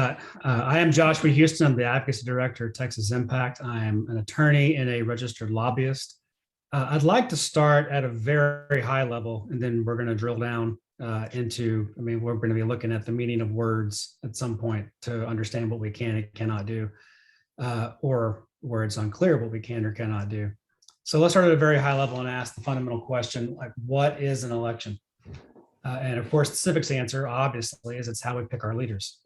I am Joshua Houston. I'm the Advocacy Director at Texas Impact. I am an attorney and a registered lobbyist. I'd like to start at a very high level, and then we're going to drill down we're going to be looking at the meaning of words at some point to understand what we can and cannot do, or where it's unclear what we can or cannot do. So let's start at a very high level and ask the fundamental question, like, what is an election? And of course, the civics answer, obviously, is it's how we pick our leaders.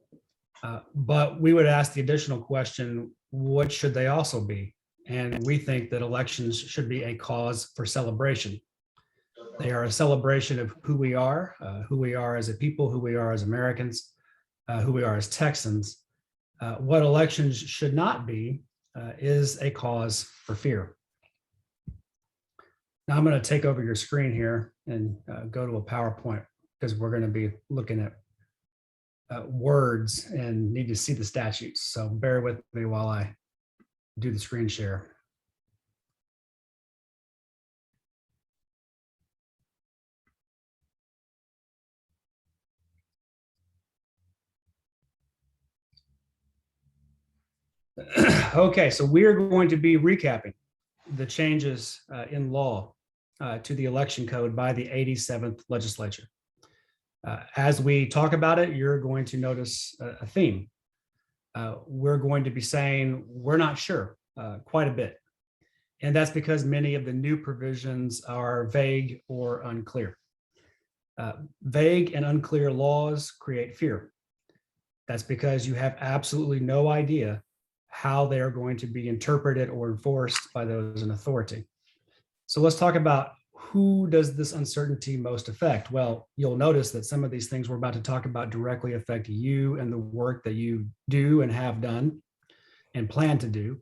But we would ask the additional question, what should they also be? And we think that elections should be a cause for celebration. They are a celebration of who we are as a people, who we are as Americans, who we are as Texans. What elections should not be is a cause for fear. Now I'm going to take over your screen here and go to a PowerPoint because we're going to be looking at words and need to see the statutes. So bear with me while I do the screen share. Okay, so we are going to be recapping the changes in law to the election code by the 87th legislature. As we talk about it, you're going to notice a theme. We're going to be saying we're not sure quite a bit. And that's because many of the new provisions are vague or unclear. Vague and unclear laws create fear. That's because you have absolutely no idea how they're going to be interpreted or enforced by those in authority. So let's talk about who does this uncertainty most affect? Well, you'll notice that some of these things we're about to talk about directly affect you and the work that you do and have done and plan to do.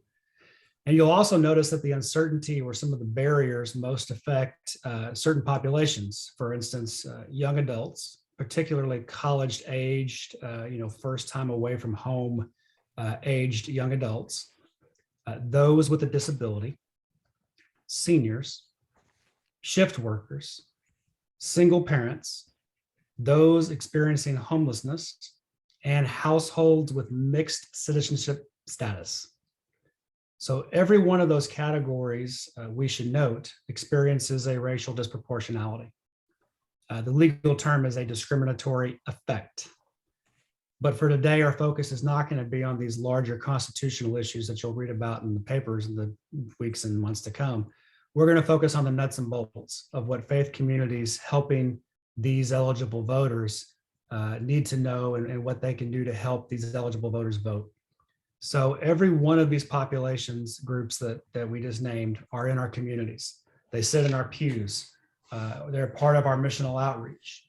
And you'll also notice that the uncertainty or some of the barriers most affect certain populations. For instance, young adults, particularly college-aged, first time away from home aged young adults, those with a disability, seniors, shift workers, single parents, those experiencing homelessness, and households with mixed citizenship status. So every one of those categories, we should note, experiences a racial disproportionality. The legal term is a discriminatory effect. But for today, our focus is not going to be on these larger constitutional issues that you'll read about in the papers in the weeks and months to come. We're going to focus on the nuts and bolts of what faith communities helping these eligible voters need to know and what they can do to help these eligible voters vote. So every one of these populations groups that we just named are in our communities. They sit in our pews. They're part of our missional outreach.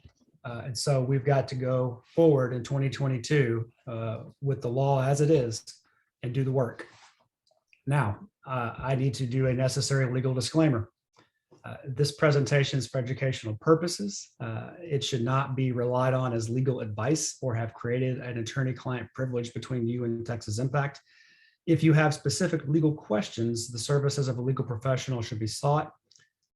And so we've got to go forward in 2022 with the law as it is and do the work. Now, I need to do a necessary legal disclaimer. This presentation is for educational purposes. It should not be relied on as legal advice or have created an attorney-client privilege between you and Texas Impact. If you have specific legal questions, the services of a legal professional should be sought.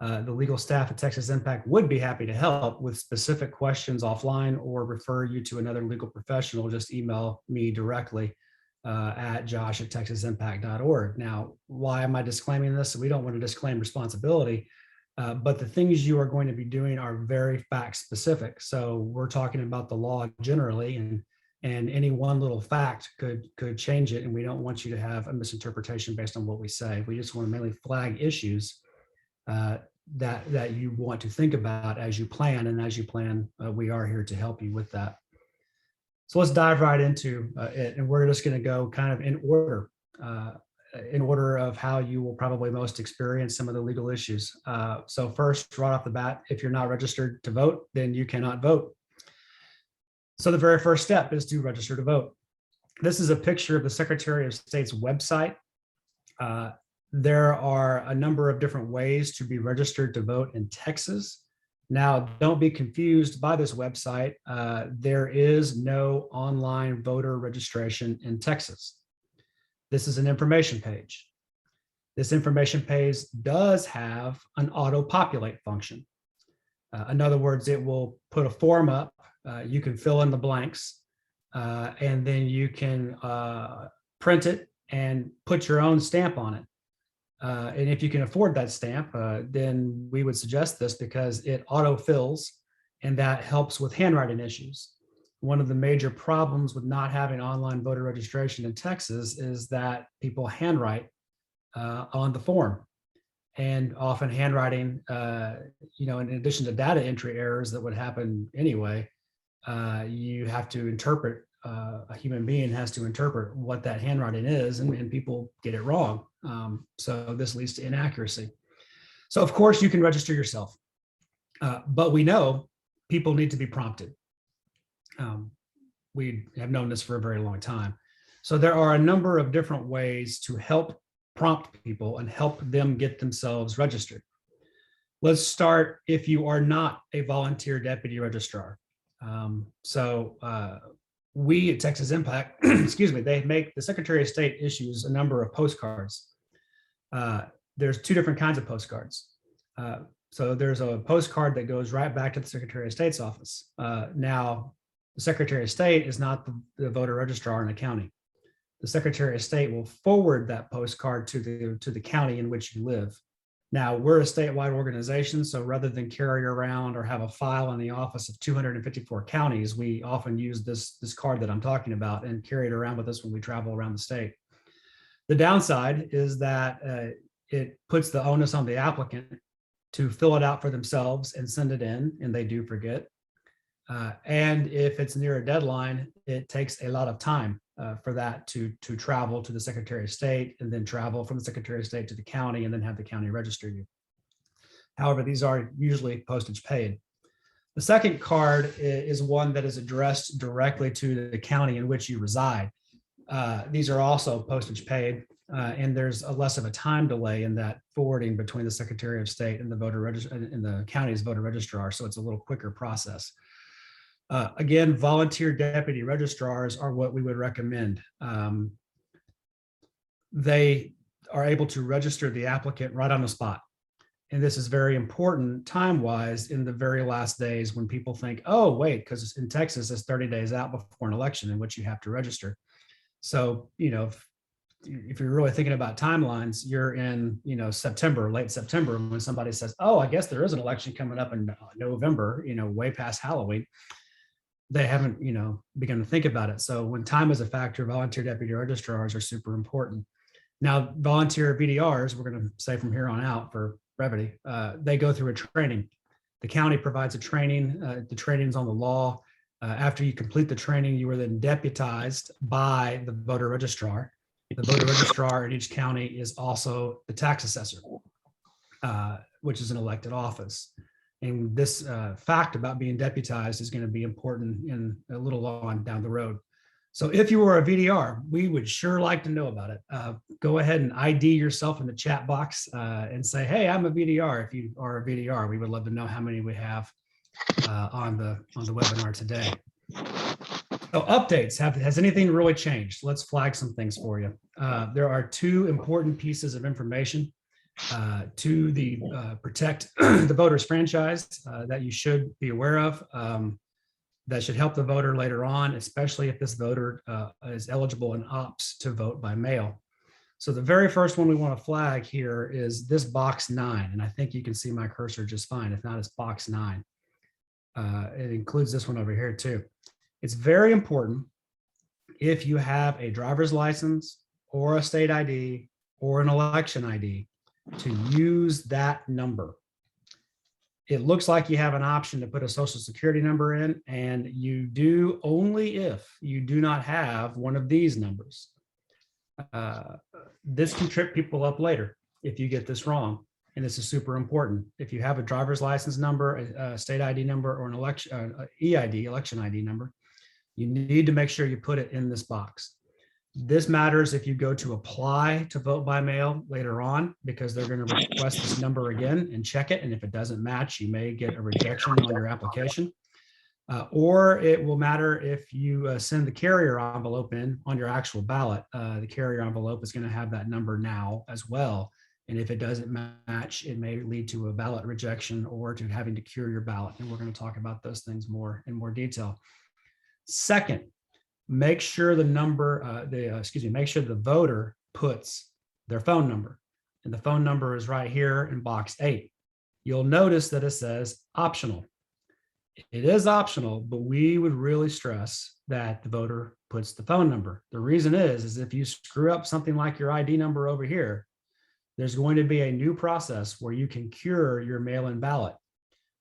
The legal staff at Texas Impact would be happy to help with specific questions offline or refer you to another legal professional. Just email me directly at josh@texasimpact.org. Now, why am I disclaiming this? We don't want to disclaim responsibility, but the things you are going to be doing are very fact specific. So we're talking about the law generally, and any one little fact could change it. And we don't want you to have a misinterpretation based on what we say. We just want to mainly flag issues that you want to think about as you plan, and as you plan, we are here to help you with that. So let's dive right into it, and we're just going to go kind of in order of how you will probably most experience some of the legal issues. So first, right off the bat, if you're not registered to vote, then you cannot vote. So the very first step is to register to vote. This is a picture of the Secretary of State's website. There are a number of different ways to be registered to vote in Texas. Now, don't be confused by this website. There is no online voter registration in Texas. This is an information page. This information page does have an auto-populate function. In other words, it will put a form up. You can fill in the blanks. and then you can print it and put your own stamp on it. And if you can afford that stamp, then we would suggest this because it autofills, and that helps with handwriting issues. One of the major problems with not having online voter registration in Texas is that people handwrite on the form. And often handwriting, in addition to data entry errors that would happen anyway, you have to interpret, a human being has to interpret what that handwriting is, and people get it wrong. So this leads to inaccuracy. So of course you can register yourself, but we know people need to be prompted. We have known this for a very long time. So there are a number of different ways to help prompt people and help them get themselves registered. Let's start if you are not a volunteer deputy registrar. We at Texas Impact, excuse me, the Secretary of State issues a number of postcards. There's two different kinds of postcards. So there's a postcard that goes right back to the Secretary of State's office. Now, the Secretary of State is not the voter registrar in the county. The Secretary of State will forward that postcard to the county in which you live. Now, we're a statewide organization, so rather than carry around or have a file in the office of 254 counties, we often use this card that I'm talking about and carry it around with us when we travel around the state. The downside is that it puts the onus on the applicant to fill it out for themselves and send it in, and they do forget. And if it's near a deadline, it takes a lot of time for that to travel to the Secretary of State, and then travel from the Secretary of State to the county, and then have the county register you. However, these are usually postage paid. The second card is one that is addressed directly to the county in which you reside. These are also postage paid, and there's less of a time delay in that forwarding between the Secretary of State and the county's voter registrar, so it's a little quicker process. Again, volunteer deputy registrars are what we would recommend. They are able to register the applicant right on the spot. And this is very important time-wise in the very last days when people think, oh, wait, because in Texas, it's 30 days out before an election in which you have to register. So, if you're really thinking about timelines, you're in, September, late September, when somebody says, oh, I guess there is an election coming up in November, way past Halloween. They haven't, begun to think about it. So when time is a factor, volunteer deputy registrars are super important. Now, volunteer VDRs, we're going to say from here on out for brevity, they go through a training. The county provides a training. The training is on the law. After you complete the training, you are then deputized by the voter registrar. The voter registrar in each county is also the tax assessor, which is an elected office. And this fact about being deputized is going to be important in a little on down the road. So if you were a VDR, we would sure like to know about it. Go ahead and ID yourself in the chat box and say, hey, I'm a VDR. If you are a VDR, we would love to know how many we have on the webinar today. So updates, has anything really changed? Let's flag some things for you. There are two important pieces of information to protect the voter's franchise that you should be aware of, that should help the voter later on, especially if this voter is eligible and opts to vote by mail. So the very first one we want to flag here is this box 9, and I think you can see my cursor just fine. If not, it's box 9. It includes this one over here too. It's very important if you have a driver's license or a state ID or an election ID to use that number. It looks like you have an option to put a social security number in, and you do only if you do not have one of these numbers. This can trip people up later if you get this wrong, and this is super important. If you have a driver's license number, a state ID number, or an election EID, election ID number, you need to make sure you put it in this box. This matters if you go to apply to vote by mail later on, because they're going to request this number again and check it. And if it doesn't match, you may get a rejection on your application. Or it will matter if you send the carrier envelope in on your actual ballot. The carrier envelope is going to have that number now as well. And if it doesn't match, it may lead to a ballot rejection or to having to cure your ballot. And we're going to talk about those things in more detail. Second, make sure the make sure the voter puts their phone number. And the phone number is right here in box 8. You'll notice that it says optional. It is optional, but we would really stress that the voter puts the phone number. The reason is if you screw up something like your ID number over here, there's going to be a new process where you can cure your mail-in ballot,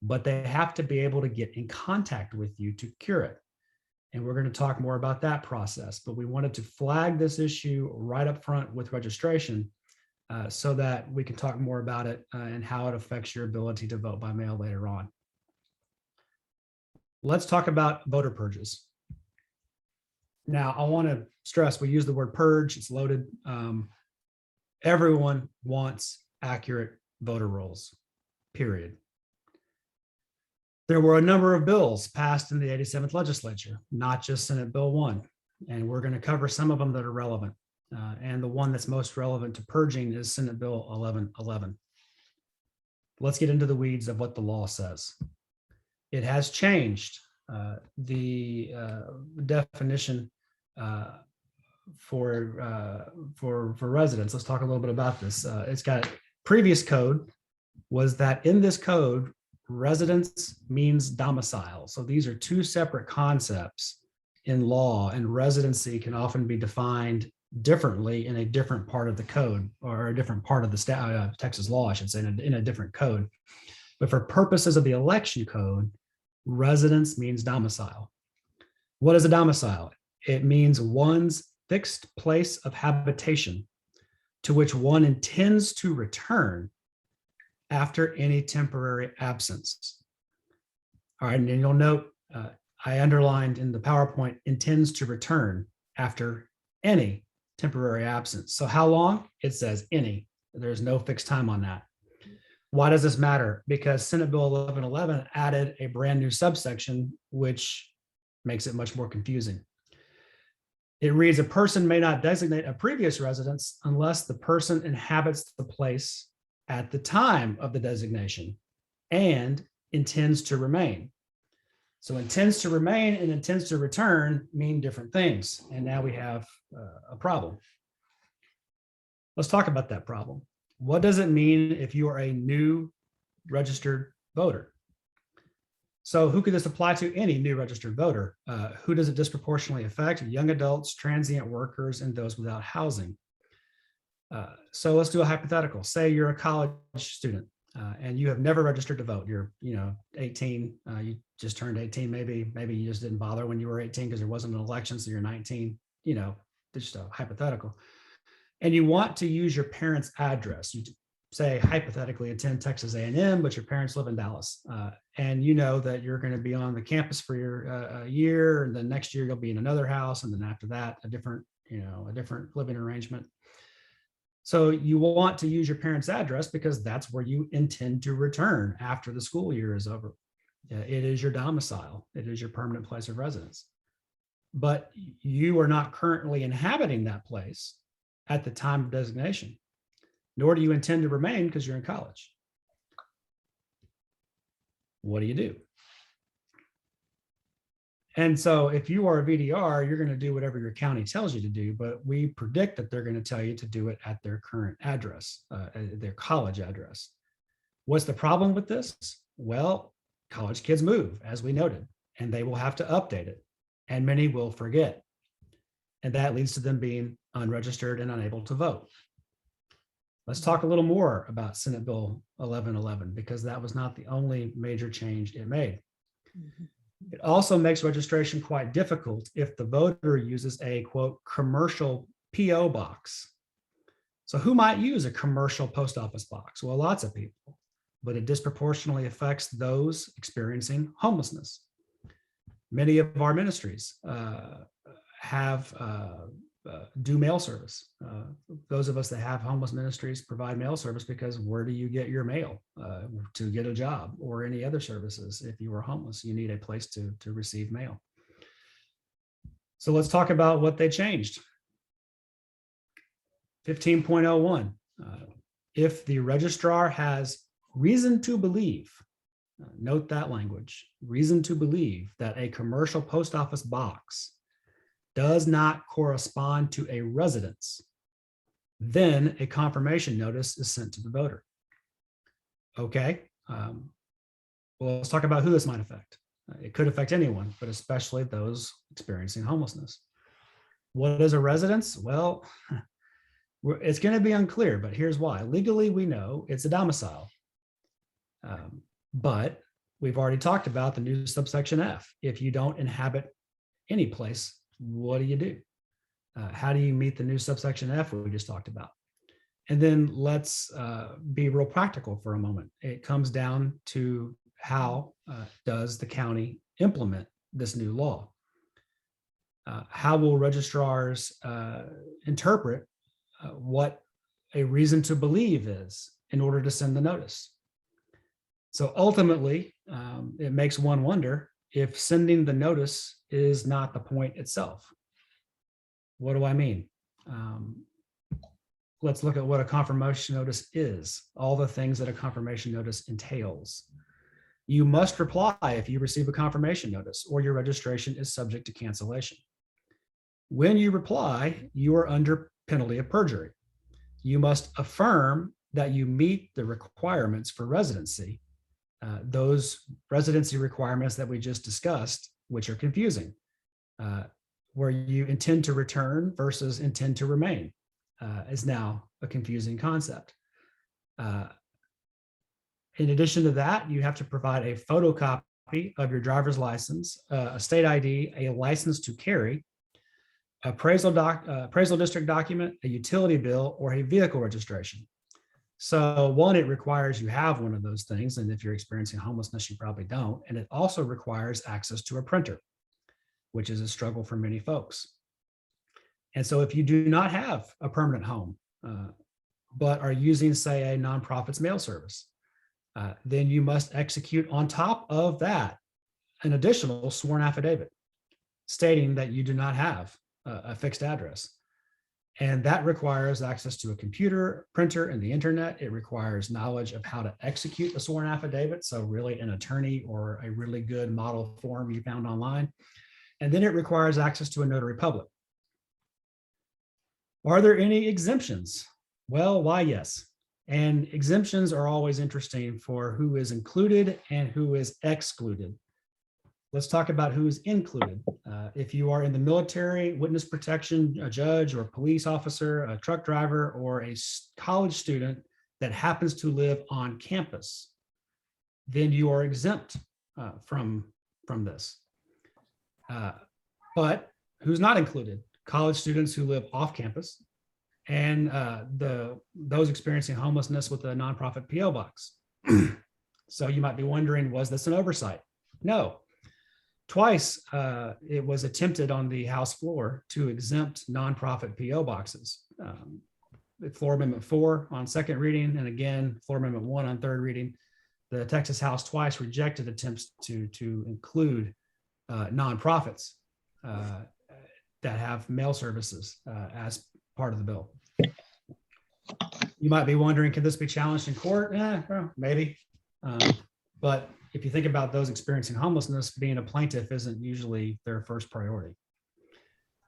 but they have to be able to get in contact with you to cure it. And we're going to talk more about that process, but we wanted to flag this issue right up front with registration so that we can talk more about it and how it affects your ability to vote by mail later on. Let's talk about voter purges. Now, I want to stress, we use the word purge, it's loaded. Everyone wants accurate voter rolls, period. There were a number of bills passed in the 87th legislature, not just Senate Bill 1, and we're going to cover some of them that are relevant. And the one that's most relevant to purging is Senate Bill 1111. Let's get into the weeds of what the law says. It has changed the definition for residents. Let's talk a little bit about this. It's got previous code was that in this code, residence means domicile. So these are two separate concepts in law, and residency can often be defined differently in a different part of the code, or a different part of the Texas law, I should say, in a different code. But for purposes of the election code, residence means domicile. What is a domicile? It means one's fixed place of habitation to which one intends to return after any temporary absence. All right, and then you'll note I underlined in the PowerPoint intends to return after any temporary absence. So how long? It says any. There's no fixed time on that. Why does this matter? Because Senate Bill 1111 added a brand new subsection, which makes it much more confusing. It reads, a person may not designate a previous residence unless the person inhabits the place at the time of the designation and intends to remain. So intends to remain and intends to return mean different things. And now we have a problem. Let's talk about that problem. What does it mean if you are a new registered voter? So who could this apply to? Any new registered voter. Who does it disproportionately affect? Young adults, transient workers, and those without housing. So let's do a hypothetical. Say you're a college student and you have never registered to vote. You're 18, you just turned 18, maybe you just didn't bother when you were 18 because there wasn't an election, so you're 19, just a hypothetical. And you want to use your parents' address. You say hypothetically attend Texas A&M, but your parents live in Dallas. And you know that you're going to be on the campus for your year, and then next year you'll be in another house, and then after that, a different living arrangement. So you want to use your parents' address because that's where you intend to return after the school year is over. It is your domicile. It is your permanent place of residence. But you are not currently inhabiting that place at the time of designation, nor do you intend to remain because you're in college. What do you do? And so if you are a VDR, you're going to do whatever your county tells you to do, but we predict that they're going to tell you to do it at their current address, their college address. What's the problem with this? Well, college kids move, as we noted, and they will have to update it, and many will forget. And that leads to them being unregistered and unable to vote. Let's talk a little more about Senate Bill 1111, because that was not the only major change it made. Mm-hmm. It also makes registration quite difficult if the voter uses a, quote, commercial PO box. So who might use a commercial post office box? Well, lots of people, but it disproportionately affects those experiencing homelessness. Many of our ministries do mail service. Those of us that have homeless ministries provide mail service because where do you get your mail to get a job or any other services? If you are homeless, you need a place to receive mail. So let's talk about what they changed. 15.01, if the registrar has reason to believe, note that language, reason to believe that a commercial post office box does not correspond to a residence, then a confirmation notice is sent to the voter. Okay, well, let's talk about who this might affect. It could affect anyone, but especially those experiencing homelessness. What is a residence? Well, it's going to be unclear, but here's why. Legally, we know it's a domicile. But we've already talked about the new subsection F. If you don't inhabit any place, what do? How do you meet the new subsection F we just talked about? And then let's be real practical for a moment. It comes down to how does the county implement this new law? How will registrars interpret what a reason to believe is in order to send the notice? So ultimately, it makes one wonder if sending the notice is not the point itself. What do I mean? Let's look at what a confirmation notice is, all the things that a confirmation notice entails. You must reply if you receive a confirmation notice or your registration is subject to cancellation. When you reply, you are under penalty of perjury. You must affirm that you meet the requirements for residency, those residency requirements that we just discussed, which are confusing, where you intend to return versus intend to remain is now a confusing concept. In addition to that, you have to provide a photocopy of your driver's license, a state ID, a license to carry, appraisal district document, a utility bill, or a vehicle registration. So one, it requires you have one of those things. And if you're experiencing homelessness, you probably don't. And it also requires access to a printer, which is a struggle for many folks. And so if you do not have a permanent home, but are using, say, a nonprofit's mail service, then you must execute on top of that an additional sworn affidavit stating that you do not have a fixed address. And that requires access to a computer, printer, and the internet. It requires knowledge of how to execute a sworn affidavit. So really an attorney or a really good model form you found online. And then it requires access to a notary public. Are there any exemptions? Well, why, yes. And exemptions are always interesting for who is included and who is excluded. Let's talk about who's included. If you are in the military, witness protection, a judge or a police officer, a truck driver, or a college student that happens to live on campus, then you are exempt from this. But who's not included? College students who live off campus and those experiencing homelessness with a nonprofit PO box. So you might be wondering, was this an oversight? No. Twice it was attempted on the House floor to exempt nonprofit PO boxes. Floor Amendment 4 on second reading, and again, Floor Amendment 1 on third reading. The Texas House twice rejected attempts to include nonprofits that have mail services as part of the bill. You might be wondering, can this be challenged in court? Well, maybe. But if you think about those experiencing homelessness, being a plaintiff isn't usually their first priority.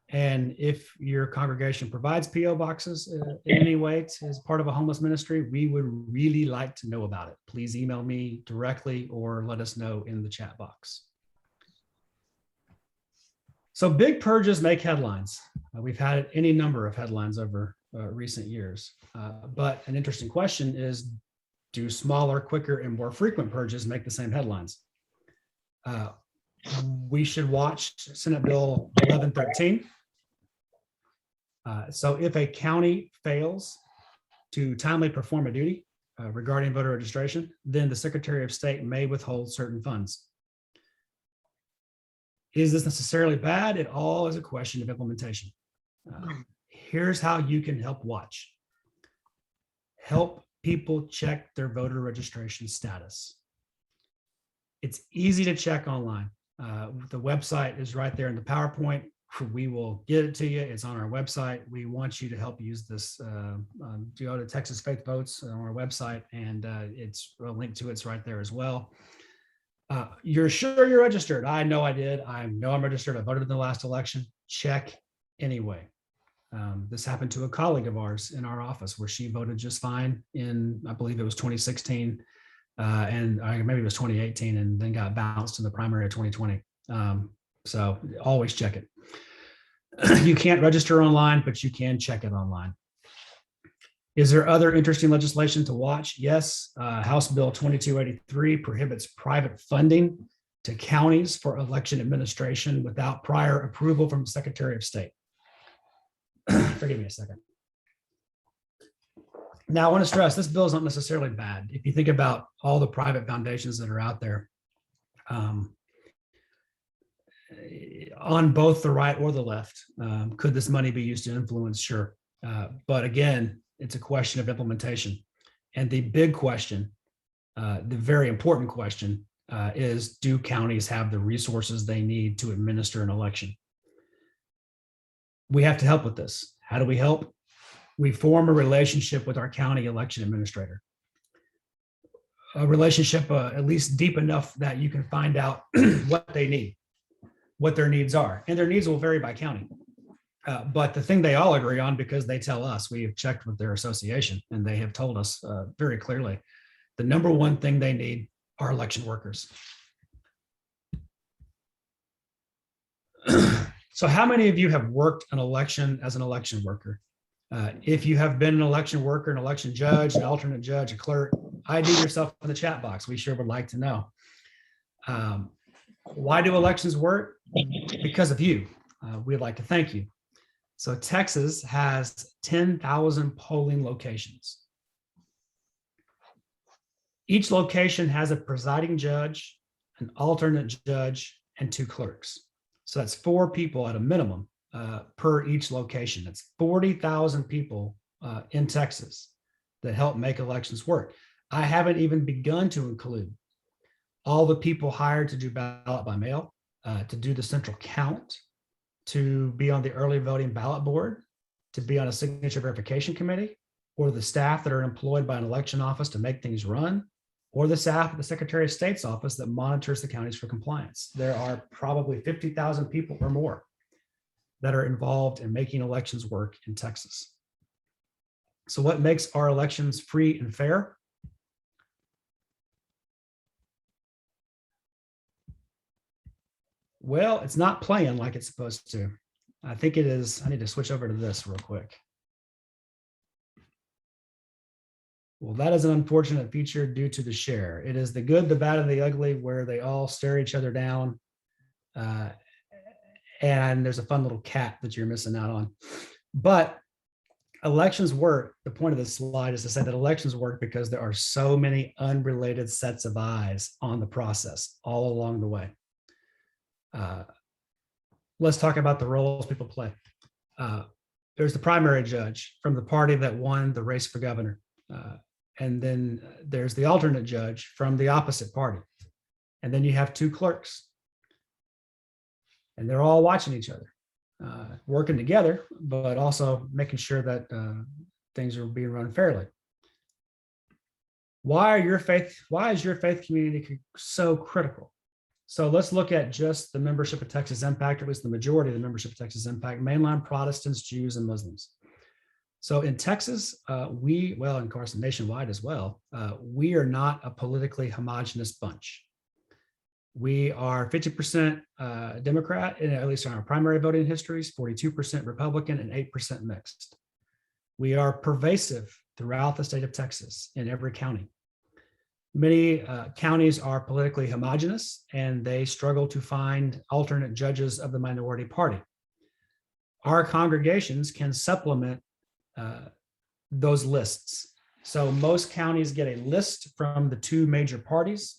And if your congregation provides PO boxes in any way as part of a homeless ministry, we would really like to know about it. Please email me directly or let us know in the chat box. So big purges make headlines. We've had any number of headlines over recent years. But an interesting question is, do smaller, quicker, and more frequent purges make the same headlines? We should watch Senate Bill 1113. So if a county fails to timely perform a duty regarding voter registration, then the Secretary of State may withhold certain funds. Is this necessarily bad? It all is a question of implementation. Here's how you can help watch. Help people check their voter registration status. It's easy to check online. The website is right there in the PowerPoint. We will get it to you. It's on our website. We want you to help use this. Go to Texas Faith Votes on our website, and it's a link to it's right there as well. You're sure you're registered? I know I did. I know I'm registered. I voted in the last election. Check anyway. This happened to a colleague of ours in our office where she voted just fine in, I believe it was 2016, and maybe it was 2018, and then got bounced in the primary of 2020. So always check it. You can't register online, but you can check it online. Is there other interesting legislation to watch? Yes. House Bill 2283 prohibits private funding to counties for election administration without prior approval from the Secretary of State. Forgive me a second. Now, I want to stress this bill is not necessarily bad. If you think about all the private foundations that are out there, on both the right or the left, could this money be used to influence? Sure. But again, it's a question of implementation. And the big question, the very important question, is do counties have the resources they need to administer an election? We have to help with this. How do we help? We form a relationship with our county election administrator. A relationship at least deep enough that you can find out what they need, what their needs are. And their needs will vary by county. But the thing they all agree on, because they tell us, we have checked with their association, and they have told us very clearly, the number one thing they need are election workers. So how many of you have worked an election as an election worker? If you have been an election worker, an election judge, an alternate judge, a clerk, ID yourself in the chat box. We sure would like to know. Why do elections work? Because of you. We'd like to thank you. So Texas has 10,000 polling locations. Each location has a presiding judge, an alternate judge, and 2 clerks. So that's 4 people at a minimum per each location. That's 40,000 people in Texas that help make elections work. I haven't even begun to include all the people hired to do ballot by mail, to do the central count, to be on the early voting ballot board, to be on a signature verification committee, or the staff that are employed by an election office to make things run, or the staff at the Secretary of State's office that monitors the counties for compliance. There are probably 50,000 people or more that are involved in making elections work in Texas. So what makes our elections free and fair? Well, it's not playing like it's supposed to. I think it is. I need to switch over to this real quick. Well, that is an unfortunate feature due to the share. It is the good, the bad, and the ugly, where they all stare each other down. And there's a fun little cat that you're missing out on. But elections work. The point of this slide is to say that elections work because there are so many unrelated sets of eyes on the process all along the way. Let's talk about the roles people play. There's the primary judge from the party that won the race for governor. And then there's the alternate judge from the opposite party. And then you have 2 clerks. And they're all watching each other, working together, but also making sure that things are being run fairly. Why is your faith community so critical? So let's look at just the membership of Texas Impact, or at least the majority of the membership of Texas Impact: mainline Protestants, Jews, and Muslims. So in Texas, and of course nationwide as well, we are not a politically homogenous bunch. We are 50% Democrat, at least in our primary voting histories, 42% Republican, and 8% mixed. We are pervasive throughout the state of Texas in every county. Many counties are politically homogenous, and they struggle to find alternate judges of the minority party. Our congregations can supplement those lists. So most counties get a list from the 2 major parties,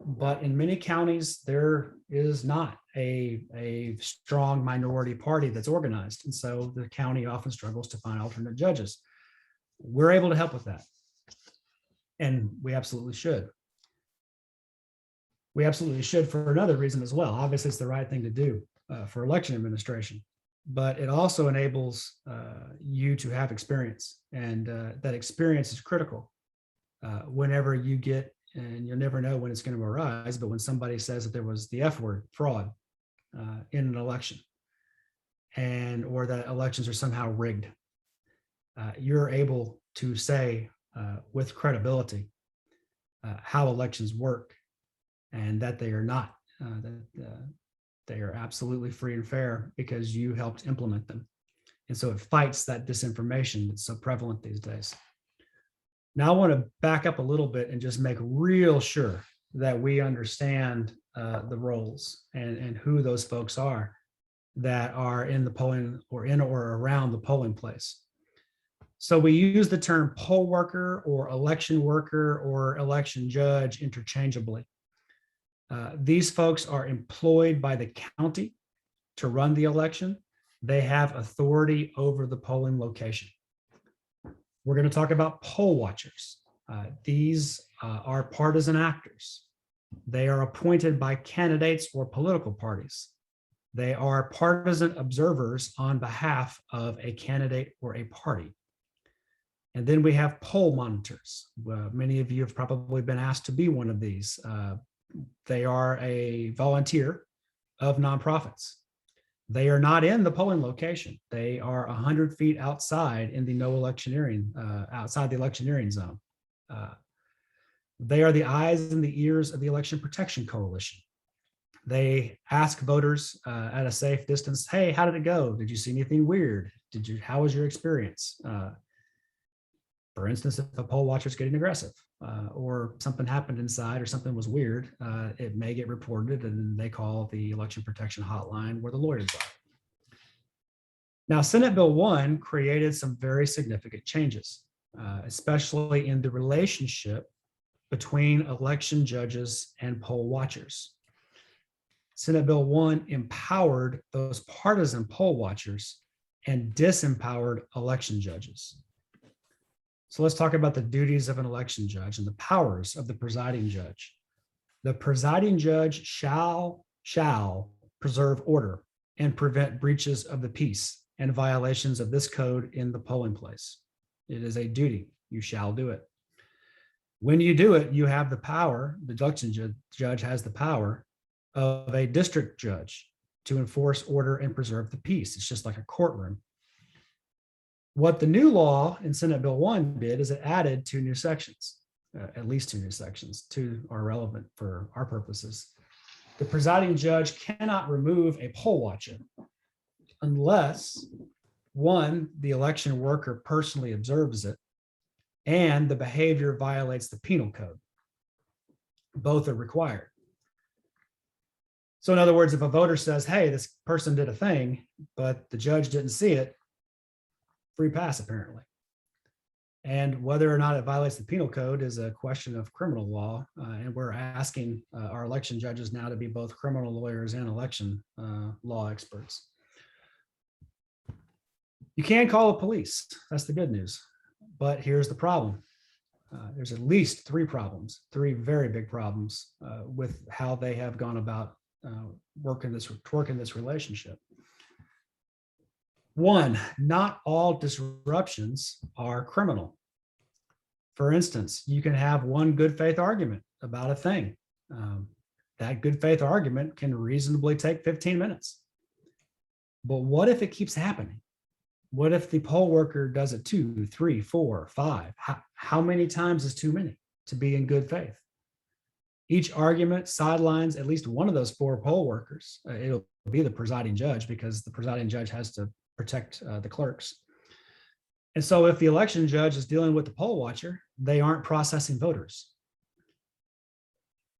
but in many counties, there is not a strong minority party that's organized. And so the county often struggles to find alternate judges. We're able to help with that. And we absolutely should. We absolutely should for another reason as well. Obviously, it's the right thing to do for election administration, but it also enables you to have experience. And that experience is critical whenever you get and you'll never know when it's going to arise, but when somebody says that there was the F word, fraud, in an election, or that elections are somehow rigged, you're able to say with credibility how elections work, and that they are not, they are absolutely free and fair because you helped implement them. And so it fights that disinformation that's so prevalent these days. Now I want to back up a little bit and just make real sure that we understand the roles and who those folks are that are in the polling or in or around the polling place. So we use the term poll worker or election worker or election judge interchangeably. These folks are employed by the county to run the election. They have authority over the polling location. We're going to talk about poll watchers. These are partisan actors. They are appointed by candidates or political parties. They are partisan observers on behalf of a candidate or a party. And then we have poll monitors. Many of you have probably been asked to be one of these. They are a volunteer of nonprofits. They are not in the polling location. They are 100 feet outside in the outside the electioneering zone. They are the eyes and the ears of the Election Protection Coalition. They ask voters at a safe distance, hey, how did it go? Did you see anything weird? How was your experience? For instance, if a poll watcher is getting aggressive or something happened inside or something was weird, it may get reported, and then they call the election protection hotline where the lawyers are. Now, Senate Bill 1 created some very significant changes, especially in the relationship between election judges and poll watchers. Senate Bill 1 empowered those partisan poll watchers and disempowered election judges. So let's talk about the duties of an election judge and the powers of the presiding judge. The presiding judge shall preserve order and prevent breaches of the peace and violations of this code in the polling place. It is a duty. You shall do it. When you do it, you have the power, the election judge has the power of a district judge to enforce order and preserve the peace. It's just like a courtroom. What the new law in Senate Bill 1 did is it added 2 new sections, at least 2 new sections. 2 are relevant for our purposes. The presiding judge cannot remove a poll watcher unless, 1, the election worker personally observes it, and the behavior violates the penal code. Both are required. So in other words, if a voter says, hey, this person did a thing, but the judge didn't see it, free pass apparently. And whether or not it violates the penal code is a question of criminal law. And we're asking our election judges now to be both criminal lawyers and election law experts. You can call the police. That's the good news. But here's the problem. There's at least 3 problems, 3 very big problems with how they have gone about working this relationship. 1, not all disruptions are criminal. For instance, you can have one good faith argument about a thing. That good faith argument can reasonably take 15 minutes. But what if it keeps happening? What if the poll worker does it 2, 3, 4, 5? How many times is too many to be in good faith? Each argument sidelines at least one of those 4 poll workers. It'll be the presiding judge because the presiding judge has to protect the clerks. And so if the election judge is dealing with the poll watcher, they aren't processing voters.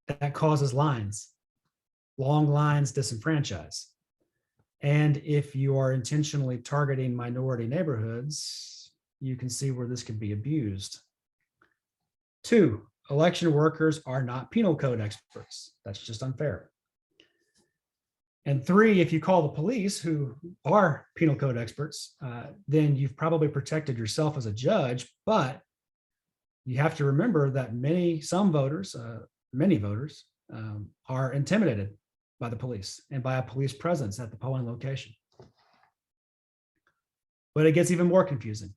That causes lines. Long lines disenfranchise. And if you are intentionally targeting minority neighborhoods, you can see where this could be abused. 2, election workers are not penal code experts. That's just unfair. And 3, if you call the police, who are penal code experts, then you've probably protected yourself as a judge, but you have to remember that many voters are intimidated by the police and by a police presence at the polling location. But it gets even more confusing.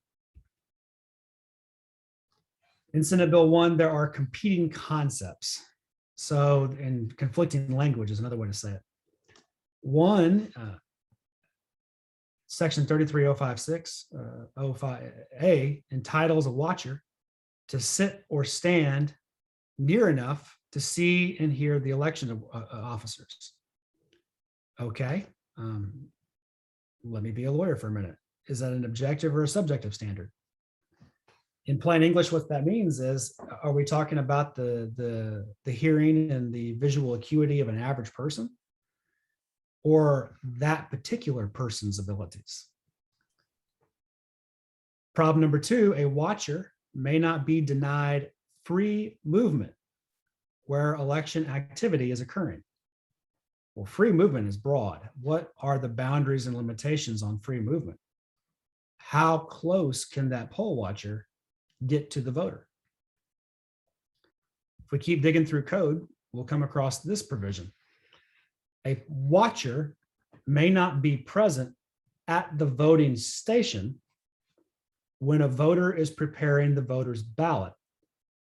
In Senate Bill 1, there are competing concepts. So, and conflicting language is another way to say it. One, Section 33056, 05A entitles a watcher to sit or stand near enough to see and hear the election of officers. Okay, let me be a lawyer for a minute. Is that an objective or a subjective standard? In plain English, what that means is, are we talking about the hearing and the visual acuity of an average person, or that particular person's abilities? Problem number two, a watcher may not be denied free movement where election activity is occurring. Well, free movement is broad. What are the boundaries and limitations on free movement? How close can that poll watcher get to the voter? If we keep digging through code, we'll come across this provision. A watcher may not be present at the voting station when a voter is preparing the voter's ballot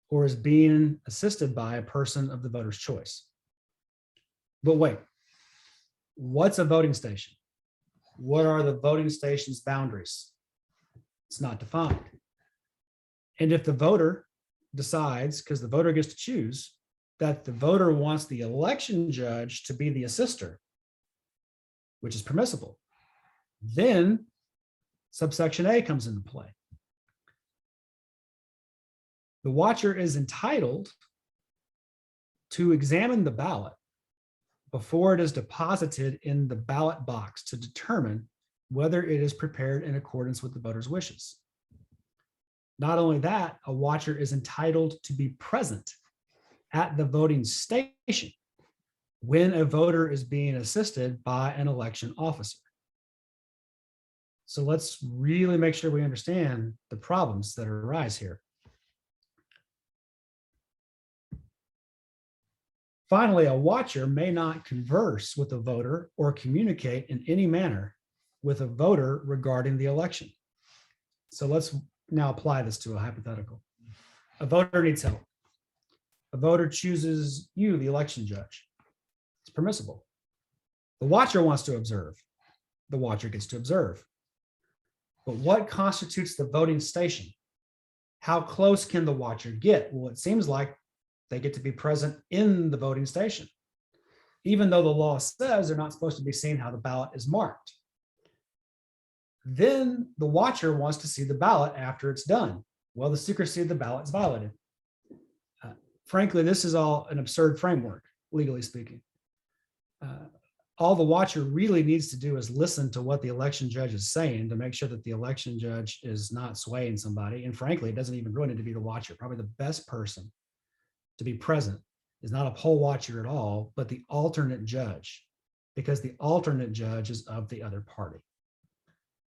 or is being assisted by a person of the voter's choice. But wait, what's a voting station? What are the voting station's boundaries? It's not defined. And if the voter decides, because the voter gets to choose, that the voter wants the election judge to be the assister, which is permissible, then subsection A comes into play. The watcher is entitled to examine the ballot before it is deposited in the ballot box to determine whether it is prepared in accordance with the voter's wishes. Not only that, a watcher is entitled to be present at the voting station when a voter is being assisted by an election officer. So let's really make sure we understand the problems that arise here. Finally, a watcher may not converse with a voter or communicate in any manner with a voter regarding the election. So let's now apply this to a hypothetical. A voter needs help. A voter chooses you, the election judge. It's permissible. The watcher wants to observe. The watcher gets to observe. But what constitutes the voting station? How close can the watcher get? Well, it seems like they get to be present in the voting station, even though the law says they're not supposed to be seeing how the ballot is marked. Then the watcher wants to see the ballot after it's done. Well, the secrecy of the ballot is violated. Frankly, this is all an absurd framework, legally speaking. All the watcher really needs to do is listen to what the election judge is saying to make sure that the election judge is not swaying somebody. And frankly, it doesn't even really need to be the watcher. Probably the best person to be present is not a poll watcher at all, but the alternate judge, because the alternate judge is of the other party.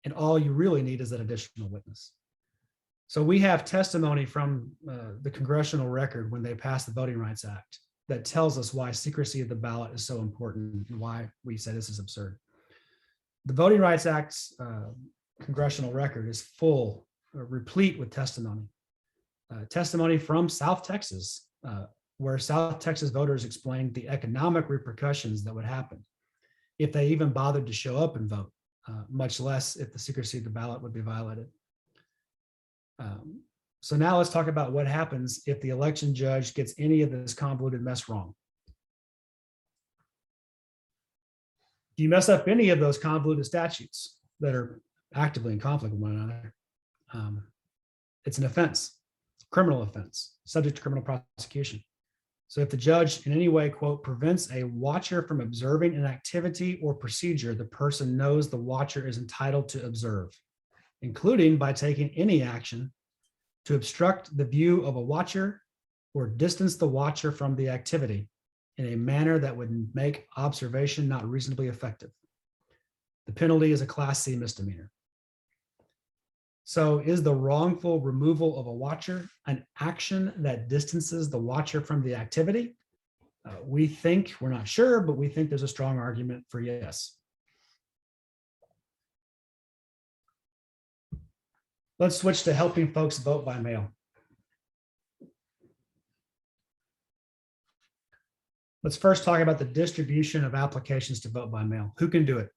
And all you really need is that additional witness. So we have testimony from the congressional record when they passed the Voting Rights Act that tells us why secrecy of the ballot is so important and why we say this is absurd. The Voting Rights Act's congressional record is full, replete with testimony. Testimony from South Texas, where South Texas voters explained the economic repercussions that would happen if they even bothered to show up and vote, much less if the secrecy of the ballot would be violated. So now let's talk about what happens if the election judge gets any of this convoluted mess wrong. If you mess up any of those convoluted statutes that are actively in conflict with one another, it's an offense, criminal offense, subject to criminal prosecution. So if the judge in any way, quote, prevents a watcher from observing an activity or procedure, the person knows the watcher is entitled to observe, including by taking any action to obstruct the view of a watcher or distance the watcher from the activity in a manner that would make observation not reasonably effective. The penalty is a Class C misdemeanor. So is the wrongful removal of a watcher an action that distances the watcher from the activity? We think, we're not sure, but we think there's a strong argument for yes. Let's switch to helping folks vote by mail. Let's first talk about the distribution of applications to vote by mail. Who can do it?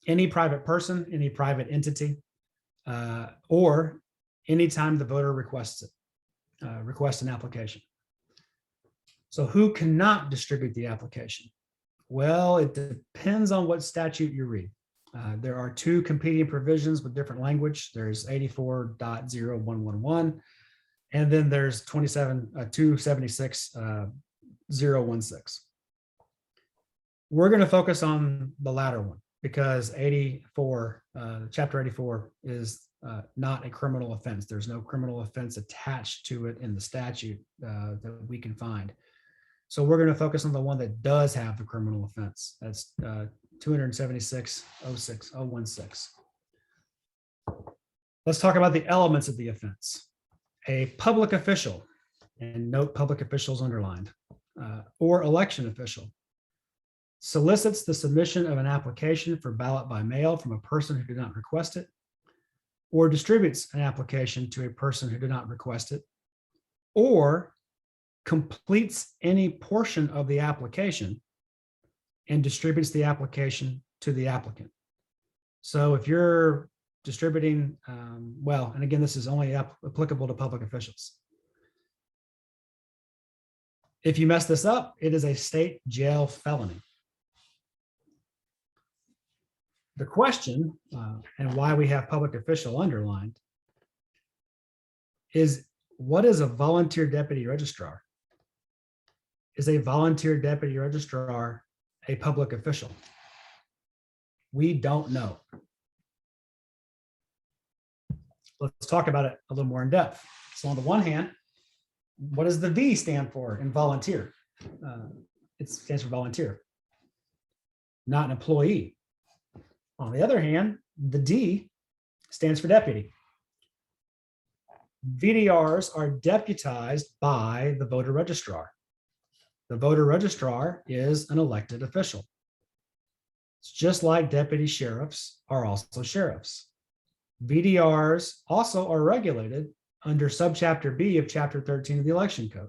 Any private person, any private entity, or anytime the voter requests it, requests an application. So who cannot distribute the application? Well, it depends on what statute you read. There are two competing provisions with different language. There's 84.0111, and then there's 276.016. We're going to focus on the latter one because 84, Chapter 84 is not a criminal offense. There's no criminal offense attached to it in the statute that we can find. So we're going to focus on the one that does have the criminal offense. That's 276.016. Let's talk about the elements of the offense. A public official, and note public officials underlined, or election official, solicits the submission of an application for ballot by mail from a person who did not request it, or distributes an application to a person who did not request it, or completes any portion of the application and distributes the application to the applicant. So if you're distributing, well, and again, this is only applicable to public officials. If you mess this up, it is a state jail felony. The question, and why we have public official underlined, is what is a volunteer deputy registrar? Is a volunteer deputy registrar a public official? We don't know. Let's talk about it a little more in depth. So on the one hand, what does the V stand for in volunteer? It stands for volunteer, not an employee. On the other hand, the D stands for deputy. VDRs are deputized by the voter registrar. The voter registrar is an elected official. It's just like deputy sheriffs are also sheriffs. VDRs also are regulated under subchapter B of chapter 13 of the election code.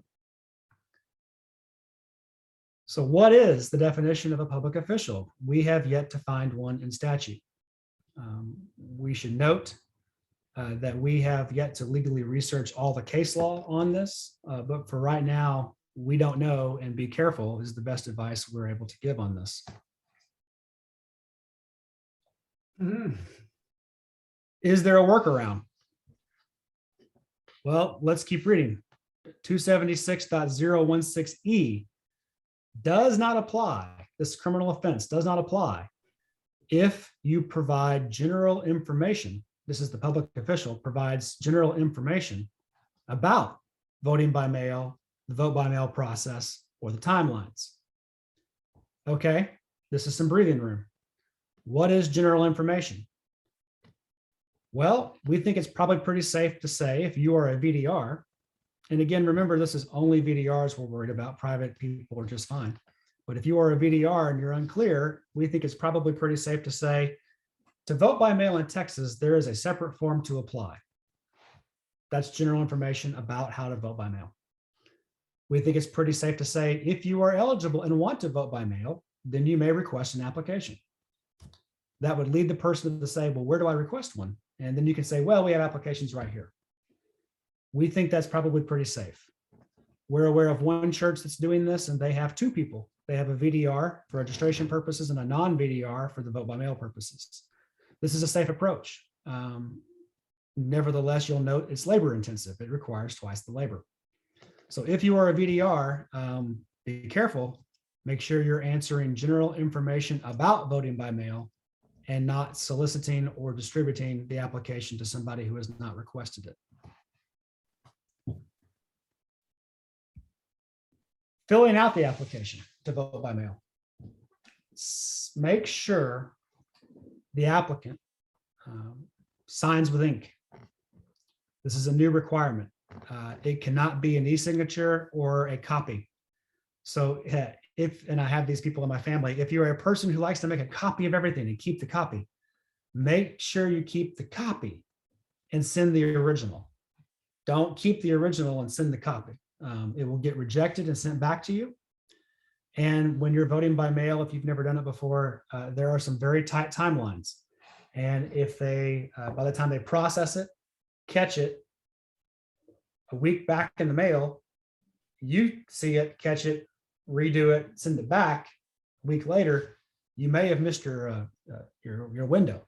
So what is the definition of a public official? We have yet to find one in statute. We should note that we have yet to legally research all the case law on this, but for right now, we don't know, and be careful is the best advice we're able to give on this. Is there a workaround? Well, let's keep reading. 276.016E does not apply. This criminal offense does not apply if you provide general information. This is the public official provides general information about voting by mail, the vote by mail process, or the timelines. Okay, this is some breathing room. What is general information? Well, we think it's probably pretty safe to say if you are a VDR, and again, remember, this is only VDRs we're worried about, private people are just fine. But if you are a VDR and you're unclear, we think it's probably pretty safe to say, to vote by mail in Texas, there is a separate form to apply. That's general information about how to vote by mail. We think it's pretty safe to say, if you are eligible and want to vote by mail, then you may request an application. That would lead the person to say, well, where do I request one? And then you can say, well, we have applications right here. We think that's probably pretty safe. We're aware of one church that's doing this, and they have two people. They have a VDR for registration purposes and a non-VDR for the vote by mail purposes. This is a safe approach. Nevertheless, you'll note it's labor intensive. It requires twice the labor. So if you are a VDR, be careful. Make sure you're answering general information about voting by mail and not soliciting or distributing the application to somebody who has not requested it. Filling out the application to vote by mail. Make sure the applicant signs with ink. This is a new requirement. It cannot be an e-signature or a copy. So if, and I have these people in my family, if you're a person who likes to make a copy of everything and keep the copy, make sure you keep the copy and send the original. Don't keep the original and send the copy. It will get rejected and sent back to you. And when you're voting by mail, if you've never done it before, there are some very tight timelines. And if they, by the time they process it, catch it a week back in the mail, you see it, catch it, redo it, send it back a week later, you may have missed your window.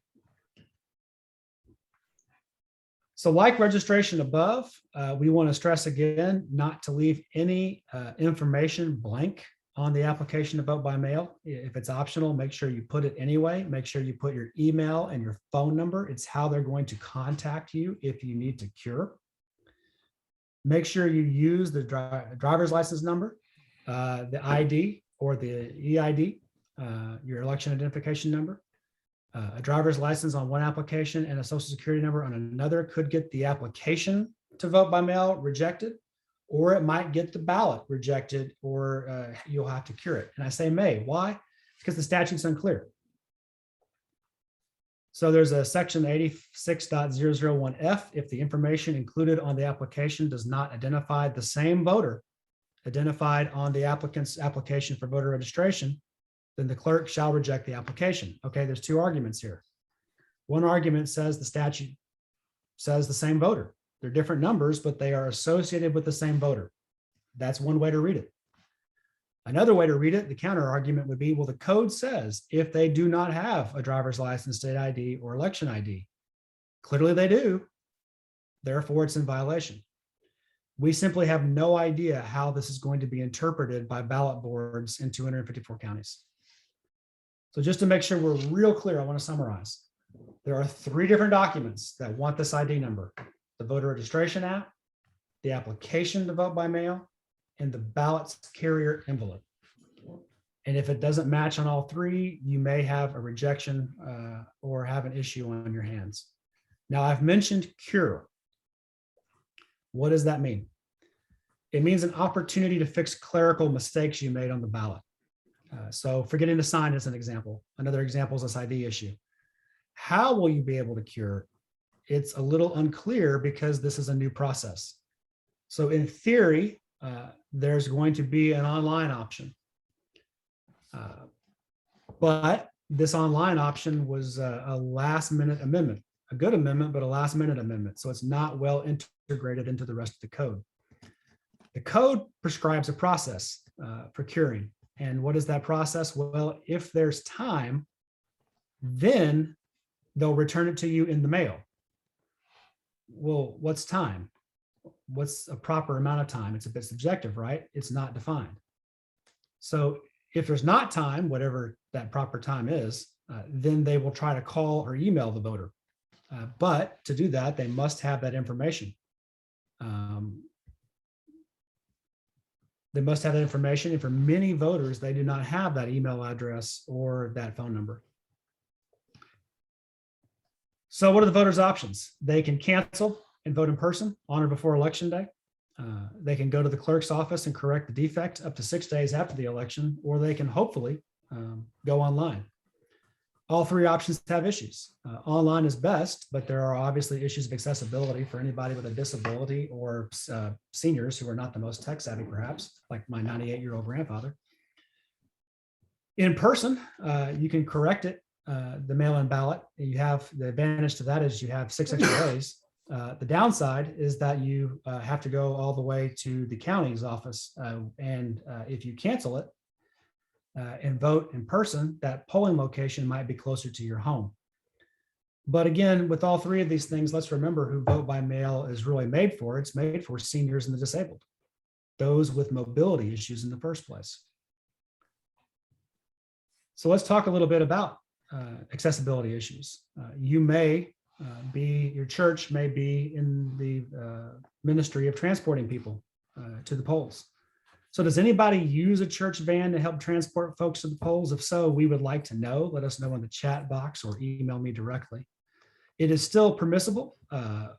So like registration above, we want to stress again, not to leave any information blank on the application to vote by mail. If it's optional, make sure you put it anyway. Make sure you put your email and your phone number. It's how they're going to contact you if you need to cure. Make sure you use the driver's license number, the ID or the EID, your election identification number. A driver's license on one application and a social security number on another could get the application to vote by mail rejected, or it might get the ballot rejected, or you'll have to cure it. And I say may. Why? Because the statute's unclear. So there's a section 86.001F. If the information included on the application does not identify the same voter identified on the applicant's application for voter registration, then the clerk shall reject the application. Okay, there's two arguments here. One argument says the statute says the same voter. They're different numbers, but they are associated with the same voter. That's one way to read it. Another way to read it, the counter argument would be, well, the code says if they do not have a driver's license, state ID, or election ID, clearly they do, therefore it's in violation. We simply have no idea how this is going to be interpreted by ballot boards in 254 counties. So just to make sure we're real clear, I want to summarize. There are three different documents that want this ID number: the voter registration app, the application to vote by mail, and the ballot carrier envelope. And if it doesn't match on all three, you may have a rejection or have an issue on your hands. Now, I've mentioned cure. What does that mean? It means an opportunity to fix clerical mistakes you made on the ballot. So forgetting to sign is an example. Another example is this ID issue. How will you be able to cure? It's a little unclear because this is a new process. So in theory, there's going to be an online option. But this online option was a last minute amendment, a good amendment, but a last minute amendment. So it's not well integrated into the rest of the code. The code prescribes a process for curing. And what is that process? Well, if there's time, then they'll return it to you in the mail. Well, what's time? What's a proper amount of time? It's a bit subjective, right? It's not defined. So if there's not time, whatever that proper time is, then they will try to call or email the voter. But to do that, they must have that information. They must have that information. And for many voters, they do not have that email address or that phone number. So what are the voters' options? They can cancel and vote in person on or before election day. They can go to the clerk's office and correct the defect up to 6 days after the election, or they can hopefully go online. All three options have issues. Online is best, but there are obviously issues of accessibility for anybody with a disability or seniors who are not the most tech savvy, perhaps, like my 98-year-old grandfather. In person, you can correct it, the mail-in ballot. You have the advantage to that is you have 6 extra days. The downside is that you have to go all the way to the county's office. And if you cancel it and vote in person, that polling location might be closer to your home. But again, with all three of these things, let's remember who vote by mail is really made for. It's made for seniors and the disabled, those with mobility issues in the first place. So let's talk a little bit about accessibility issues. Your church may be in the ministry of transporting people to the polls. So does anybody use a church van to help transport folks to the polls? If so, we would like to know. Let us know in the chat box or email me directly. It is still permissible,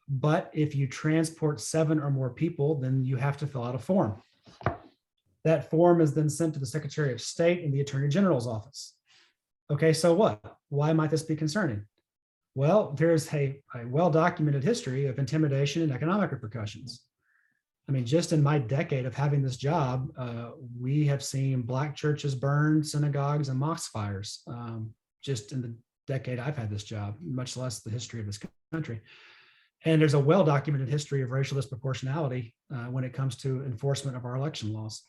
but if you transport 7 or more people, then you have to fill out a form. That form is then sent to the Secretary of State and the Attorney General's office. Okay, so what? Why might this be concerning? Well, there's a well-documented history of intimidation and economic repercussions. I mean, just in my decade of having this job, we have seen Black churches burned, synagogues and mosque fires, just in the decade I've had this job, much less the history of this country. And there's a well-documented history of racial disproportionality when it comes to enforcement of our election laws.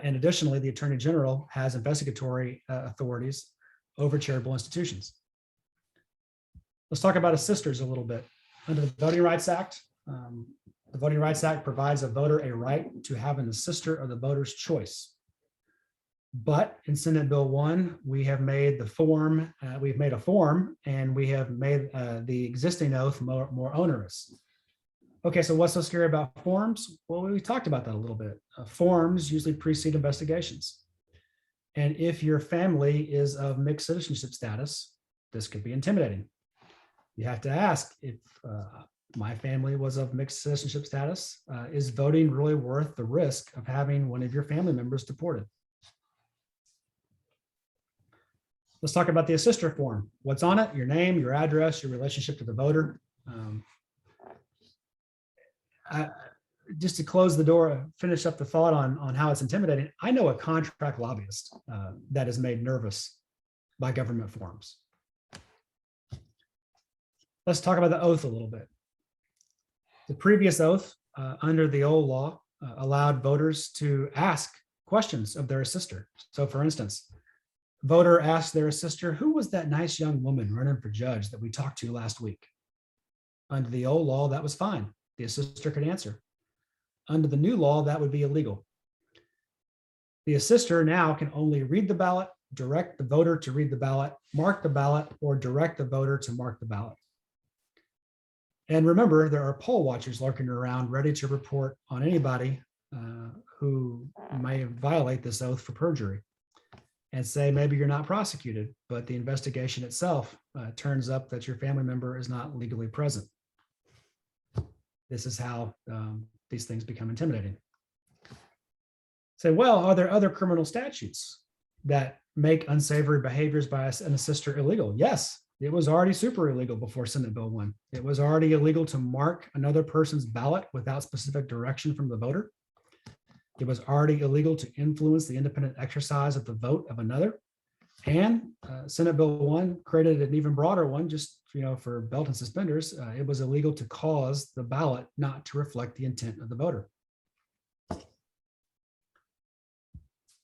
And additionally, the Attorney General has investigatory authorities over charitable institutions. Let's talk about assisters a little bit. Under the Voting Rights Act, the Voting Rights Act provides a voter a right to have an assister of the voter's choice. But in Senate Bill 1, we have made the form, we've made a form, and we have made the existing oath more onerous. Okay, so what's so scary about forms? Well, we talked about that a little bit. Forms usually precede investigations. And if your family is of mixed citizenship status, this could be intimidating. You have to ask, if my family was of mixed citizenship status, is voting really worth the risk of having one of your family members deported? Let's talk about the assister form. What's on it? Your name, your address, your relationship to the voter. Just to close the door, finish up the thought on how it's intimidating. I know a contract lobbyist that is made nervous by government forms. Let's talk about the oath a little bit. The previous oath under the old law allowed voters to ask questions of their assister. So for instance, voter asked their assister, who was that nice young woman running for judge that we talked to last week? Under the old law, that was fine. The assister could answer. Under the new law, that would be illegal. The assister now can only read the ballot, direct the voter to read the ballot, mark the ballot, or direct the voter to mark the ballot. And remember, there are poll watchers lurking around ready to report on anybody who may violate this oath for perjury and say, maybe you're not prosecuted, but the investigation itself turns up that your family member is not legally present. This is how these things become intimidating. Say, well, are there other criminal statutes that make unsavory behaviors by an assister illegal? Yes, it was already super illegal before Senate Bill 1. It was already illegal to mark another person's ballot without specific direction from the voter. It was already illegal to influence the independent exercise of the vote of another. And Senate Bill 1 created an even broader one, just for belt and suspenders. It was illegal to cause the ballot not to reflect the intent of the voter.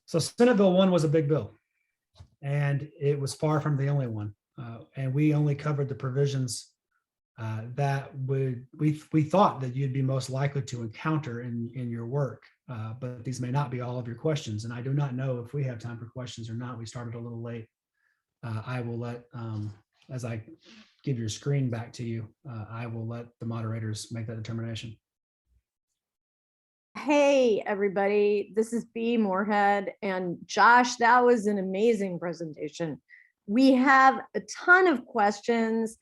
So Senate Bill 1 was a big bill, and it was far from the only one. And we only covered the provisions that we thought that you'd be most likely to encounter in your work. But these may not be all of your questions. And I do not know if we have time for questions or not. We started a little late. I will let, as I give your screen back to you, I will let the moderators make that determination. Hey, everybody, this is B. Moorhead. And Josh, that was an amazing presentation. We have a ton of questions.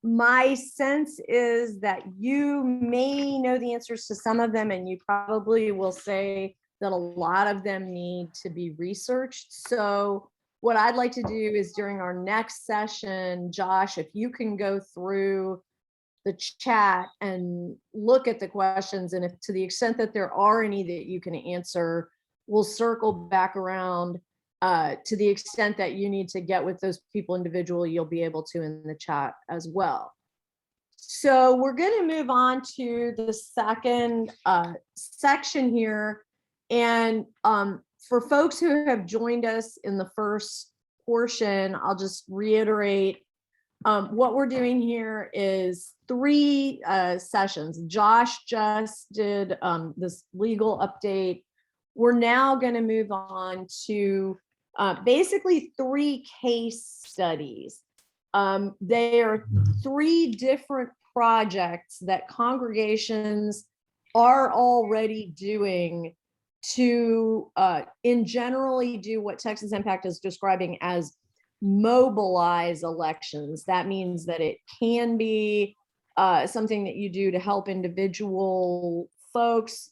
My sense is that you may know the answers to some of them, and you probably will say that a lot of them need to be researched. So what I'd like to do is during our next session, Josh, if you can go through the chat and look at the questions, and if to the extent that there are any that you can answer, we'll circle back around. To the extent that you need to get with those people individually, you'll be able to in the chat as well. So we're going to move on to the second section here. And for folks who have joined us in the first portion, I'll just reiterate what we're doing here is 3 sessions. Josh just did this legal update. We're now going to move on to basically 3 case studies. They are 3 different projects that congregations are already doing to in generally do what Texas Impact is describing as mobilize elections. That means that it can be something that you do to help individual folks.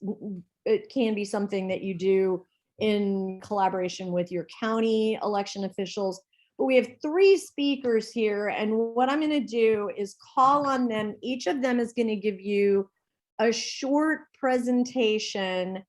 It can be something that you do in collaboration with your county election officials. But we have 3 speakers here, and what I'm going to do is call on them. Each of them is going to give you a short presentation.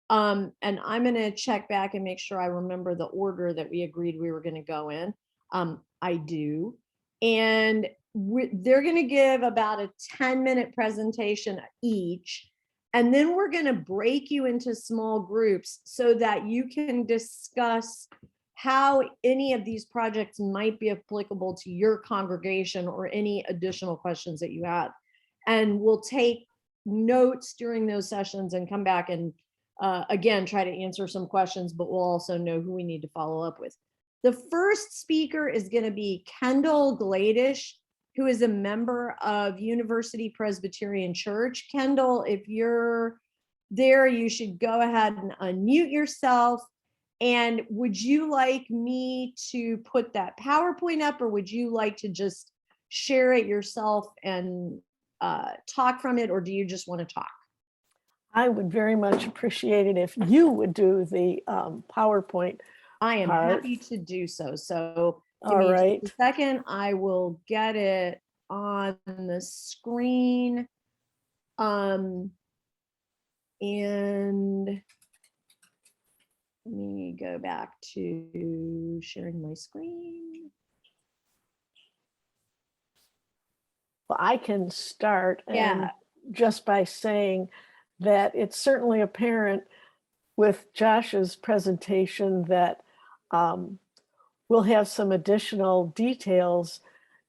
And I'm going to check back and make sure I remember the order that we agreed we were going to go in. I do. And they're going to give about a 10-minute presentation each. And then we're going to break you into small groups so that you can discuss how any of these projects might be applicable to your congregation or any additional questions that you have. And we'll take notes during those sessions and come back and again, try to answer some questions, but we'll also know who we need to follow up with. The first speaker is going to be Kendall Gladish, who is a member of University Presbyterian Church. Kendall, if you're there, you should go ahead and unmute yourself. And would you like me to put that PowerPoint up, or would you like to just share it yourself and talk from it, or do you just want to talk? I would very much appreciate it if you would do the PowerPoint. I am part. happy to do so. So give All me right. just a second. I will get it on the screen. And let me go back to sharing my screen. Well, I can start Yeah. just by saying that it's certainly apparent with Josh's presentation that we'll have some additional details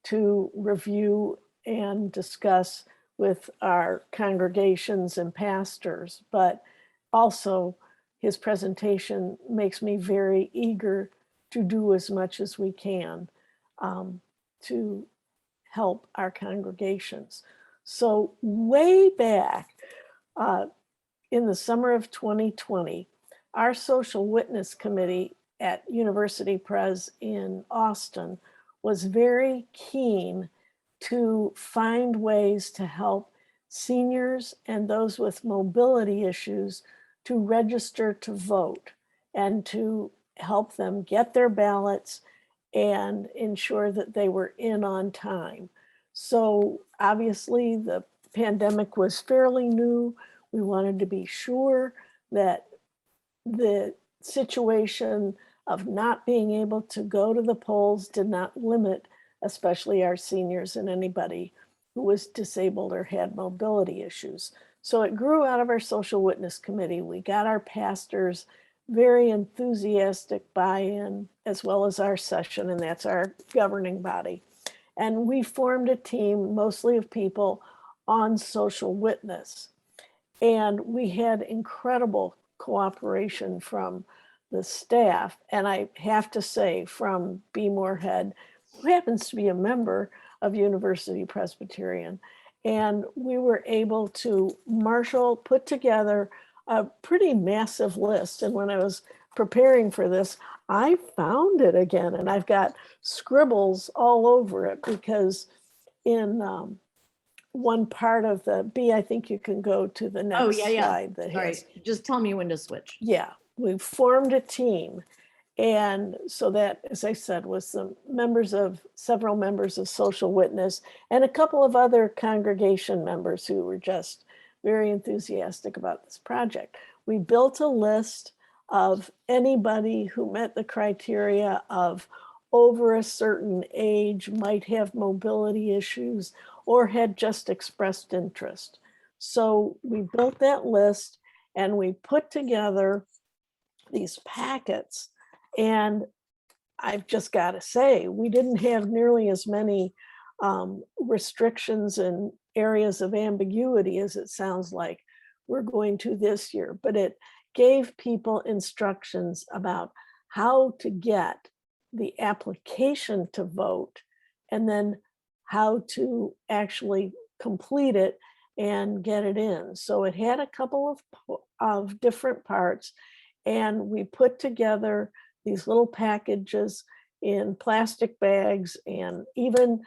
to review and discuss with our congregations and pastors, but also his presentation makes me very eager to do as much as we can to help our congregations. So way back in the summer of 2020, our social witness committee at University Pres in Austin was very keen to find ways to help seniors and those with mobility issues to register to vote and to help them get their ballots and ensure that they were in on time. So obviously the pandemic was fairly new. We wanted to be sure that the situation of not being able to go to the polls did not limit, especially our seniors and anybody who was disabled or had mobility issues. So it grew out of our social witness committee. We got our pastors very enthusiastic buy-in, as well as our session, and that's our governing body. And we formed a team mostly of people on social witness. And we had incredible cooperation from the staff. And I have to say, from B. Moorhead, who happens to be a member of University Presbyterian. And we were able to put together a pretty massive list. And when I was preparing for this, I found it again, and I've got scribbles all over it because in one part of the B, I think you can go to the next slide that has. Just tell me when to switch. Yeah, we formed a team. And so that, as I said, was several members of Social Witness and a couple of other congregation members who were just very enthusiastic about this project. We built a list of anybody who met the criteria of over a certain age, might have mobility issues, or had just expressed interest. So we built that list and we put together these packets. And I've just got to say, we didn't have nearly as many restrictions and areas of ambiguity as it sounds like we're going to this year, but it gave people instructions about how to get the application to vote and then how to actually complete it and get it in. So it had a couple of different parts, and we put together these little packages in plastic bags and even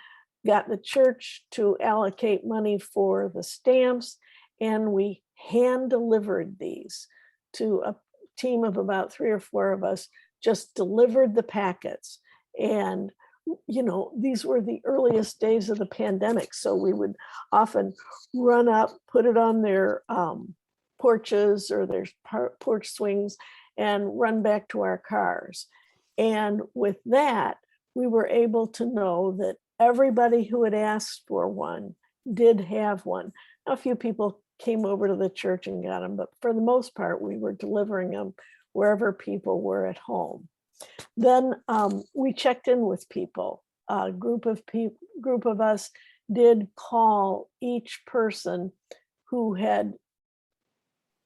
got the church to allocate money for the stamps. And we hand delivered these to a team of about 3 or 4 of us, just delivered the packets. And you know, these were the earliest days of the pandemic. So we would often run up, put it on their porches or their porch swings and run back to our cars. And with that, we were able to know that everybody who had asked for one did have one. Now, a few people came over to the church and got them, but for the most part, we were delivering them wherever people were at home. Then we checked in with people. A group of us did call each person who had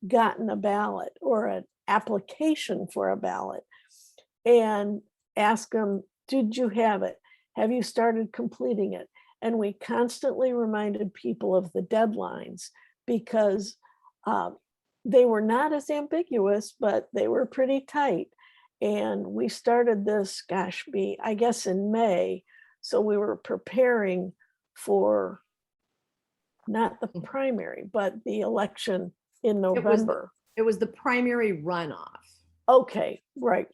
gotten a ballot or an application for a ballot and ask them, did you have it? Have you started completing it? And we constantly reminded people of the deadlines because they were not as ambiguous, but they were pretty tight. And we started this, I guess in May. So we were preparing for not the primary, but the election in November. It was the primary runoff. Okay, right.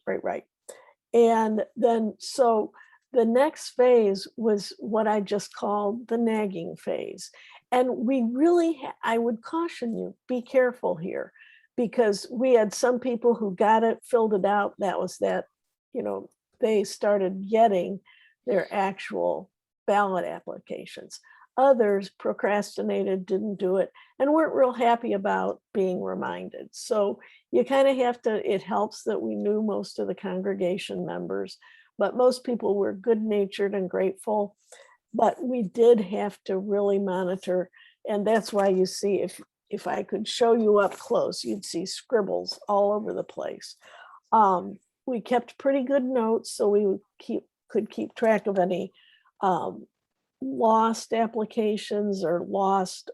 And then, so the next phase was what I just called the nagging phase. And we really, I would caution you, be careful here, because we had some people who got it, filled it out. That was that, you know, they started getting their actual ballot applications. Others procrastinated, didn't do it, and weren't real happy about being reminded. So you kind of have to, it helps that we knew most of the congregation members, but most people were good-natured and grateful. But we did have to really monitor. And that's why you see, if I could show you up close, you'd see scribbles all over the place. We kept pretty good notes, so we could keep track of any lost applications or lost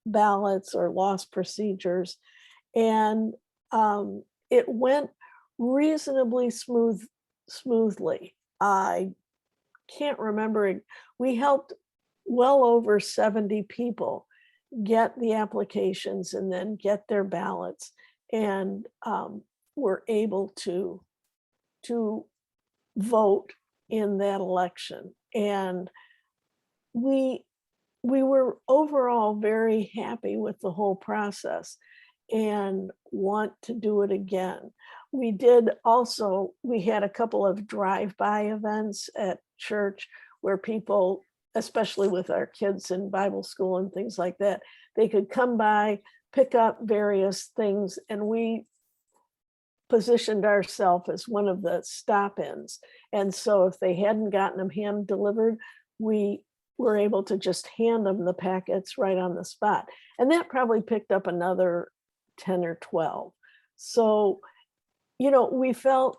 ballots or lost procedures. And it went reasonably smoothly. I can't remember, we helped well over 70 people get the applications and then get their ballots, and were able to vote in that election. And we were overall very happy with the whole process and want to do it again. We did also, we had a couple of drive-by events at church where people, especially with our kids in Bible school and things like that, they could come by, pick up various things, and we positioned ourselves as one of the stop-ins. And so if they hadn't gotten them hand delivered, we were able to just hand them the packets right on the spot. And that probably picked up another 10 or 12. So, you know, we felt,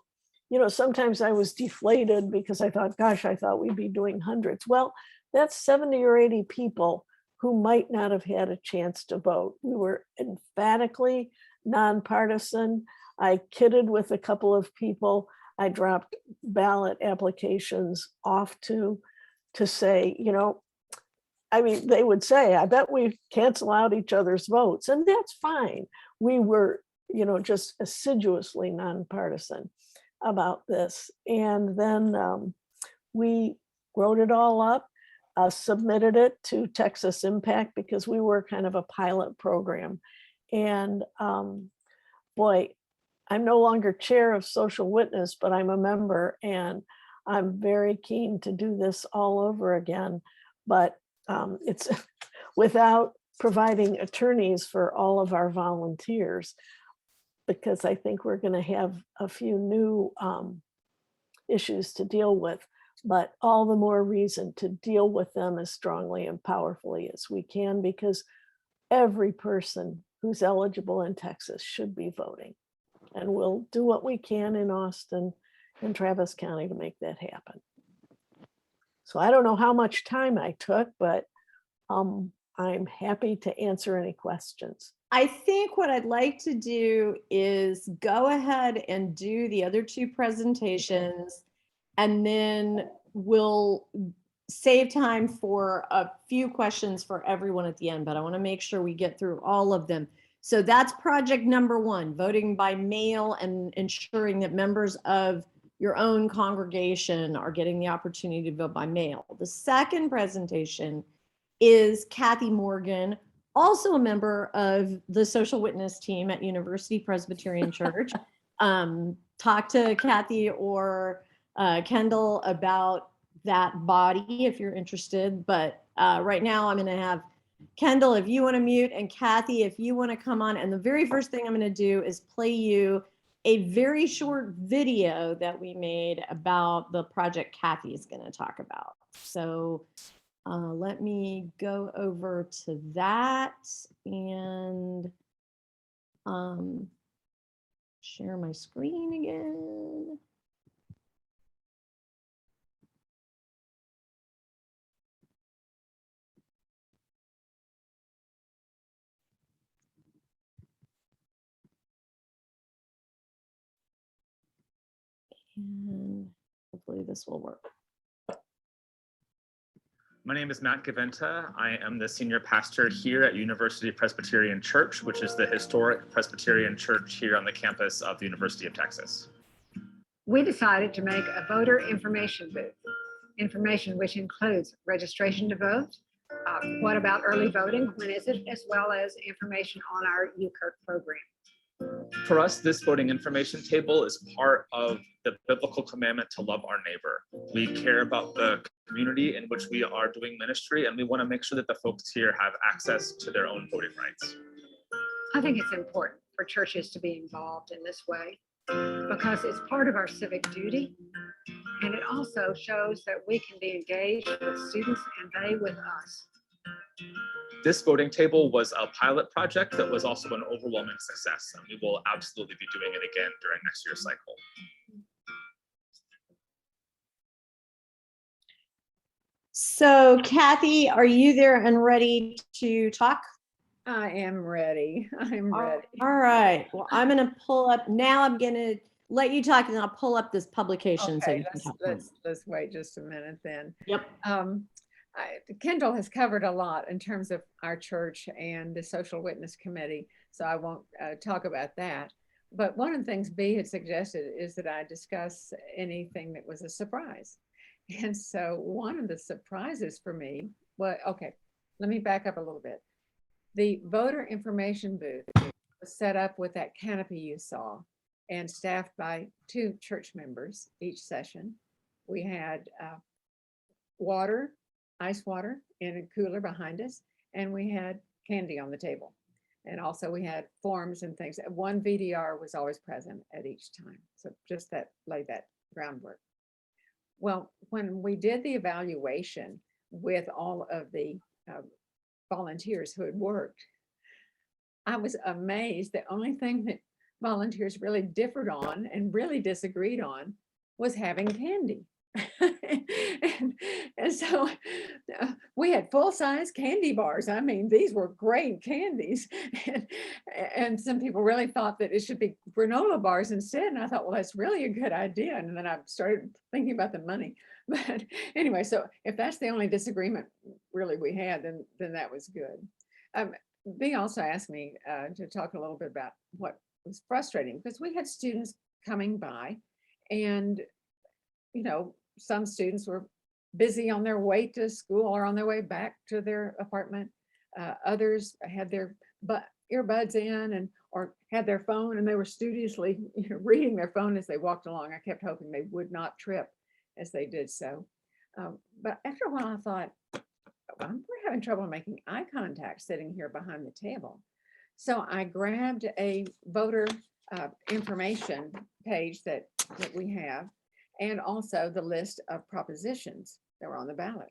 you know, sometimes I was deflated because I thought, gosh, I thought we'd be doing hundreds. Well, that's 70 or 80 people who might not have had a chance to vote. We were emphatically nonpartisan. I kidded with a couple of people. I dropped ballot applications off to say, you know, I mean, they would say, I bet we cancel out each other's votes, and that's fine. We were, you know, just assiduously nonpartisan about this. And then we wrote it all up, submitted it to Texas Impact because we were kind of a pilot program. And boy, I'm no longer chair of Social Witness, but I'm a member, and I'm very keen to do this all over again. But it's without providing attorneys for all of our volunteers, because I think we're going to have a few new issues to deal with, but all the more reason to deal with them as strongly and powerfully as we can, because every person who's eligible in Texas should be voting. And we'll do what we can in Austin and Travis County to make that happen. So I don't know how much time I took, but I'm happy to answer any questions. I think what I'd like to do is go ahead and do the other two presentations, and then we'll save time for a few questions for everyone at the end, but I want to make sure we get through all of them. So that's project number one, voting by mail and ensuring that members of your own congregation are getting the opportunity to vote by mail. The second presentation is Kathy Morgan, also a member of the social witness team at University Presbyterian Church. Talk to Kathy or Kendall about that body if you're interested. But right now I'm going to have Kendall, if you want to mute, and Kathy, if you want to come on. And the very first thing I'm going to do is play you a very short video that we made about the project Kathy is going to talk about. So let me go over to that and share my screen again. And hopefully this will work. My name is Matt Gaventa. I am the senior pastor here at University Presbyterian Church, which is the historic Presbyterian church here on the campus of the University of Texas. We decided to make a voter information booth, information which includes registration to vote, what about early voting, when is it, as well as information on our UKIRK program. For us, this voting information table is part of the biblical commandment to love our neighbor. We care about the community in which we are doing ministry, and we want to make sure that the folks here have access to their own voting rights. I think it's important for churches to be involved in this way because it's part of our civic duty, and it also shows that we can be engaged with students and they with us. This voting table was a pilot project that was also an overwhelming success, and we will absolutely be doing it again during next year's cycle. So Kathy, are you there and ready to talk? I am ready. I'm ready. All right. Well, I'm going to pull up now. I'm going to let you talk and I'll pull up this publication. So Okay, you can talk. let's wait just a minute then. Yep. Kendall has covered a lot in terms of our church and the Social Witness Committee, so I won't talk about that. But one of the things B had suggested is that I discuss anything that was a surprise. And so one of the surprises for me, well, okay, let me back up a little bit. The voter information booth was set up with that canopy you saw and staffed by 2 church members each session. We had water, ice water in a cooler behind us, and we had candy on the table. And also we had forms and things. One VDR was always present at each time. So just that laid that groundwork. Well, when we did the evaluation with all of the volunteers who had worked, I was amazed. The only thing that volunteers really differed on and really disagreed on was having candy. and so we had full-size candy bars. I mean, these were great candies. And some people really thought that it should be granola bars instead. And I thought, well, that's really a good idea. And then I started thinking about the money. But anyway, so if that's the only disagreement really we had, then that was good. B also asked me to talk a little bit about what was frustrating, because we had students coming by and, you know, some students were busy on their way to school or on their way back to their apartment. Others had their earbuds in or had their phone, and they were studiously reading their phone as they walked along. I kept hoping they would not trip as they did so. But after a while, I thought, we're having trouble making eye contact sitting here behind the table. So I grabbed a voter information page that we have, and also the list of propositions that were on the ballot.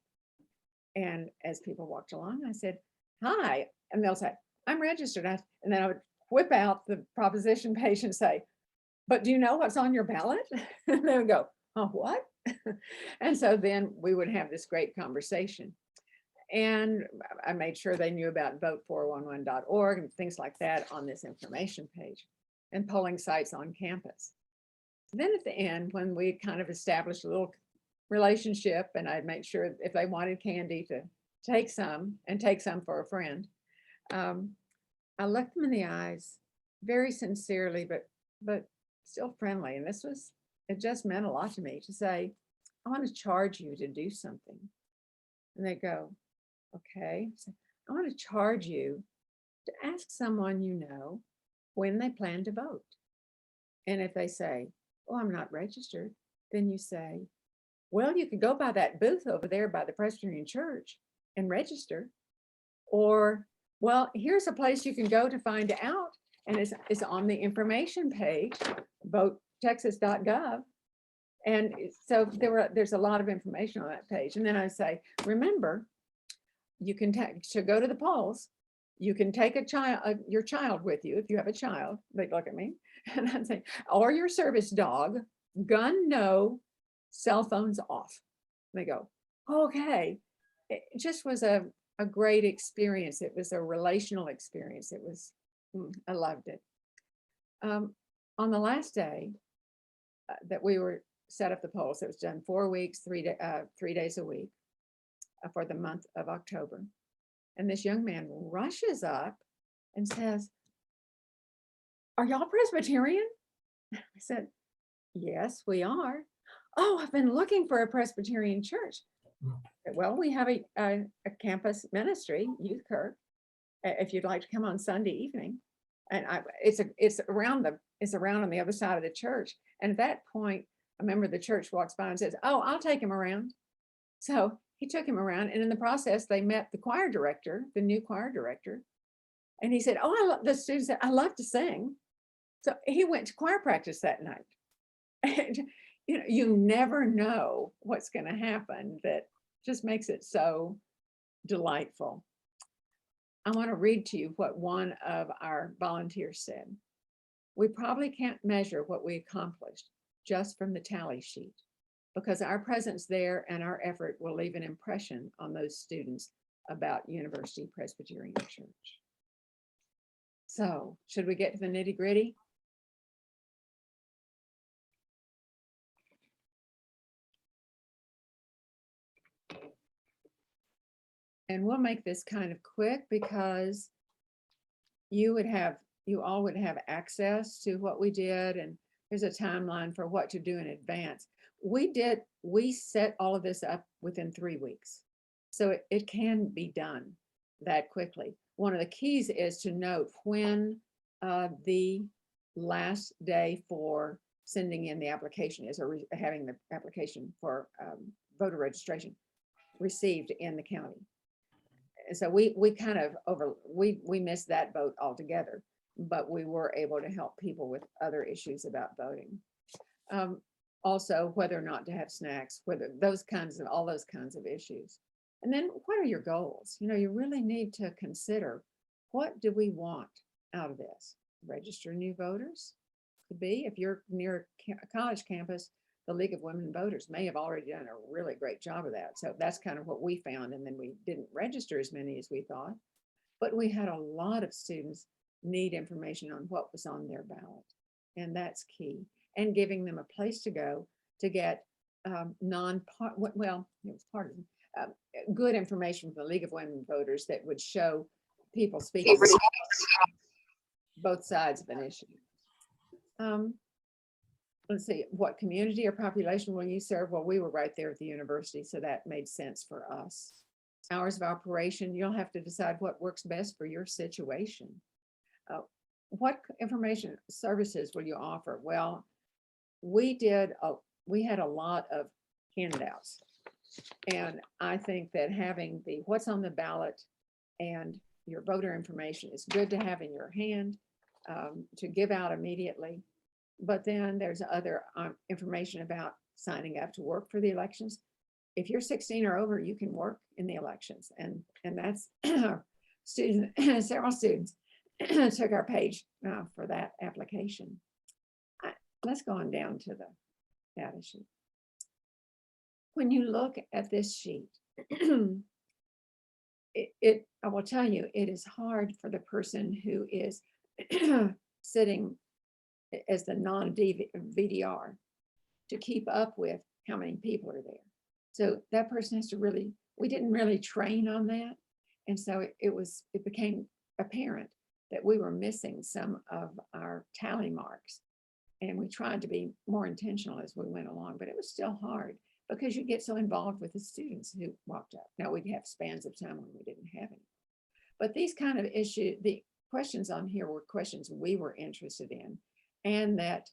And as people walked along, I said, hi, and they'll say, I'm registered. And then I would whip out the proposition page and say, but do you know what's on your ballot? And they would go, oh, what? And so then we would have this great conversation. And I made sure they knew about vote411.org and things like that on this information page, and polling sites on campus. Then at the end, when we kind of established a little relationship, and I'd make sure if they wanted candy to take some and take some for a friend, I looked them in the eyes very sincerely, but still friendly. And this was it just meant a lot to me to say, I want to charge you to do something. And they go, okay. So I want to charge you to ask someone you know when they plan to vote. And if they say, oh, I'm not registered, then you say, well, you could go by that booth over there by the Presbyterian Church and register. Or, well, here's a place you can go to find out. And it's on the information page, votetexas.gov. And so there's a lot of information on that page. And then I say, remember, you can to go to the polls. You can take your child with you if you have a child. They look at me and I'm saying, or your service dog, gun no, cell phones off. They go, okay. It just was a great experience. It was a relational experience. It was, I loved it. On the last day that we were set up the polls, it was done 4 weeks, 3 days a week for the month of October. And this young man rushes up and says, are y'all Presbyterian? I said, yes, we are. Oh, I've been looking for a Presbyterian church. Well, we have a campus ministry, Youth Kirk, if you'd like to come on Sunday evening. And it's around on the other side of the church. And at that point, a member of the church walks by and says, oh, I'll take him around. So he took him around, and in the process, they met the choir director, the new choir director. And he said, oh, the student said, I love to sing. So he went to choir practice that night. And you never know what's going to happen. That just makes it so delightful. I want to read to you what one of our volunteers said. We probably can't measure what we accomplished just from the tally sheet, because our presence there and our effort will leave an impression on those students about University Presbyterian Church. So, should we get to the nitty-gritty? And we'll make this kind of quick because you all would have access to what we did, and there's a timeline for what to do in advance. We set all of this up within 3 weeks. So it can be done that quickly. One of the keys is to note when the last day for sending in the application is, or having the application for voter registration received in the county. And so we kind of we missed that vote altogether, but we were able to help people with other issues about voting. Also, whether or not to have snacks, whether all those kinds of issues. And then what are your goals? You really need to consider, what do we want out of this? Register new voters? Could be, if you're near a college campus, the League of Women Voters may have already done a really great job of that. So that's kind of what we found. And then we didn't register as many as we thought, but we had a lot of students need information on what was on their ballot. And that's key. And giving them a place to go to get good information from the League of Women Voters that would show people speaking both sides of an issue. Let's see, what community or population will you serve? Well, we were right there at the university, so that made sense for us. Hours of operation, you'll have to decide what works best for your situation. What information services will you offer? Well, we had a lot of handouts, and I think that having the what's on the ballot and your voter information is good to have in your hand to give out immediately. But then there's other information about signing up to work for the elections. If you're 16 or over, you can work in the elections, and that's students. Several students took our page for that application. Let's go on down to the data sheet. When you look at this sheet, I will tell you, it is hard for the person who is sitting as the non-VDR to keep up with how many people are there. So that person has to we didn't really train on that. And so it became apparent that we were missing some of our tally marks. And we tried to be more intentional as we went along, but it was still hard because you get so involved with the students who walked up. Now we'd have spans of time when we didn't have any. But these kind of issues, the questions on here were questions we were interested in, and that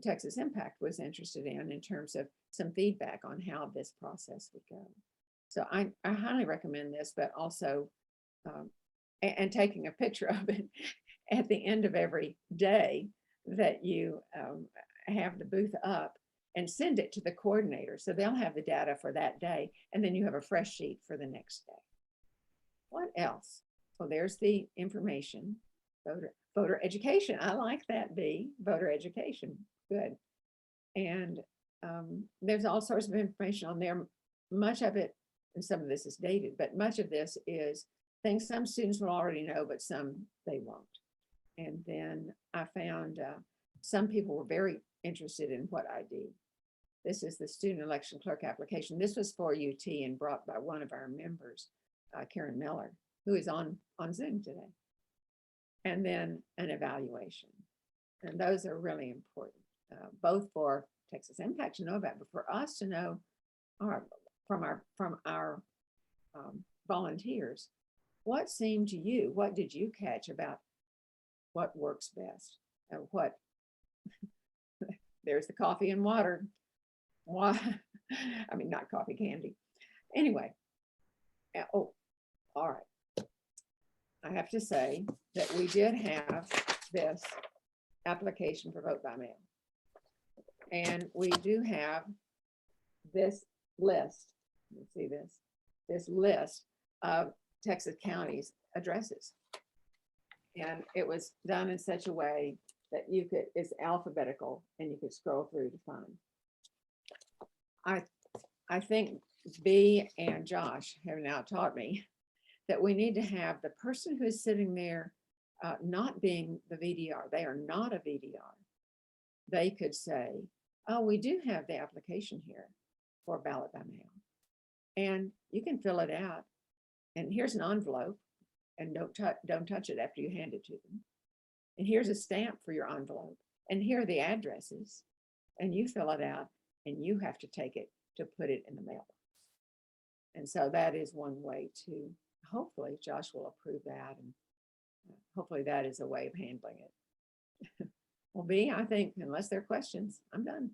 Texas Impact was interested in terms of some feedback on how this process would go. So I highly recommend this, but also, and taking a picture of it at the end of every day that you have the booth up, and send it to the coordinator. So they'll have the data for that day, and then you have a fresh sheet for the next day. What else? Well, there's the information, voter education. I like that, B, voter education, good. And there's all sorts of information on there. Much of it, and some of this is dated, but much of this is things some students will already know, but some they won't. And then I found some people were very interested in what ID. This is the student election clerk application. This was for UT and brought by one of our members, Karen Miller, who is on Zoom today. And then an evaluation. And those are really important, both for Texas Impact to know about, but for us to know from our volunteers, what seemed to you, what did you catch about what works best? And what, there's the coffee and water. Why? I mean, not coffee, candy. Anyway, oh, all right. I have to say that we did have this application for vote by mail. And we do have this list, you see this list of Texas counties' addresses. And it was done in such a way that you could, it's alphabetical and you could scroll through to find. I think B and Josh have now taught me that we need to have the person who is sitting there not being the VDR. They are not a VDR. They could say, oh, we do have the application here for ballot by mail. And you can fill it out. And here's an envelope. And don't touch it after you hand it to them. And here's a stamp for your envelope. And here are the addresses. And you fill it out and you have to take it to put it in the mailbox. And so that is one way to, hopefully Josh will approve that. And hopefully that is a way of handling it. Well, B, I think unless there are questions, I'm done.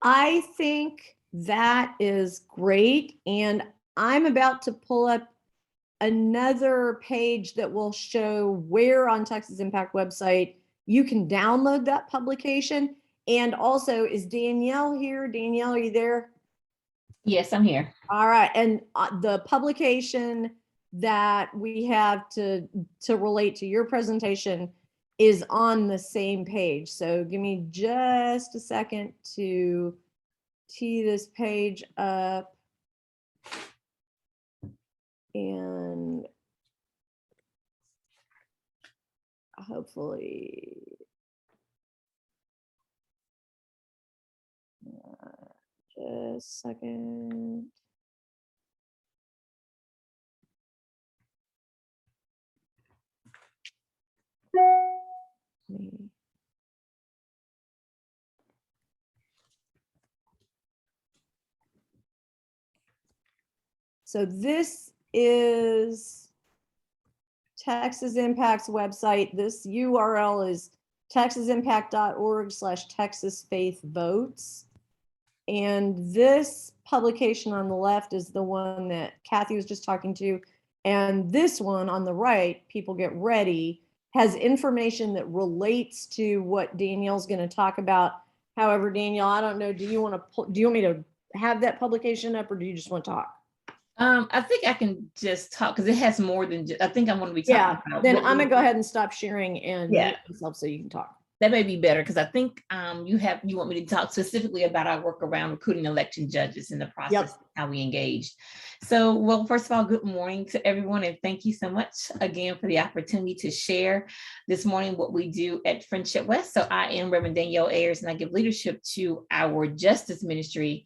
I think that is great. And I'm about to pull up another page that will show where on Texas Impact website you can download that publication. And also, is Danielle here? Danielle, are you there? Yes, I'm here. All right. And the publication that we have to relate to your presentation is on the same page. So give me just a second to tee this page up. And hopefully, just a second. So this is Texas Impact's website. This URL is texasimpact.org/texasfaithvotes. And this publication on the left is the one that Kathy was just talking to. And this one on the right, People Get Ready, has information that relates to what Danielle's going to talk about. However, Danielle, I don't know, do you want me to have that publication up, or do you just want to talk? I think I can just talk because it has more than just, I think I want to be talking about. Then I'm gonna go ahead and stop sharing and mute myself so you can talk. That may be better because I think you want me to talk specifically about our work around recruiting election judges in the process, how we engaged. So, well, first of all, good morning to everyone, and thank you so much again for the opportunity to share this morning what we do at Friendship West. So I am Reverend Danielle Ayers, and I give leadership to our justice ministry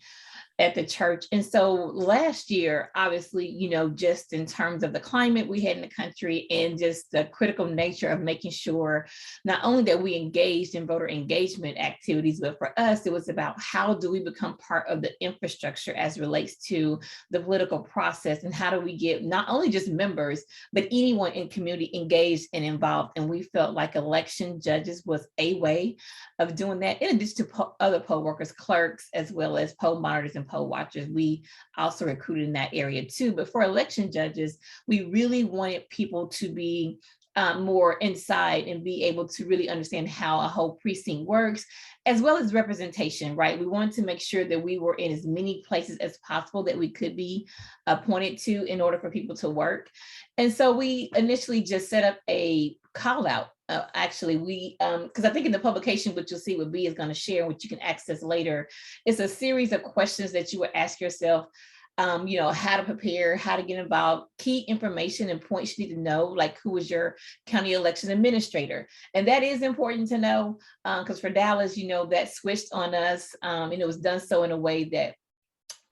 at the church. And so last year, obviously, you know, just in terms of the climate we had in the country and just the critical nature of making sure not only that we engaged in voter engagement activities, but for us, it was about how do we become part of the infrastructure as it relates to the political process, and how do we get not only just members, but anyone in community engaged and involved. And we felt like election judges was a way of doing that, in addition to other poll workers, clerks, as well as poll monitors and poll watchers. We also recruited in that area too. But for election judges, we really wanted people to be more inside and be able to really understand how a whole precinct works, as well as representation, right? We wanted to make sure that we were in as many places as possible that we could be appointed to in order for people to work. And so we initially just set up a call out. Actually, we, because I think in the publication, what you'll see what B is going to share, which you can access later, it's a series of questions that you would ask yourself. You know, how to prepare, how to get involved, key information and points you need to know, like who is your county election administrator. And that is important to know, because for Dallas, you know, that switched on us, and it was done so in a way that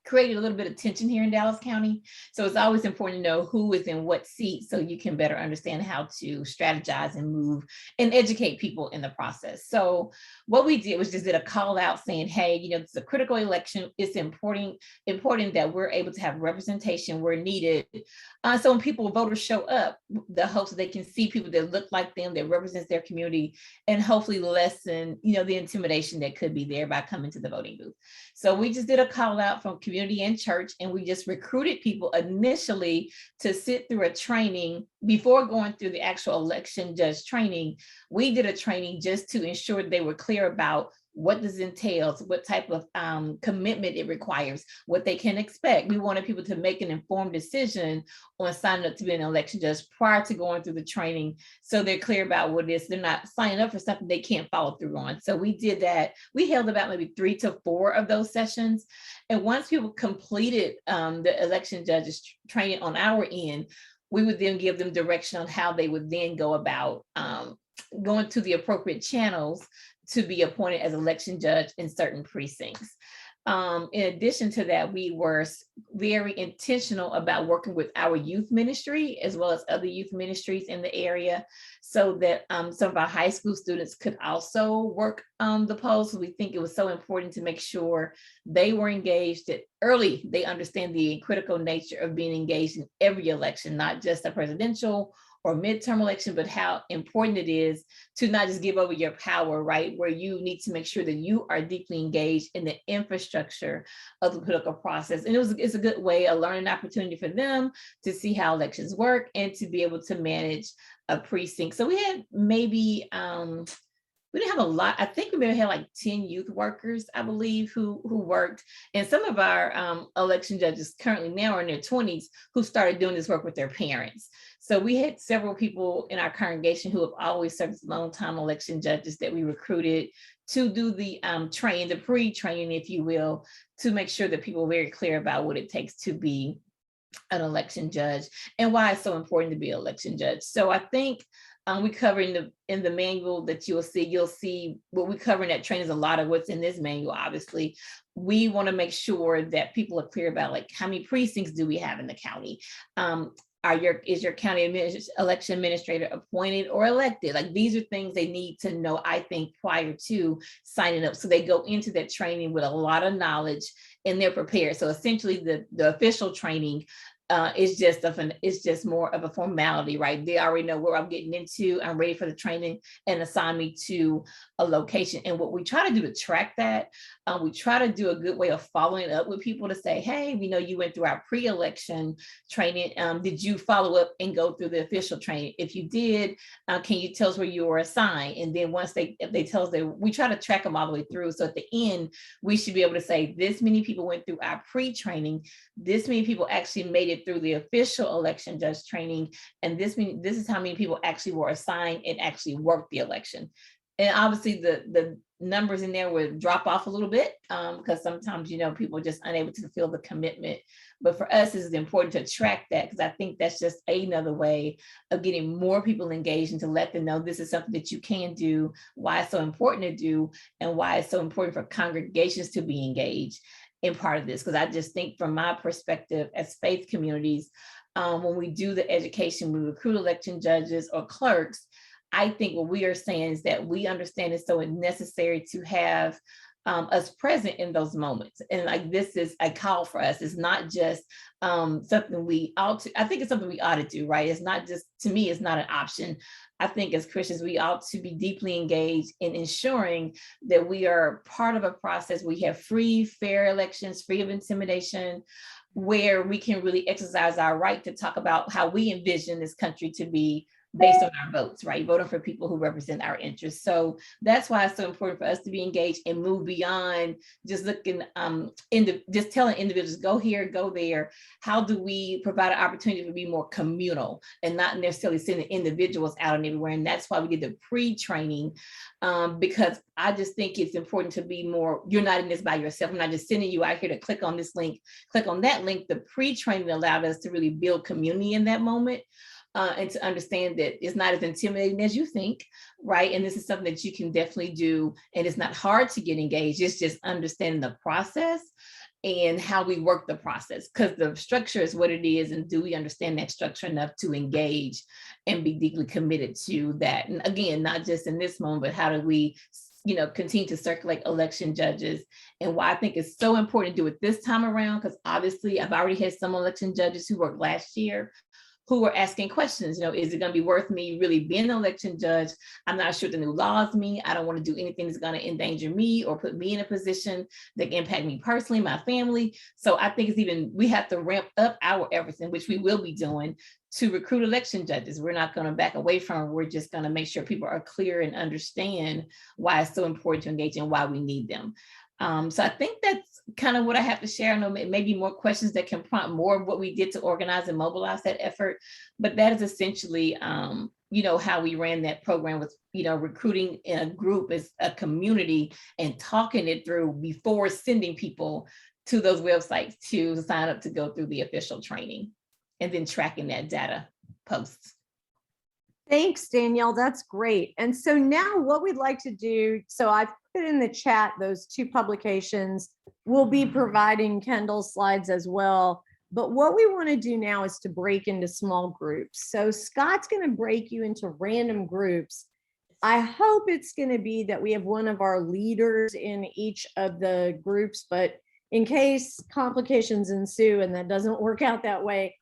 created a little bit of tension here in Dallas County. So it's always important to know who is in what seat so you can better understand how to strategize and move and educate people in the process. So what we did was just did a call out saying, hey, you know, it's a critical election. It's important that we're able to have representation where needed. So when voters show up, the hopes that they can see people that look like them, that represents their community, and hopefully lessen, you know, the intimidation that could be there by coming to the voting booth. So we just did a call out from community and church, and we just recruited people initially to sit through a training before going through the actual election judge training. We did a training just to ensure they were clear about what this entails, what type of commitment it requires, what they can expect. We wanted people to make an informed decision on signing up to be an election judge prior to going through the training, so they're clear about what it is. They're not signing up for something they can't follow through on. So we did that. We held about maybe 3 to 4 of those sessions. And once people completed the election judges training on our end, we would then give them direction on how they would then go about going to the appropriate channels to be appointed as election judge in certain precincts. In addition to that, we were very intentional about working with our youth ministry as well as other youth ministries in the area, so that some of our high school students could also work the polls. We think it was so important to make sure they were engaged at early. They understand the critical nature of being engaged in every election, not just a presidential or midterm election, but how important it is to not just give over your power, right? Where you need to make sure that you are deeply engaged in the infrastructure of the political process. And it's a good way, a learning opportunity for them to see how elections work and to be able to manage a precinct. So we had maybe, we didn't have a lot. I think we maybe had like 10 youth workers, I believe, who worked. And some of our election judges currently now are in their 20s who started doing this work with their parents. So we had several people in our congregation who have always served as long-time election judges that we recruited to do the training, the pre-training, if you will, to make sure that people are very clear about what it takes to be an election judge and why it's so important to be an election judge. So I think we cover in the manual that you'll see what we cover in that training is a lot of what's in this manual. Obviously, we want to make sure that people are clear about like how many precincts do we have in the county. Is your county election administrator appointed or elected? Like these are things they need to know, I think, prior to signing up. So they go into that training with a lot of knowledge and they're prepared. So essentially the official training it's just more of a formality, right? They already know where I'm getting into. I'm ready for the training and assign me to a location. And what we try to do to track that, we try to do a good way of following up with people to say, hey, we know you went through our pre-election training. Did you follow up and go through the official training? If you did, can you tell us where you were assigned? And then if they tell us we try to track them all the way through. So at the end, we should be able to say this many people went through our pre-training, this many people actually made it through the official election judge training, and this is how many people actually were assigned and actually worked the election. And obviously the numbers in there would drop off a little bit because sometimes, people are just unable to fulfill the commitment. But for us, it's important to track that because I think that's just another way of getting more people engaged and to let them know this is something that you can do, why it's so important to do, and why it's so important for congregations to be engaged. in part of this, because I just think from my perspective as faith communities, when we do the education, we recruit election judges or clerks, I think what we are saying is that we understand it's so necessary to have us present in those moments. And like, this is a call for us. It's not just something we ought to, I think it's something we ought to do, right? It's not just, to me, it's not an option. I think as Christians, we ought to be deeply engaged in ensuring that we are part of a process. We have free, fair elections, free of intimidation, where we can really exercise our right to talk about how we envision this country to be based on our votes, right? Voting for people who represent our interests. So that's why it's so important for us to be engaged and move beyond just looking, just telling individuals, go here, go there. How do we provide an opportunity to be more communal and not necessarily sending individuals out and everywhere? And that's why we did the pre-training, because I just think it's important to be more, you're not in this by yourself. I'm not just sending you out here to click on this link, click on that link. The pre-training allowed us to really build community in that moment. And to understand that it's not as intimidating as you think, right? And this is something that you can definitely do. And it's not hard to get engaged. It's just understanding the process and how we work the process, because the structure is what it is. And do we understand that structure enough to engage and be deeply committed to that? And again, not just in this moment, but how do we, continue to circulate election judges, and why I think it's so important to do it this time around, because obviously I've already had some election judges who worked last year who were asking questions, is it going to be worth me really being an election judge? I'm not sure what the new laws mean. I don't want to do anything that's going to endanger me or put me in a position that can impact me personally, my family. So I think we have to ramp up our efforts, in which we will be doing, to recruit election judges. We're not going to back away from it. We're just going to make sure people are clear and understand why it's so important to engage and why we need them. So I think that's kind of what I have to share. I know maybe more questions that can prompt more of what we did to organize and mobilize that effort, but that is essentially, how we ran that program with, recruiting in a group as a community and talking it through before sending people to those websites to sign up to go through the official training, and then tracking that data posts. Thanks, Danielle. That's great. And so now what we'd like to do, so I've put in the chat those 2 publications. We'll be providing Kendall's slides as well. But what we want to do now is to break into small groups. So Scott's going to break you into random groups. I hope it's going to be that we have one of our leaders in each of the groups, but in case complications ensue and that doesn't work out that way,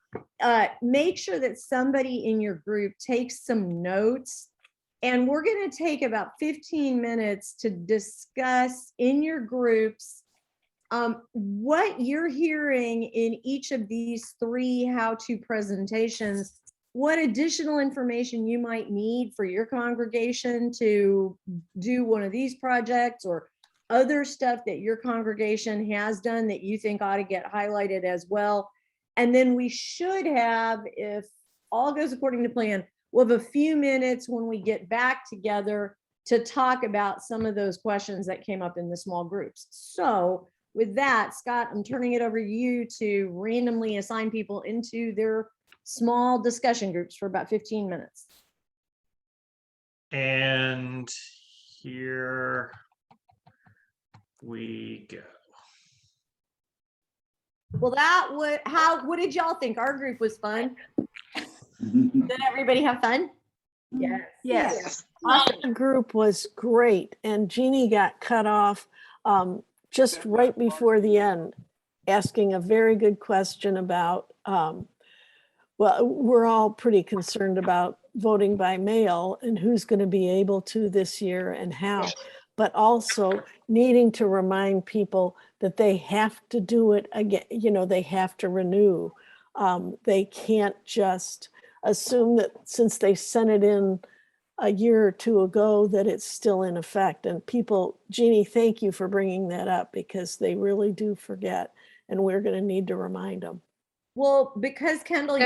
make sure that somebody in your group takes some notes, and we're going to take about 15 minutes to discuss in your groups what you're hearing in each of these 3 how-to presentations, what additional information you might need for your congregation to do one of these projects, or other stuff that your congregation has done that you think ought to get highlighted as well. And then we should have, if all goes according to plan, we'll have a few minutes when we get back together to talk about some of those questions that came up in the small groups. So with that, Scott, I'm turning it over to you to randomly assign people into their small discussion groups for about 15 minutes. And here we go. Well, what did y'all think? Our group was fun. Did everybody have fun? Yes. Yes. Our group was great, and Jeannie got cut off just right before the end, asking a very good question about, well, we're all pretty concerned about voting by mail and who's going to be able to this year and how, but also needing to remind people that they have to do it again. They have to renew. They can't just assume that since they sent it in a year or 2 ago that it's still in effect. And people, Jeannie, thank you for bringing that up, because they really do forget, and we're going to need to remind them. Well, because Kendall,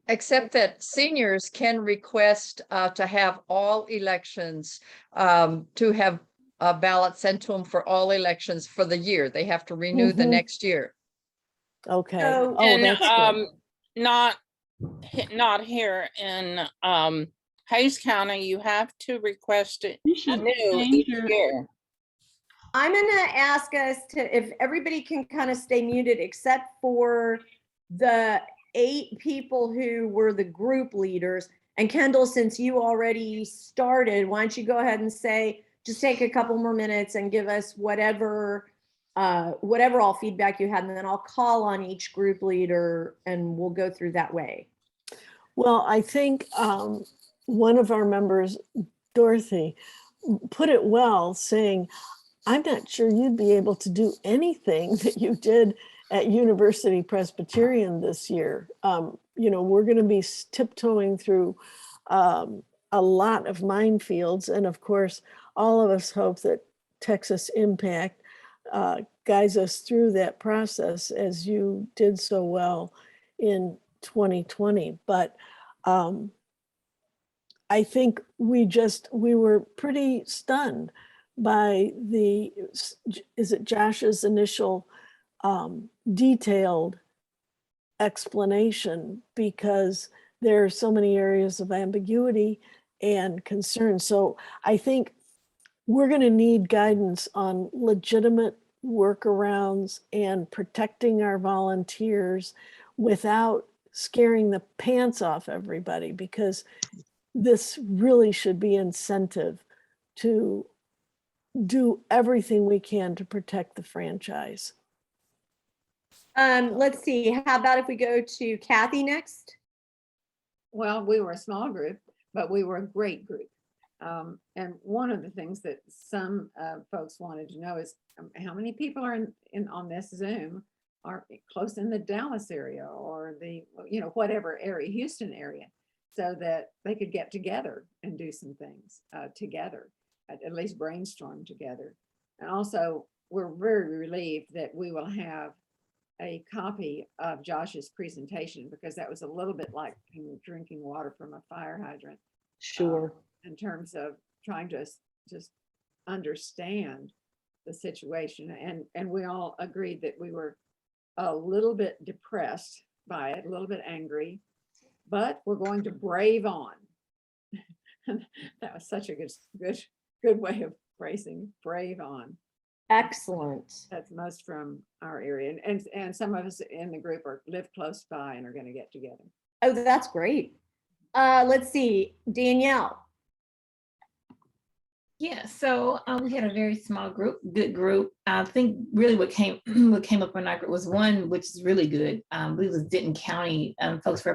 except that seniors can request to have all elections, to have a ballot sent to them for all elections for the year. They have to renew the next year. Okay. So- That's good. Not here in Hayes County. You have to request it anew each year. I'm gonna ask us to, if everybody can kind of stay muted except for the 8 people who were the group leaders. And Kendall, since you already started, why don't you go ahead and say, just take a couple more minutes and give us whatever all feedback you had, and then I'll call on each group leader and we'll go through that way. Well, I think one of our members, Dorothy, put it well, saying, I'm not sure you'd be able to do anything that you did at University Presbyterian this year. You know, we're going to be tiptoeing through a lot of minefields. And of course, all of us hope that Texas Impact guides us through that process, as you did so well in 2020. But I think we were pretty stunned by is it Josh's initial detailed explanation, because there are so many areas of ambiguity and concern. So I think we're going to need guidance on legitimate workarounds and protecting our volunteers without scaring the pants off everybody, because this really should be incentive to do everything we can to protect the franchise. Let's see, how about if we go to Kathy next? Well, we were a small group, but we were a great group. And one of the things that some folks wanted to know is how many people are in on this Zoom are close in the Dallas area or the, you know, whatever area, Houston area, so that they could get together and do some things together, at least brainstorm together. And also, we're very relieved that we will have a copy of Josh's presentation, because that was a little bit like drinking water from a fire hydrant. Sure. In terms of trying to just understand the situation. And we all agreed that we were a little bit depressed by it, a little bit angry, but we're going to brave on. That was such a good way of phrasing brave on. Excellent. That's most from our area. And some of us in the group live close by and are going to get together. Oh, that's great. Let's see, Danielle. Yeah, so we had a very small group, good group. I think really what came up in our group was one, which is really good. I believe it was Denton County folks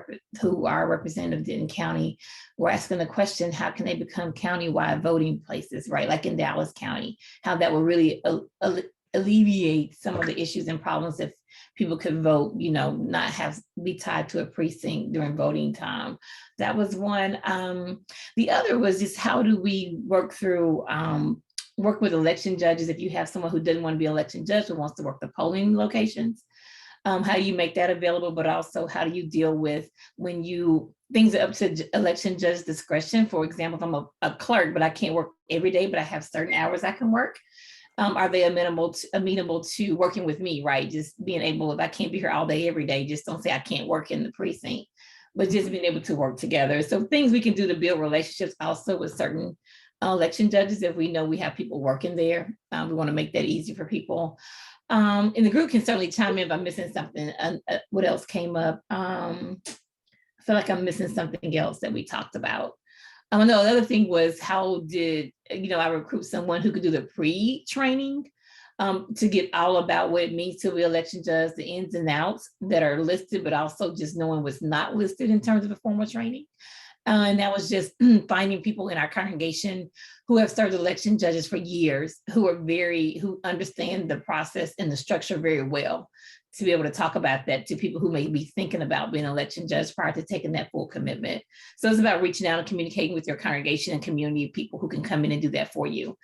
who are representative of Denton County were asking the question, how can they become countywide voting places, right? Like in Dallas County, how that will really alleviate some of the issues and problems if people could vote, you know, not be tied to a precinct during voting time. That was one. The other was just how do we work with election judges if you have someone who doesn't want to be an election judge but wants to work the polling locations. How do you make that available, but also how do you deal with when things are up to election judge discretion? For example, if I'm a clerk, but I can't work every day, but I have certain hours I can work. Are they amenable to working with me, right? Just being able, if I can't be here all day, every day, just don't say I can't work in the precinct, but just being able to work together. So things we can do to build relationships also with certain election judges. If we know we have people working there, we want to make that easy for people. And the group can certainly chime in if I'm missing something. What else came up? I feel like I'm missing something else that we talked about. No, the other thing was how did, I recruit someone who could do the pre-training to get all about what it means to be election judge, the ins and outs that are listed, but also just knowing what's not listed in terms of the formal training. And that was just finding people in our congregation who have served election judges for years, who understand the process and the structure very well, to be able to talk about that to people who may be thinking about being an election judge prior to taking that full commitment. So it's about reaching out and communicating with your congregation and community of people who can come in and do that for you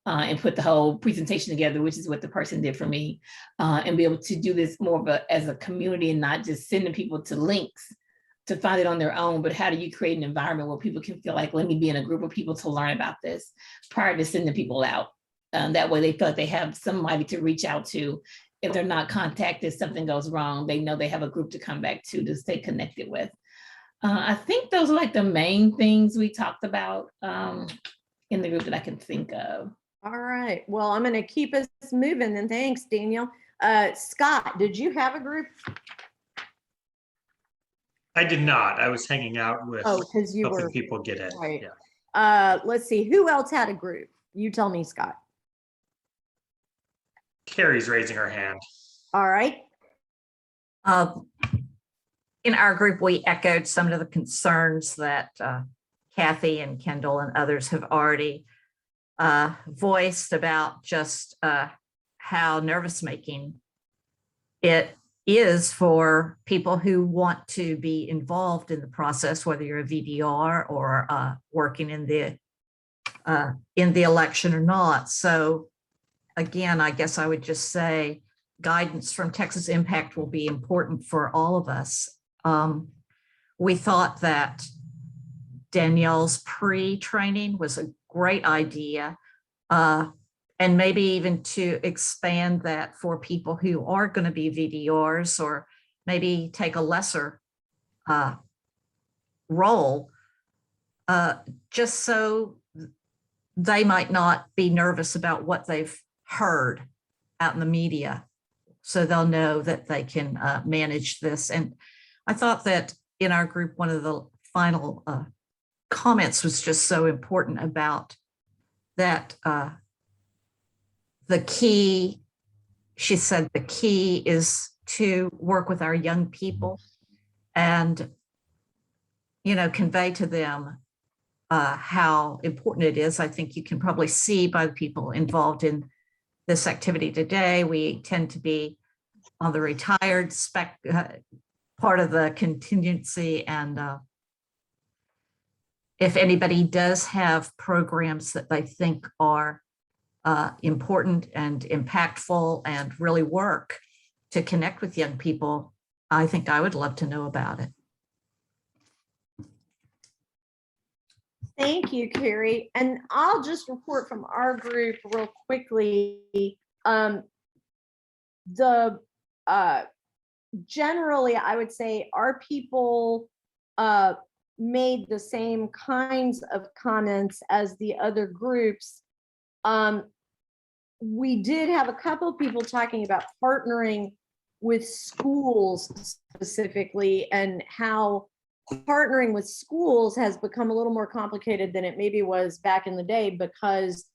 and put the whole presentation together, which is what the person did for me, and be able to do this more as a community and not just sending people to links to find it on their own, but how do you create an environment where people can feel like, let me be in a group of people to learn about this prior to sending people out. That way they feel like they have somebody to reach out to. If they're not contacted, something goes wrong, they know they have a group to come back to stay connected with. I think those are like the main things we talked about in the group that I can think of. All right. Well, I'm going to keep us moving then. Thanks, Daniel. Scott, did you have a group? I did not. I was hanging out with Oh, because you helping were people get in. right. Yeah. Let's see. Who else had a group? You tell me, Scott. Carrie's raising her hand. All right. In our group, we echoed some of the concerns that Kathy and Kendall and others have already voiced about just how nervous making it is for people who want to be involved in the process, whether you're a VDR or working in the election or not. So again, I guess I would just say guidance from Texas Impact will be important for all of us. We thought that Danielle's pre-training was a great idea, and maybe even to expand that for people who are going to be VDRs or maybe take a lesser role, just so they might not be nervous about what they've heard out in the media, so they'll know that they can manage this. And I thought that in our group, one of the final comments was just so important about that. The key, she said, the key is to work with our young people and, convey to them how important it is. I think you can probably see by the people involved in this activity today, we tend to be on the retired part of the contingency. And if anybody does have programs that they think are important and impactful and really work to connect with young people, I think I would love to know about it. Thank you, Carrie. And I'll just report from our group real quickly. Generally, I would say our people made the same kinds of comments as the other groups. We did have a couple of people talking about partnering with schools specifically, and how partnering with schools has become a little more complicated than it maybe was back in the day, because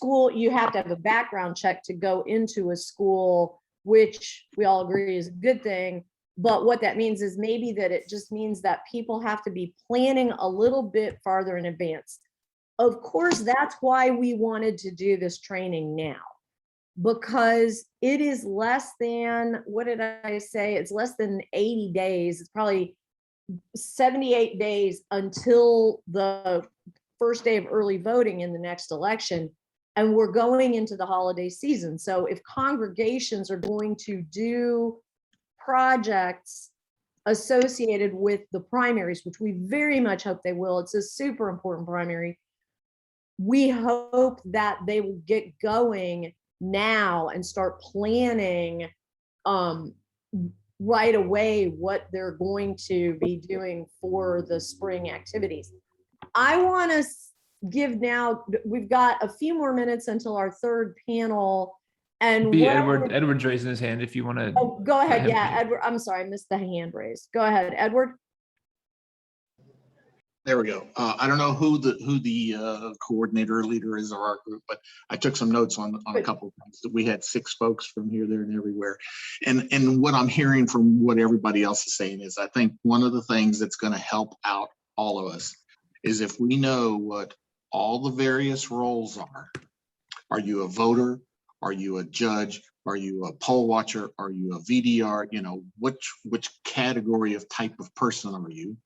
you have to have a background check to go into a school, which we all agree is a good thing. But what that means is maybe that it just means that people have to be planning a little bit farther in advance. Of course, that's why we wanted to do this training now, because it is less than, what did I say? It's less than 80 days. It's probably 78 days until the first day of early voting in the next election. And we're going into the holiday season. So if congregations are going to do projects associated with the primaries, which we very much hope they will, it's a super important primary, we hope that they will get going now and start planning right away what they're going to be doing for the spring activities. I want to give now, we've got a few more minutes until our third panel. And Edward's raising his hand if you want to. Oh, go ahead. Yeah, Edward, I'm sorry, I missed the hand raised. Go ahead, Edward. There we go. I don't know who the coordinator or leader is of our group, but I took some notes on a couple of things. We had 6 folks from here, there, and everywhere. And what I'm hearing from what everybody else is saying is, I think one of the things that's going to help out all of us is if we know what all the various roles are. Are you a voter? Are you a judge? Are you a poll watcher? Are you a VDR? Which category of type of person are you?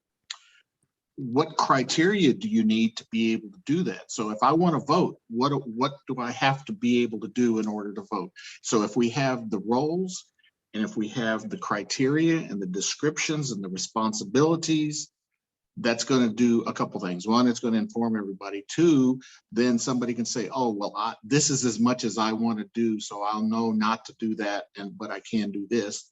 What criteria do you need to be able to do that? So if I want to vote, what do I have to be able to do in order to vote? So if we have the roles, and if we have the criteria and the descriptions and the responsibilities, that's going to do a couple things. One, it's going to inform everybody. 2, then somebody can say, oh, well, this is as much as I want to do, so I'll know not to do that, but I can do this.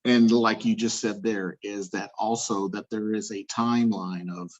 And like you just said, there is that also that there is a timeline of,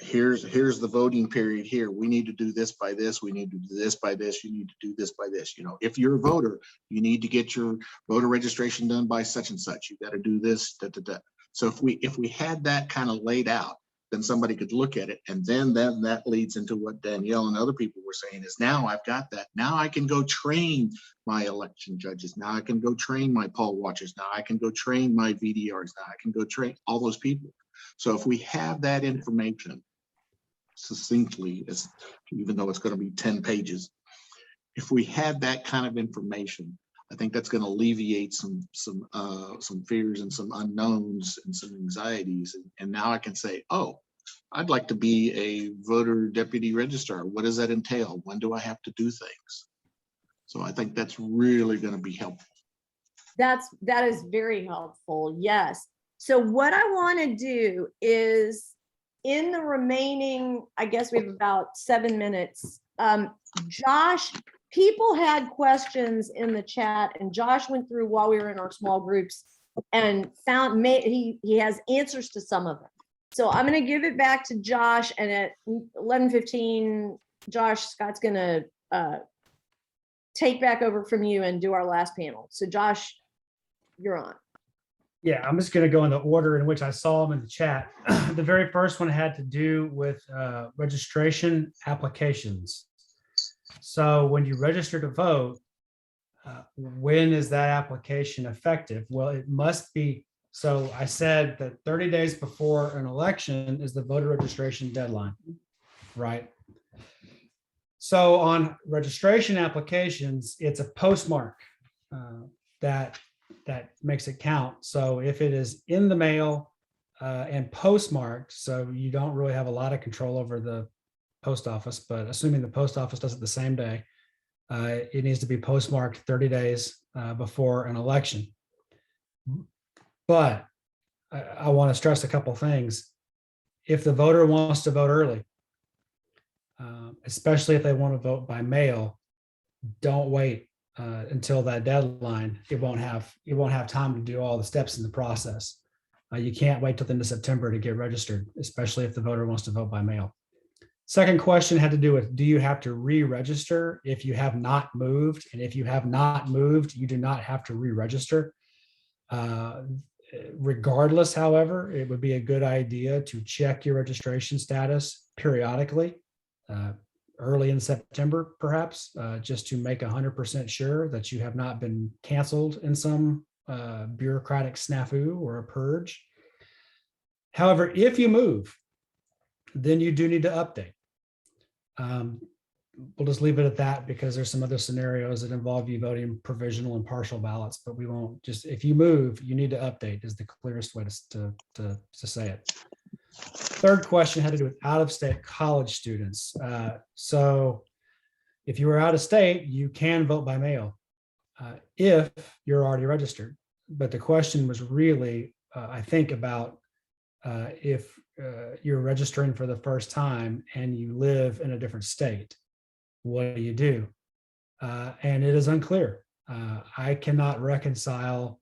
here's the voting period here. We need to do this by this. We need to do this by this. You need to do this by this. You know, if you're a voter, you need to get your voter registration done by such and such. You got to do this. Da, da, da. So if we had that kind of laid out, then somebody could look at it, and then that leads into what Danielle and other people were saying is, now I've got that. Now I can go train my election judges. Now I can go train my poll watchers. Now I can go train my VDRs. Now I can go train all those people. So if we have that information succinctly, as even though it's going to be 10 pages, if we had that kind of information, I think that's going to alleviate some fears and some unknowns and some anxieties. And now I can say, oh, I'd like to be a voter deputy registrar. What does that entail? When do I have to do things? So I think that's really going to be helpful. That is very helpful. Yes. So what I want to do is, in the remaining, I guess we have about 7 minutes. Josh, people had questions in the chat, and Josh went through while we were in our small groups and found he has answers to some of them. So I'm going to give it back to Josh, and at 11:15, Josh, Scott's going to take back over from you and do our last panel. So Josh, you're on. Yeah, I'm just going to go in the order in which I saw them in the chat. The very first one had to do with registration applications. So when you register to vote, when is that application effective? Well, it must be. So I said that 30 days before an election is the voter registration deadline, right? So on registration applications, it's a postmark that makes it count. So if it is in the mail and postmarked, so you don't really have a lot of control over the post office, but assuming the post office does it the same day, it needs to be postmarked 30 days before an election. But I want to stress a couple things. If the voter wants to vote early, especially if they want to vote by mail, don't wait until that deadline. You won't have time to do all the steps in the process. You can't wait till the end of September to get registered, especially if the voter wants to vote by mail. Second question had to do with, do you have to re-register if you have not moved? And if you have not moved, you do not have to re-register. Regardless, however, it would be a good idea to check your registration status periodically, early in September, perhaps, just to make 100% sure that you have not been canceled in some bureaucratic snafu or a purge. However, if you move, then you do need to update. We'll just leave it at that because there's some other scenarios that involve you voting provisional and partial ballots, but we won't. Just if you move, you need to update is the clearest way to say it. Third question had to do with out-of-state college students. So if you are out of state, you can vote by mail if you're already registered. But the question was really, I think, about if you're registering for the first time and you live in a different state, what do you do? And it is unclear. I cannot reconcile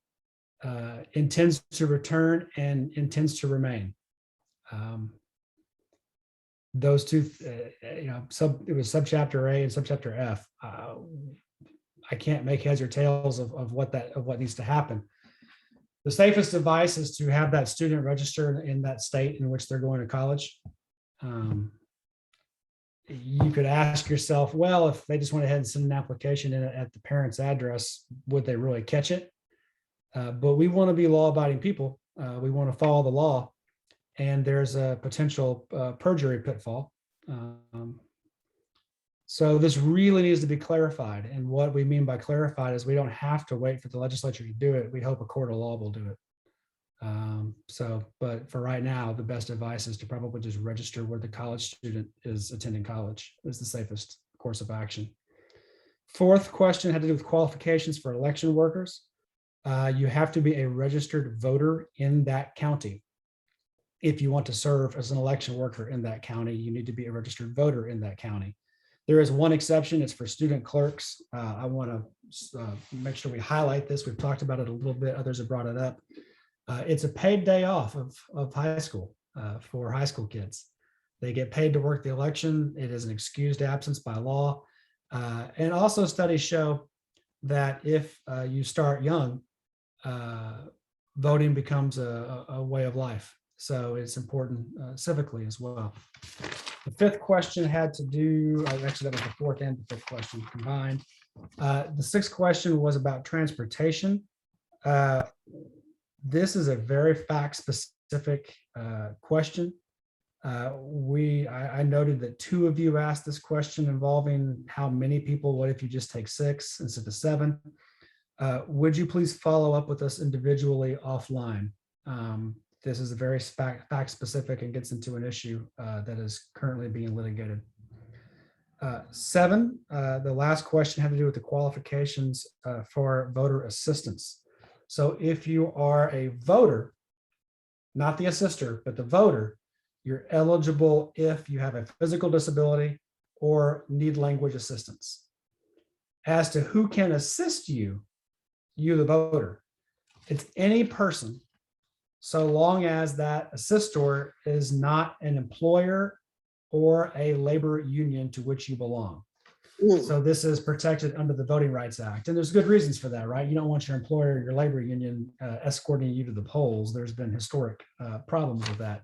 intends to return and intends to remain. Those two, it was subchapter A and subchapter F. I can't make heads or tails of what needs to happen. The safest advice is to have that student register in that state in which they're going to college. You could ask yourself, well, if they just went ahead and sent an application in at the parent's address, would they really catch it? But we want to be law-abiding people. We want to follow the law. And there's a potential perjury pitfall. So this really needs to be clarified. And what we mean by clarified is we don't have to wait for the legislature to do it. We hope a court of law will do it. But for right now, the best advice is to probably just register where the college student is attending college is the safest course of action. Fourth question had to do with qualifications for election workers. You have to be a registered voter in that county. If you want to serve as an election worker in that county, you need to be a registered voter in that county. There is one exception. It's for student clerks. I want to make sure we highlight this. We've talked about it a little bit. Others have brought it up. It's a paid day off of high school for high school kids. They get paid to work the election. It is an excused absence by law. And also studies show that if you start young, voting becomes a way of life. So it's important civically as well. The fifth question had to do, actually that was the fourth and the fifth question combined. The sixth question was about transportation. This is a very fact-specific question. I noted that 2 of you asked this question involving how many people, what if you just take 6 instead of 7? Would you please follow up with us individually offline? This is a very fact-specific and gets into an issue that is currently being litigated. 7, the last question had to do with the qualifications for voter assistance. So if you are a voter, not the assister, but the voter, you're eligible if you have a physical disability or need language assistance. As to who can assist you, the voter, it's any person, so long as that assistor is not an employer or a labor union to which you belong. So this is protected under the Voting Rights Act. And there's good reasons for that, right? You don't want your employer or your labor union escorting you to the polls. There's been historic problems with that.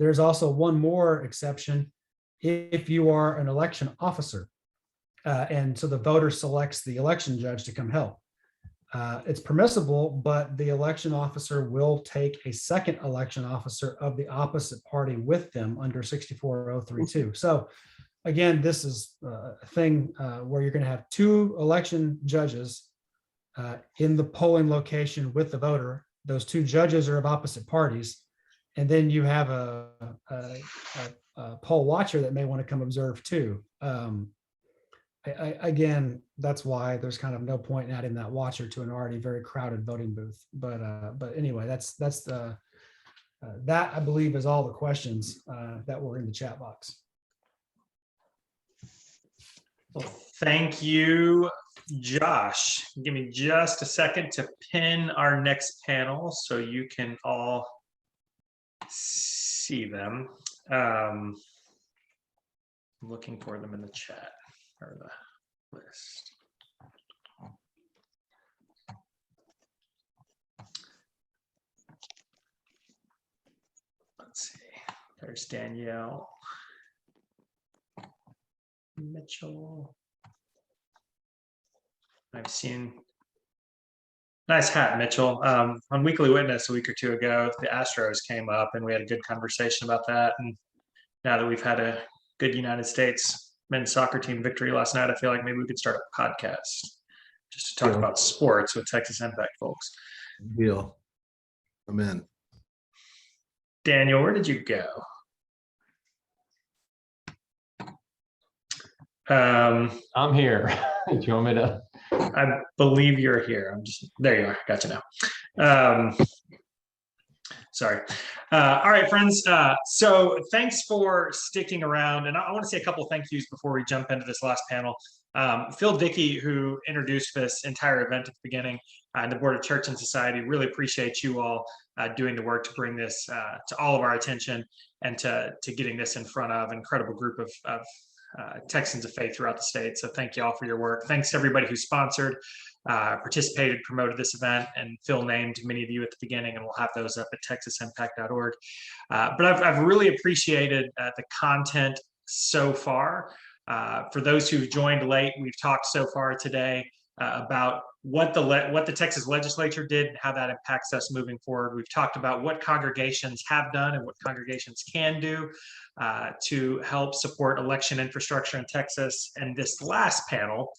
There's also one more exception if you are an election officer. And so the voter selects the election judge to come help. It's permissible, but the election officer will take a second election officer of the opposite party with them under 64032. So again, this is a thing where you're going to have 2 election judges in the polling location with the voter. Those 2 judges are of opposite parties. And then you have a poll watcher that may want to come observe too. Again, that's why there's kind of no point in adding that watcher to an already very crowded voting booth. But anyway, that's the that I believe is all the questions that were in the chat box. Well, thank you, Josh. Give me just a second to pin our next panel so you can all see them. I'm looking for them in the chat or the list. Let's see. There's Danielle. Mitchell. I've seen. Nice hat, Mitchell. On Weekly Witness a week or 2 ago, the Astros came up and we had a good conversation about that. And now that we've had a good United States men's soccer team victory last night, I feel like maybe we could start a podcast just to talk about sports with Texas Impact folks. Deal. I'm in. Daniel, where did you go? I'm here. Do you want me to? I believe you're here. I'm just, there you are. Gotcha now. Sorry. All right, friends. So thanks for sticking around. And I want to say a couple of thank yous before we jump into this last panel. Phil Dickey, who introduced this entire event at the beginning, and the Board of Church and Society, really appreciate you all doing the work to bring this to all of our attention and to getting this in front of an incredible group of Texans of faith throughout the state. So thank you all for your work. Thanks to everybody who sponsored, participated, promoted this event, and Phil named many of you at the beginning, and we'll have those up at texasimpact.org. But I've really appreciated the content so far. For those who've joined late, we've talked so far today about what the Texas legislature did and how that impacts us moving forward. We've talked about what congregations have done and what congregations can do to help support election infrastructure in Texas. And this last panel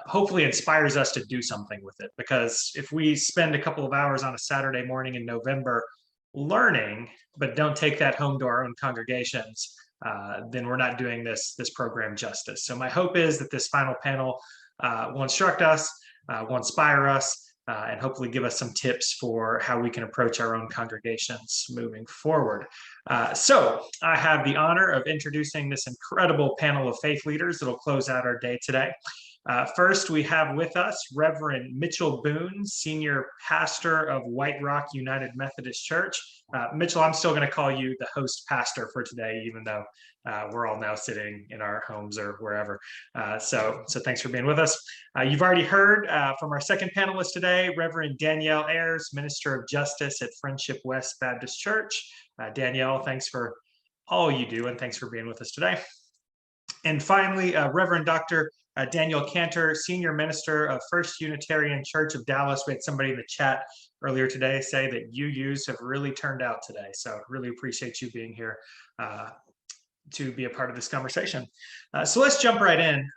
hopefully inspires us to do something with it, because if we spend a couple of hours on a Saturday morning in November learning, but don't take that home to our own congregations, then we're not doing this program justice. So my hope is that this final panel will instruct us, will inspire us, and hopefully give us some tips for how we can approach our own congregations moving forward. So I have the honor of introducing this incredible panel of faith leaders that will close out our day today. First, we have with us Reverend Mitchell Boone, Senior Pastor of White Rock United Methodist Church. Mitchell, I'm still going to call you the host pastor for today, even though we're all now sitting in our homes or wherever. So thanks for being with us. You've already heard from our second panelist today, Reverend Danielle Ayers, Minister of Justice at Friendship West Baptist Church. Danielle, thanks for all you do, and thanks for being with us today. And finally, Reverend Dr. Daniel Cantor, Senior Minister of First Unitarian Church of Dallas. We had somebody in the chat earlier today say that UUs have really turned out today. So really appreciate you being here to be a part of this conversation. So let's jump right in.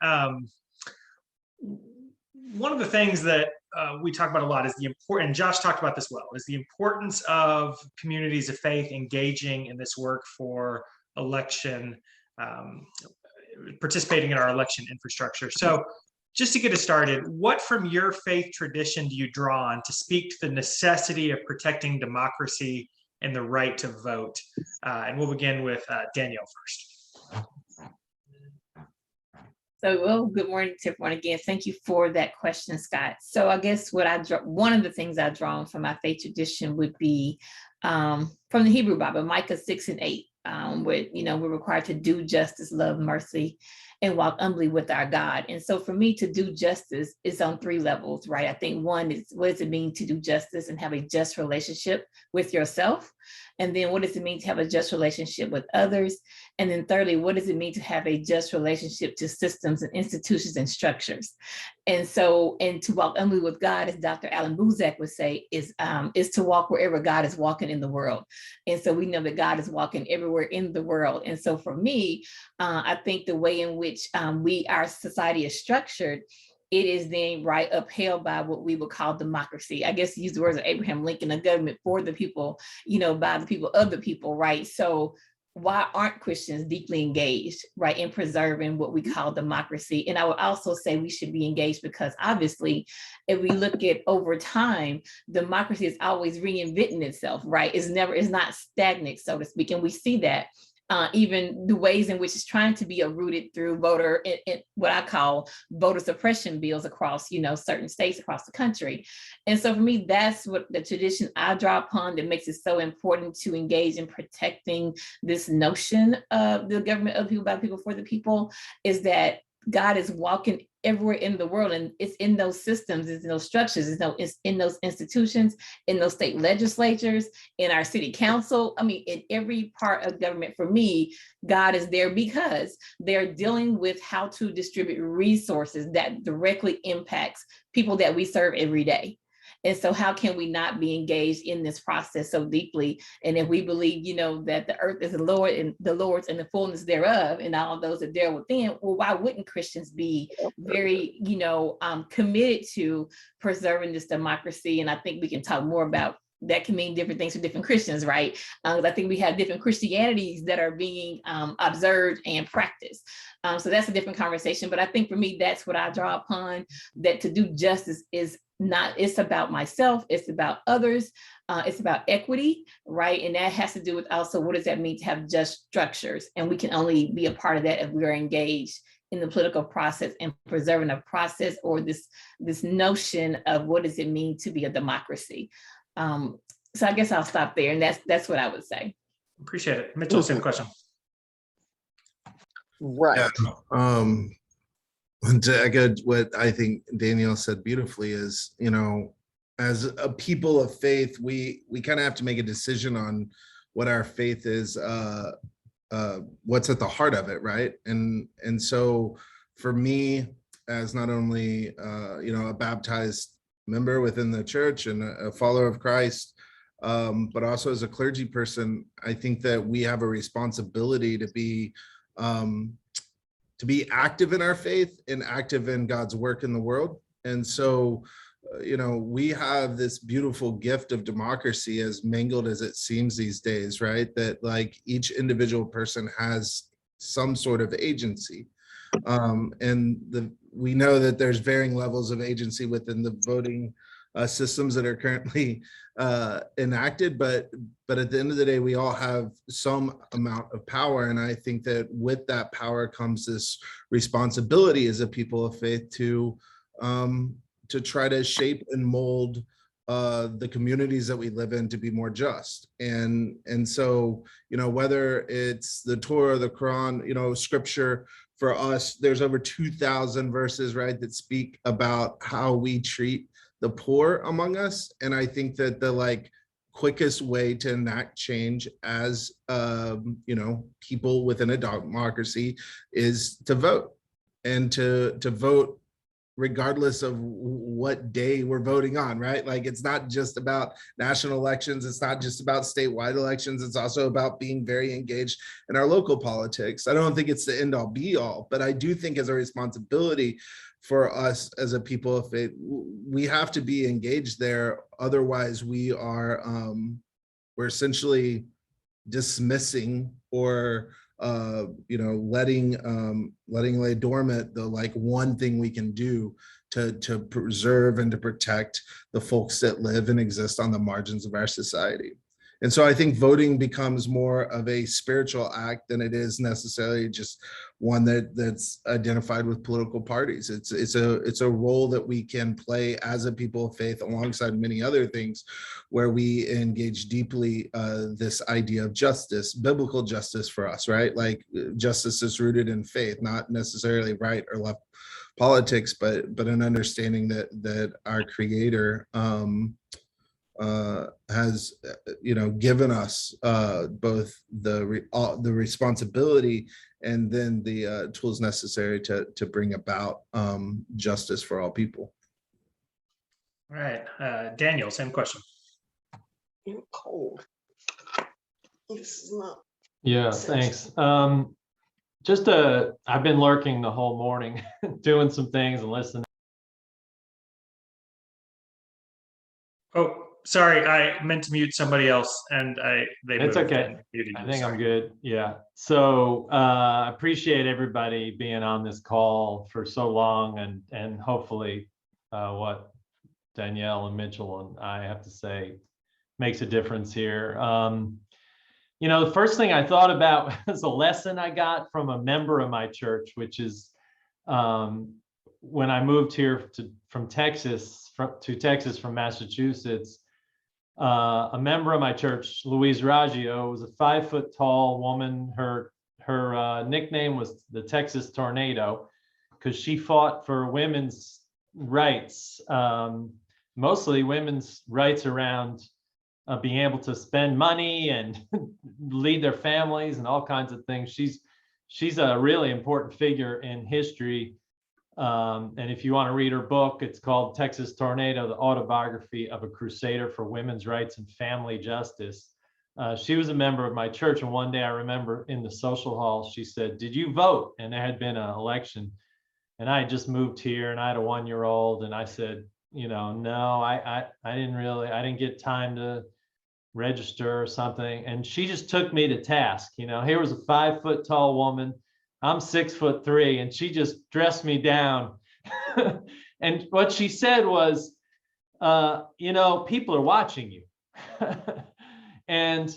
One of the things that we talk about a lot is the important, and Josh talked about this well, is the importance of communities of faith engaging in this work for election, participating in our election infrastructure. So just to get us started, what from your faith tradition do you draw on to speak to the necessity of protecting democracy and the right to vote? And we'll begin with Danielle first. So, well, good morning to everyone again. Thank you for that question, Scott. So I guess one of the things I draw on from my faith tradition would be from the Hebrew Bible, Micah 6:8. Where, we're required to do justice, love mercy, and walk humbly with our God. And so for me, to do justice is on three levels, right? I think one is, what does it mean to do justice and have a just relationship with yourself? And then what does it mean to have a just relationship with others? And then thirdly, what does it mean to have a just relationship to systems and institutions and structures? And so, and to walk humbly with God, as Dr. Alan Buzak would say, is to walk wherever God is walking in the world. And so we know that God is walking everywhere in the world. And so for me, I think the way in which our society is structured, it is then upheld by what we would call democracy. I guess to use the words of Abraham Lincoln, a government for the people, by the people, of the people, right? So why aren't Christians deeply engaged, right, in preserving what we call democracy? And I would also say we should be engaged because obviously, if we look at over time, democracy is always reinventing itself, right? It's not stagnant, so to speak. And we see that even the ways in which it's trying to be rooted through what I call voter suppression bills across, certain states across the country. And so for me, that's what the tradition I draw upon that makes it so important to engage in protecting this notion of the government of the people, by the people, for the people, is that God is walking everywhere in the world, and it's in those systems, it's in those structures, it's in those institutions, in those state legislatures, in our city council. I mean, in every part of government, for me, God is there because they're dealing with how to distribute resources that directly impacts people that we serve every day. And so how can we not be engaged in this process so deeply? And if we believe, that the earth is the Lord and the Lord's and the fullness thereof, and all of those that dwell within, well, why wouldn't Christians be very, committed to preserving this democracy? And I think we can talk more about that. Can mean different things for different Christians, right? I think we have different Christianities that are being observed and practiced. So that's a different conversation. But I think for me, that's what I draw upon, that to do justice is not, it's about myself, it's about others, it's about equity, right? And that has to do with also, what does that mean to have just structures? And we can only be a part of that if we are engaged in the political process and preserving a process, or this notion of what does it mean to be a democracy. So I guess I'll stop there, and that's what I would say. Appreciate it. Mitchell, same question. Right. Yeah, to echo what I think Danielle said beautifully is, as a people of faith, we kind of have to make a decision on what our faith is, what's at the heart of it, right? And so for me, as not only a baptized member within the church and a follower of Christ, but also as a clergy person, I think that we have a responsibility to be active in our faith and active in God's work in the world. And so, we have this beautiful gift of democracy, as mangled as it seems these days, right? That like each individual person has some sort of agency. And we know that there's varying levels of agency within the voting systems that are currently enacted, but at the end of the day, we all have some amount of power. And I think that with that power comes this responsibility as a people of faith to try to shape and mold the communities that we live in to be more just. And so, whether it's the Torah, the Quran, scripture, for us, there's over 2,000 verses, right, that speak about how we treat the poor among us. And I think that the quickest way to enact change as people within a democracy is to vote, and to vote regardless of what day we're voting on, right? It's not just about national elections. It's not just about statewide elections. It's also about being very engaged in our local politics. I don't think it's the end all be all, but I do think as a responsibility for us as a people of faith, we have to be engaged there. Otherwise we are, we're essentially dismissing or letting lay dormant the one thing we can do to preserve and to protect the folks that live and exist on the margins of our society. And so I think voting becomes more of a spiritual act than it is necessarily just one that's identified with political parties. It's a role that we can play as a people of faith alongside many other things, where we engage deeply this idea of justice, biblical justice for us, right? Justice is rooted in faith, not necessarily right or left politics, but an understanding that our Creator has given us both the responsibility and then the tools necessary to bring about justice for all people. All right, Daniel, same question. You're cold. This is not. Yeah, thanks. I've been lurking the whole morning, doing some things and listening. Oh, sorry, I meant to mute somebody else, and It's okay. I think I'm good. Yeah. So I appreciate everybody being on this call for so long, and hopefully what Danielle and Mitchell and I have to say makes a difference here. The first thing I thought about was a lesson I got from a member of my church, which is when I moved here from Texas from Massachusetts. A member of my church, Louise Raggio, was a 5-foot tall woman. Her nickname was the Texas Tornado because she fought for women's rights, mostly women's rights around being able to spend money and lead their families and all kinds of things. She's a really important figure in history. And if you want to read her book, it's called Texas Tornado, the autobiography of a crusader for women's rights and family justice. She was a member of my church. And one day I remember in the social hall, she said, "Did you vote?" And there had been an election. And I had just moved here and I had a 1-year-old. And I said, no, I didn't get time to register or something. And she just took me to task. Here was a 5-foot tall woman. I'm 6'3", and she just dressed me down. And what she said was, people are watching you. And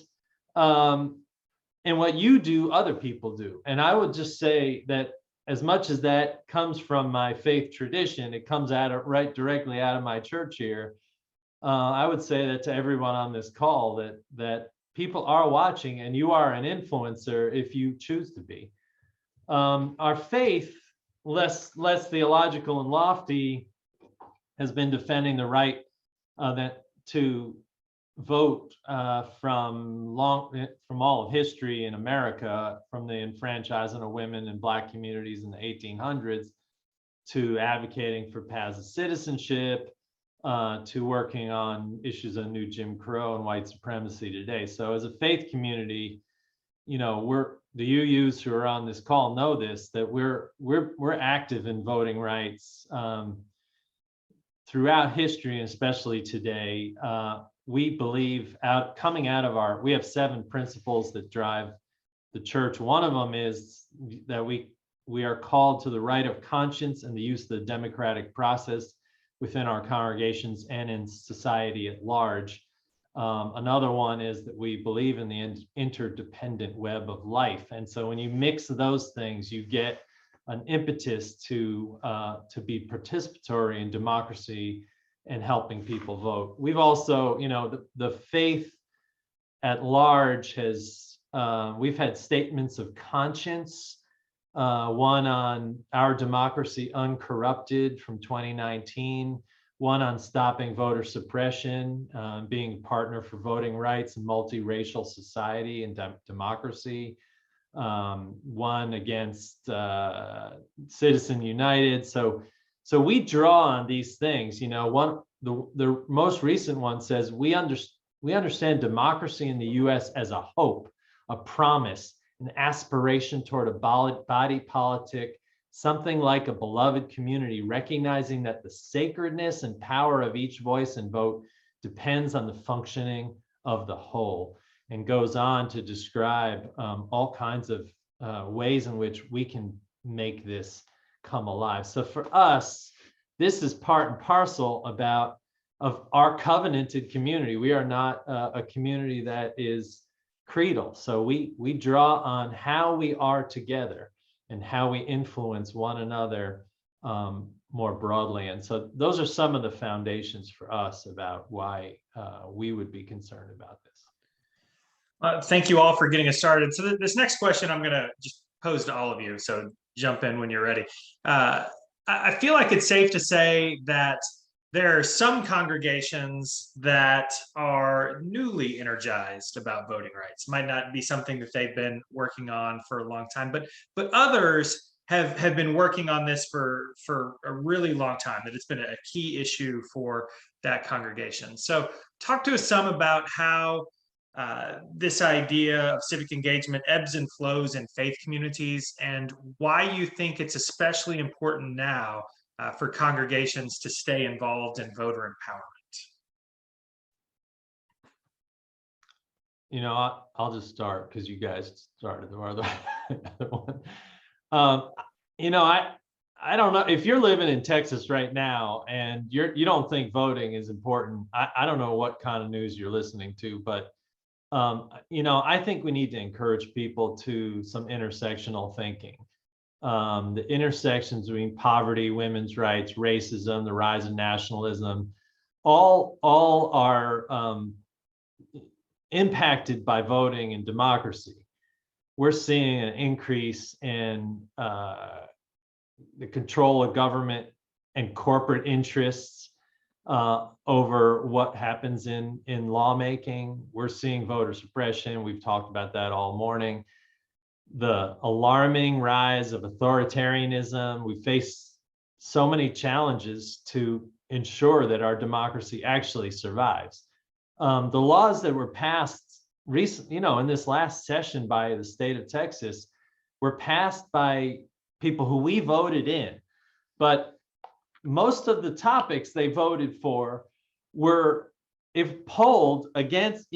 what you do, other people do. And I would just say that as much as that comes from my faith tradition, it comes directly out of my church here. I would say that to everyone on this call that people are watching, and you are an influencer if you choose to be. Our faith, less theological and lofty, has been defending the right to vote from all of history in America, from the enfranchisement of women and Black communities in the 1800s to advocating for paths of citizenship, to working on issues of new Jim Crow and white supremacy today. So as a faith community, the UUs who are on this call know this, that we're active in voting rights throughout history, and especially today. We believe we have 7 principles that drive the church. One of them is that we are called to the right of conscience and the use of the democratic process. within our congregations and in society at large. Another one is that we believe in the interdependent web of life. And so when you mix those things, you get an impetus to be participatory in democracy and helping people vote. We've also, the faith at large has, we've had statements of conscience, one on Our Democracy Uncorrupted from 2019, one on stopping voter suppression, being a partner for voting rights and multiracial society and democracy, one against Citizen United. So we draw on these things. The most recent one says we understand democracy in the U.S. as a hope, a promise, an aspiration toward a body politic, something like a beloved community, recognizing that the sacredness and power of each voice and vote depends on the functioning of the whole, and goes on to describe all kinds of ways in which we can make this come alive. So for us, this is part and parcel of our covenanted community. We are not a community that is creedal. So we draw on how we are together and how we influence one another more broadly. And so those are some of the foundations for us about why we would be concerned about this. Thank you all for getting us started. So this next question I'm going to just pose to all of you. So jump in when you're ready. I feel like it's safe to say that there are some congregations that are newly energized about voting rights. Might not be something that they've been working on for a long time, but others have been working on this for a really long time, that it's been a key issue for that congregation. So talk to us some about how this idea of civic engagement ebbs and flows in faith communities, and why you think it's especially important now for congregations to stay involved in voter empowerment. I'll just start because you guys started the other one. I don't know if you're living in Texas right now and you don't think voting is important. I don't know what kind of news you're listening to, but I think we need to encourage people to some intersectional thinking. The intersections between poverty, women's rights, racism, the rise of nationalism, all are impacted by voting and democracy. We're seeing an increase in the control of government and corporate interests over what happens in lawmaking. We're seeing voter suppression. We've talked about that all morning. The alarming rise of authoritarianism. We face so many challenges to ensure that our democracy actually survives. The laws that were passed recently, in this last session by the state of Texas, were passed by people who we voted in, but most of the topics they voted for were, if polled against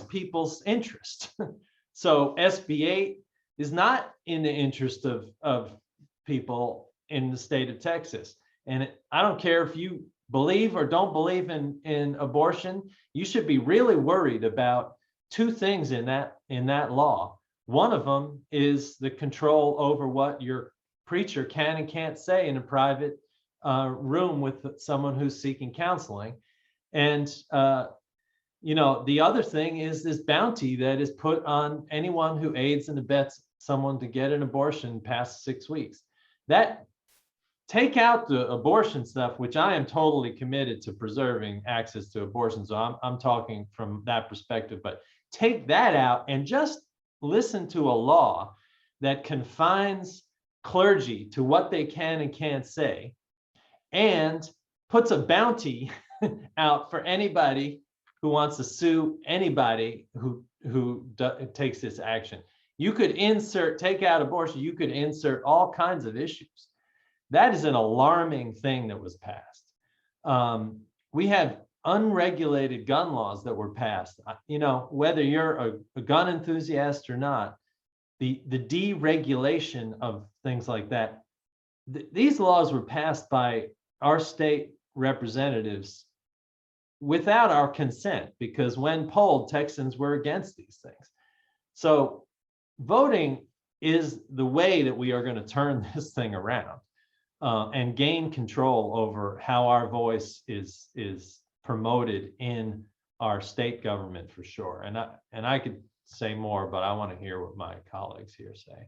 people's interest. So SB 8 is not in the interest of people in the state of Texas. And I don't care if you believe or don't believe in abortion, you should be really worried about two things in that law. One of them is the control over what your preacher can and can't say in a private room with someone who's seeking counseling. And the other thing is this bounty that is put on anyone who aids and abets someone to get an abortion past 6 weeks. That, take out the abortion stuff, which I am totally committed to preserving access to abortion. So I'm talking from that perspective, but take that out and just listen to a law that confines clergy to what they can and can't say, and puts a bounty out for anybody who wants to sue anybody who takes this action. You could take out abortion, you could insert all kinds of issues. That is an alarming thing that was passed. We have unregulated gun laws that were passed. Whether you're a gun enthusiast or not, the deregulation of things like that, these laws were passed by our state representatives without our consent, because when polled, Texans were against these things. So voting is the way that we are going to turn this thing around and gain control over how our voice is promoted in our state government, for sure. And I could say more, but I want to hear what my colleagues here say.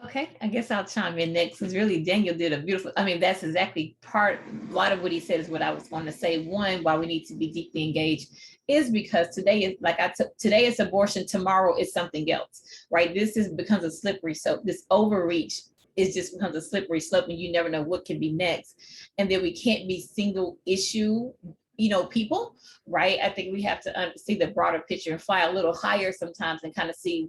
Okay, I guess I'll chime in next, because really Daniel did a beautiful, I mean, that's exactly a lot of what he said is what I was going to say. One, why we need to be deeply engaged is because today is, like today it's abortion, tomorrow is something else, right? Becomes a slippery slope. This overreach just becomes a slippery slope, and you never know what can be next. And then we can't be single issue, people, right? I think we have to see the broader picture and fly a little higher sometimes and kind of see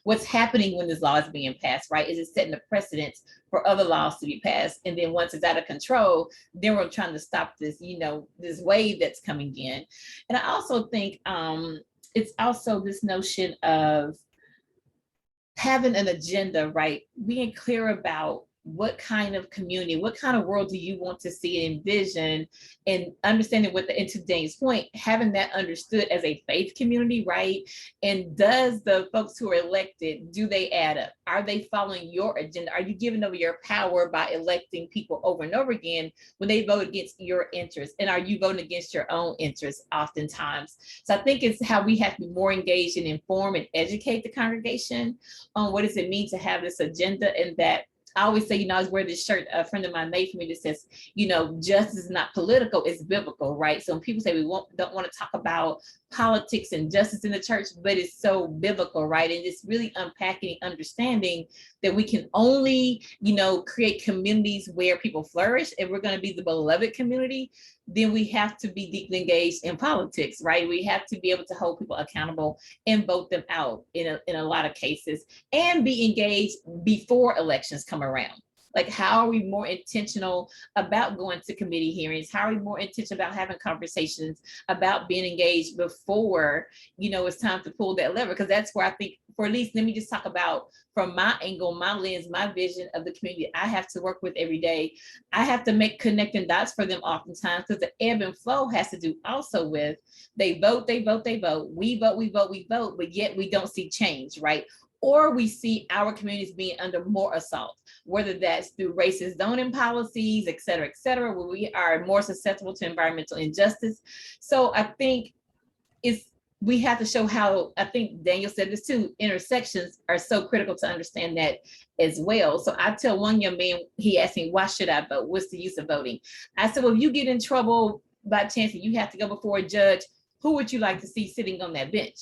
what's happening when this law is being passed, right? Is it setting a precedence for other laws to be passed? And then once it's out of control, then we're trying to stop this, this wave that's coming in. And I also think it's also this notion of having an agenda, right? Being clear about what kind of community, what kind of world do you want to see and envision, and understanding and to Dane's point, having that understood as a faith community, right? And does the folks who are elected, do they add up? Are they following your agenda? Are you giving over your power by electing people over and over again when they vote against your interests? And are you voting against your own interests oftentimes? So I think it's how we have to be more engaged and inform and educate the congregation on what does it mean to have this agenda. And that I always say, I was wearing this shirt a friend of mine made for me that says, justice is not political, it's biblical, right? So when people say we don't want to talk about politics and justice in the church, but it's so biblical, right? And it's really unpacking, understanding that we can only, create communities where people flourish. If we're going to be the beloved community, then we have to be deeply engaged in politics, right? We have to be able to hold people accountable and vote them out in a lot of cases, and be engaged before elections come around. Like, how are we more intentional about going to committee hearings? How are we more intentional about having conversations, about being engaged before, it's time to pull that lever? Because that's where I think, for at least, let me just talk about from my angle, my lens, my vision of the community I have to work with every day. I have to make connecting dots for them oftentimes, because the ebb and flow has to do also with they vote, we vote, but yet we don't see change, right? Or we see our communities being under more assault, whether that's through racist zoning policies, et cetera, where we are more susceptible to environmental injustice. So I think we have to show how, I think Daniel said this too, intersections are so critical to understand that as well. So I tell one young man, he asked me, why should I vote? What's the use of voting? I said, well, if you get in trouble by chance and you have to go before a judge, who would you like to see sitting on that bench?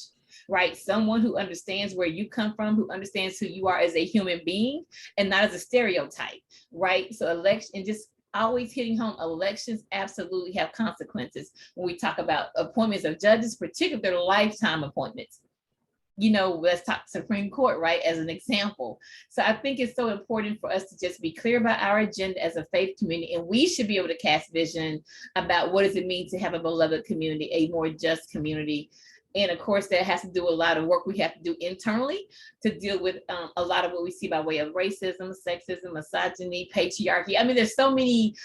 Right? Someone who understands where you come from, who understands who you are as a human being and not as a stereotype, right? So election, and just always hitting home, elections absolutely have consequences. When we talk about appointments of judges, particularly lifetime appointments, let's talk Supreme Court, right, as an example. So I think it's so important for us to just be clear about our agenda as a faith community, and we should be able to cast vision about what does it mean to have a beloved community, a more just community. And of course, that has to do a lot of work we have to do internally to deal with a lot of what we see by way of racism, sexism, misogyny, patriarchy. I mean, there's so many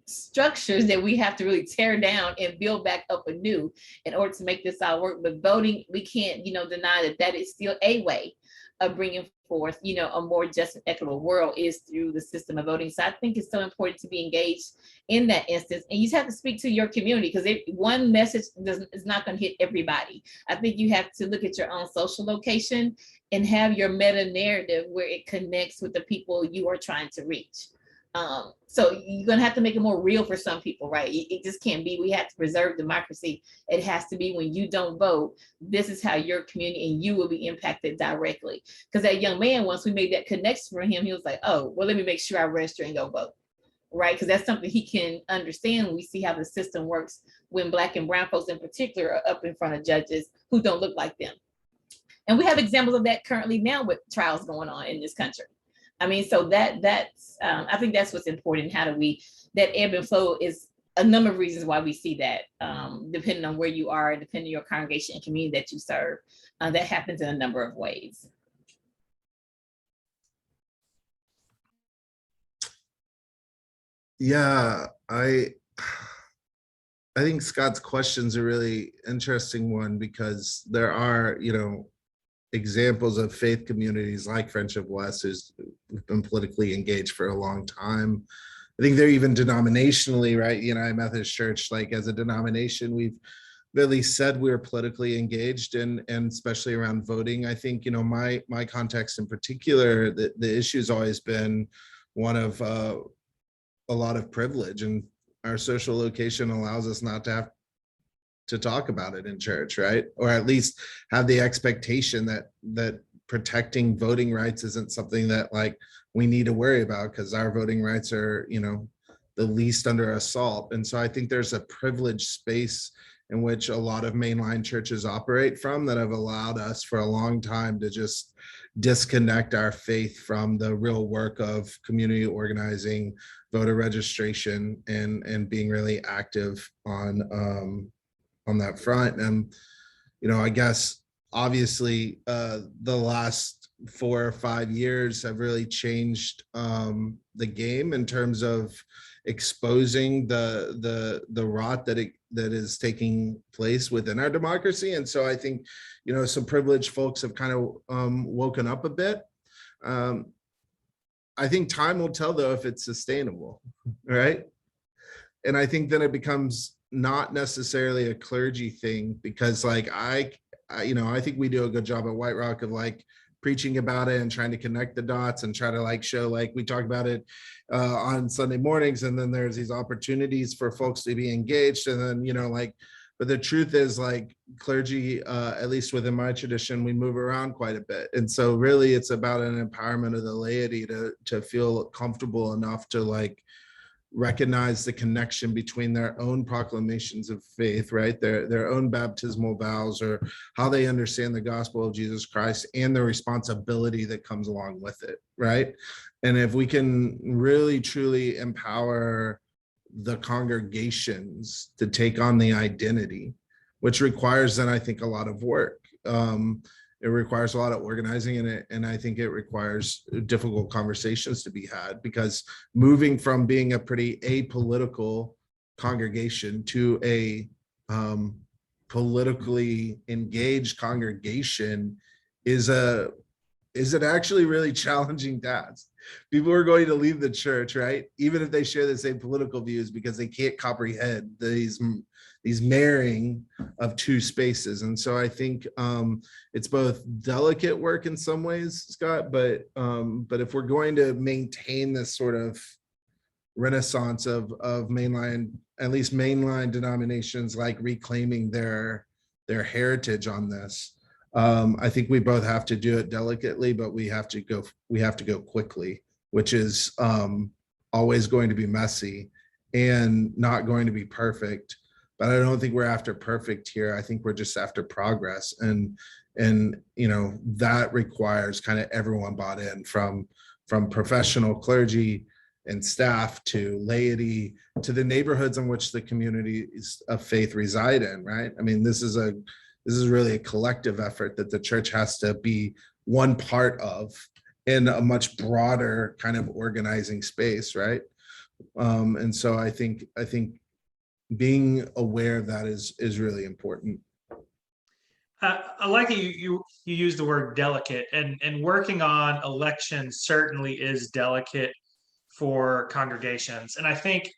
structures that we have to really tear down and build back up anew in order to make this all work. But voting, we can't, deny that is still a way of bringing forth, a more just and equitable world is through the system of voting. So I think it's so important to be engaged in that instance. And you just have to speak to your community, because one message is not going to hit everybody. I think you have to look at your own social location and have your meta narrative where it connects with the people you are trying to reach. So you're going to have to make it more real for some people, right? It just can't be, we have to preserve democracy. It has to be, when you don't vote, this is how your community and you will be impacted directly. Because that young man, once we made that connection for him, he was like, oh, well, let me make sure I register and go vote, right? Because that's something he can understand when we see how the system works when Black and brown folks in particular are up in front of judges who don't look like them. And we have examples of that currently now with trials going on in this country. I mean, so that's I think that's what's important. How do we, that ebb and flow is a number of reasons why we see that, depending on where you are, depending on your congregation and community that you serve, that happens in a number of ways. Yeah, I think Scott's question's a really interesting one, because there are, examples of faith communities like Friendship West who's been politically engaged for a long time. I think they're even denominationally, right? United Methodist Church, like as a denomination, we've really said we're politically engaged, and especially around voting. I think, my context in particular, the issue's always been one of a lot of privilege, and our social location allows us not to have to talk about it in church, right? Or at least have the expectation that protecting voting rights isn't something that like we need to worry about, because our voting rights are, the least under assault. And so I think there's a privileged space in which a lot of mainline churches operate from, that have allowed us for a long time to just disconnect our faith from the real work of community organizing, voter registration, and being really active on that front. And I guess obviously the last 4 or 5 years have really changed the game in terms of exposing the rot that is taking place within our democracy. And so I think some privileged folks have kind of woken up a bit. I think time will tell, though, if it's sustainable, right? And I think then it becomes not necessarily a clergy thing, because like I think we do a good job at White Rock of like preaching about it and trying to connect the dots and try to like show, like we talk about it on Sunday mornings, and then there's these opportunities for folks to be engaged, and then but the truth is, like, clergy, at least within my tradition, we move around quite a bit. And so really it's about an empowerment of the laity to feel comfortable enough to like recognize the connection between their own proclamations of faith, right? Their own baptismal vows, or how they understand the gospel of Jesus Christ, and the responsibility that comes along with it, right? And if we can really truly empower the congregations to take on the identity, which requires then I think a lot of work. It requires a lot of organizing in it, and I think it requires difficult conversations to be had, because moving from being a pretty apolitical congregation to a politically engaged congregation is an actually really challenging task. People are going to leave the church, right? Even if they share the same political views, because they can't comprehend these marrying of two spaces. And so I think it's both delicate work in some ways, Scott, but if we're going to maintain this sort of renaissance of mainline, at least mainline denominations, like reclaiming their heritage on this, I think we both have to do it delicately, but we have to go quickly, which is always going to be messy and not going to be perfect. But I don't think we're after perfect here. I think we're just after progress, and that requires kind of everyone bought in, from professional clergy and staff to laity to the neighborhoods in which the communities of faith reside in, right? I mean, this is really a collective effort that the church has to be one part of in a much broader kind of organizing space, right? And so I think being aware of that is really important. I like that you use the word delicate, and working on elections certainly is delicate for congregations. And I think,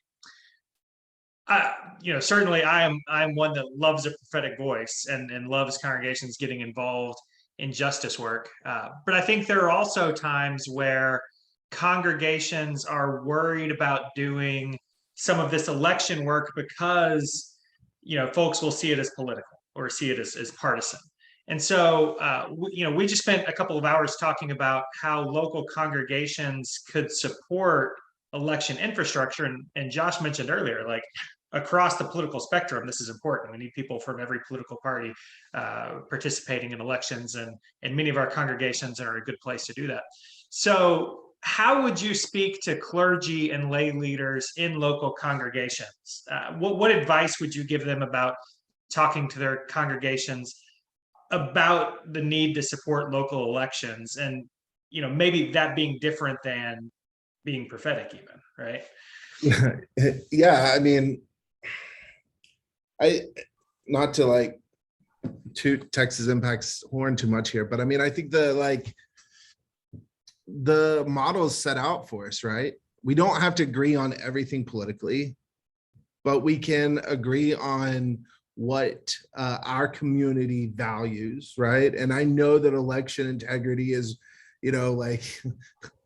certainly I am one that loves a prophetic voice and loves congregations getting involved in justice work. But I think there are also times where congregations are worried about doing some of this election work because, folks will see it as political or see it as partisan. And so, we just spent a couple of hours talking about how local congregations could support election infrastructure. And Josh mentioned earlier, like, across the political spectrum, this is important. We need people from every political party participating in elections, and many of our congregations are a good place to do that. So how would you speak to clergy and lay leaders in local congregations? What advice would you give them about talking to their congregations about the need to support local elections, and maybe that being different than being prophetic even, right? Yeah, I mean, not to like toot Texas Impact's horn too much here, but I mean, I think the model is set out for us, right? We don't have to agree on everything politically, but we can agree on what our community values, right? And I know that election integrity is, like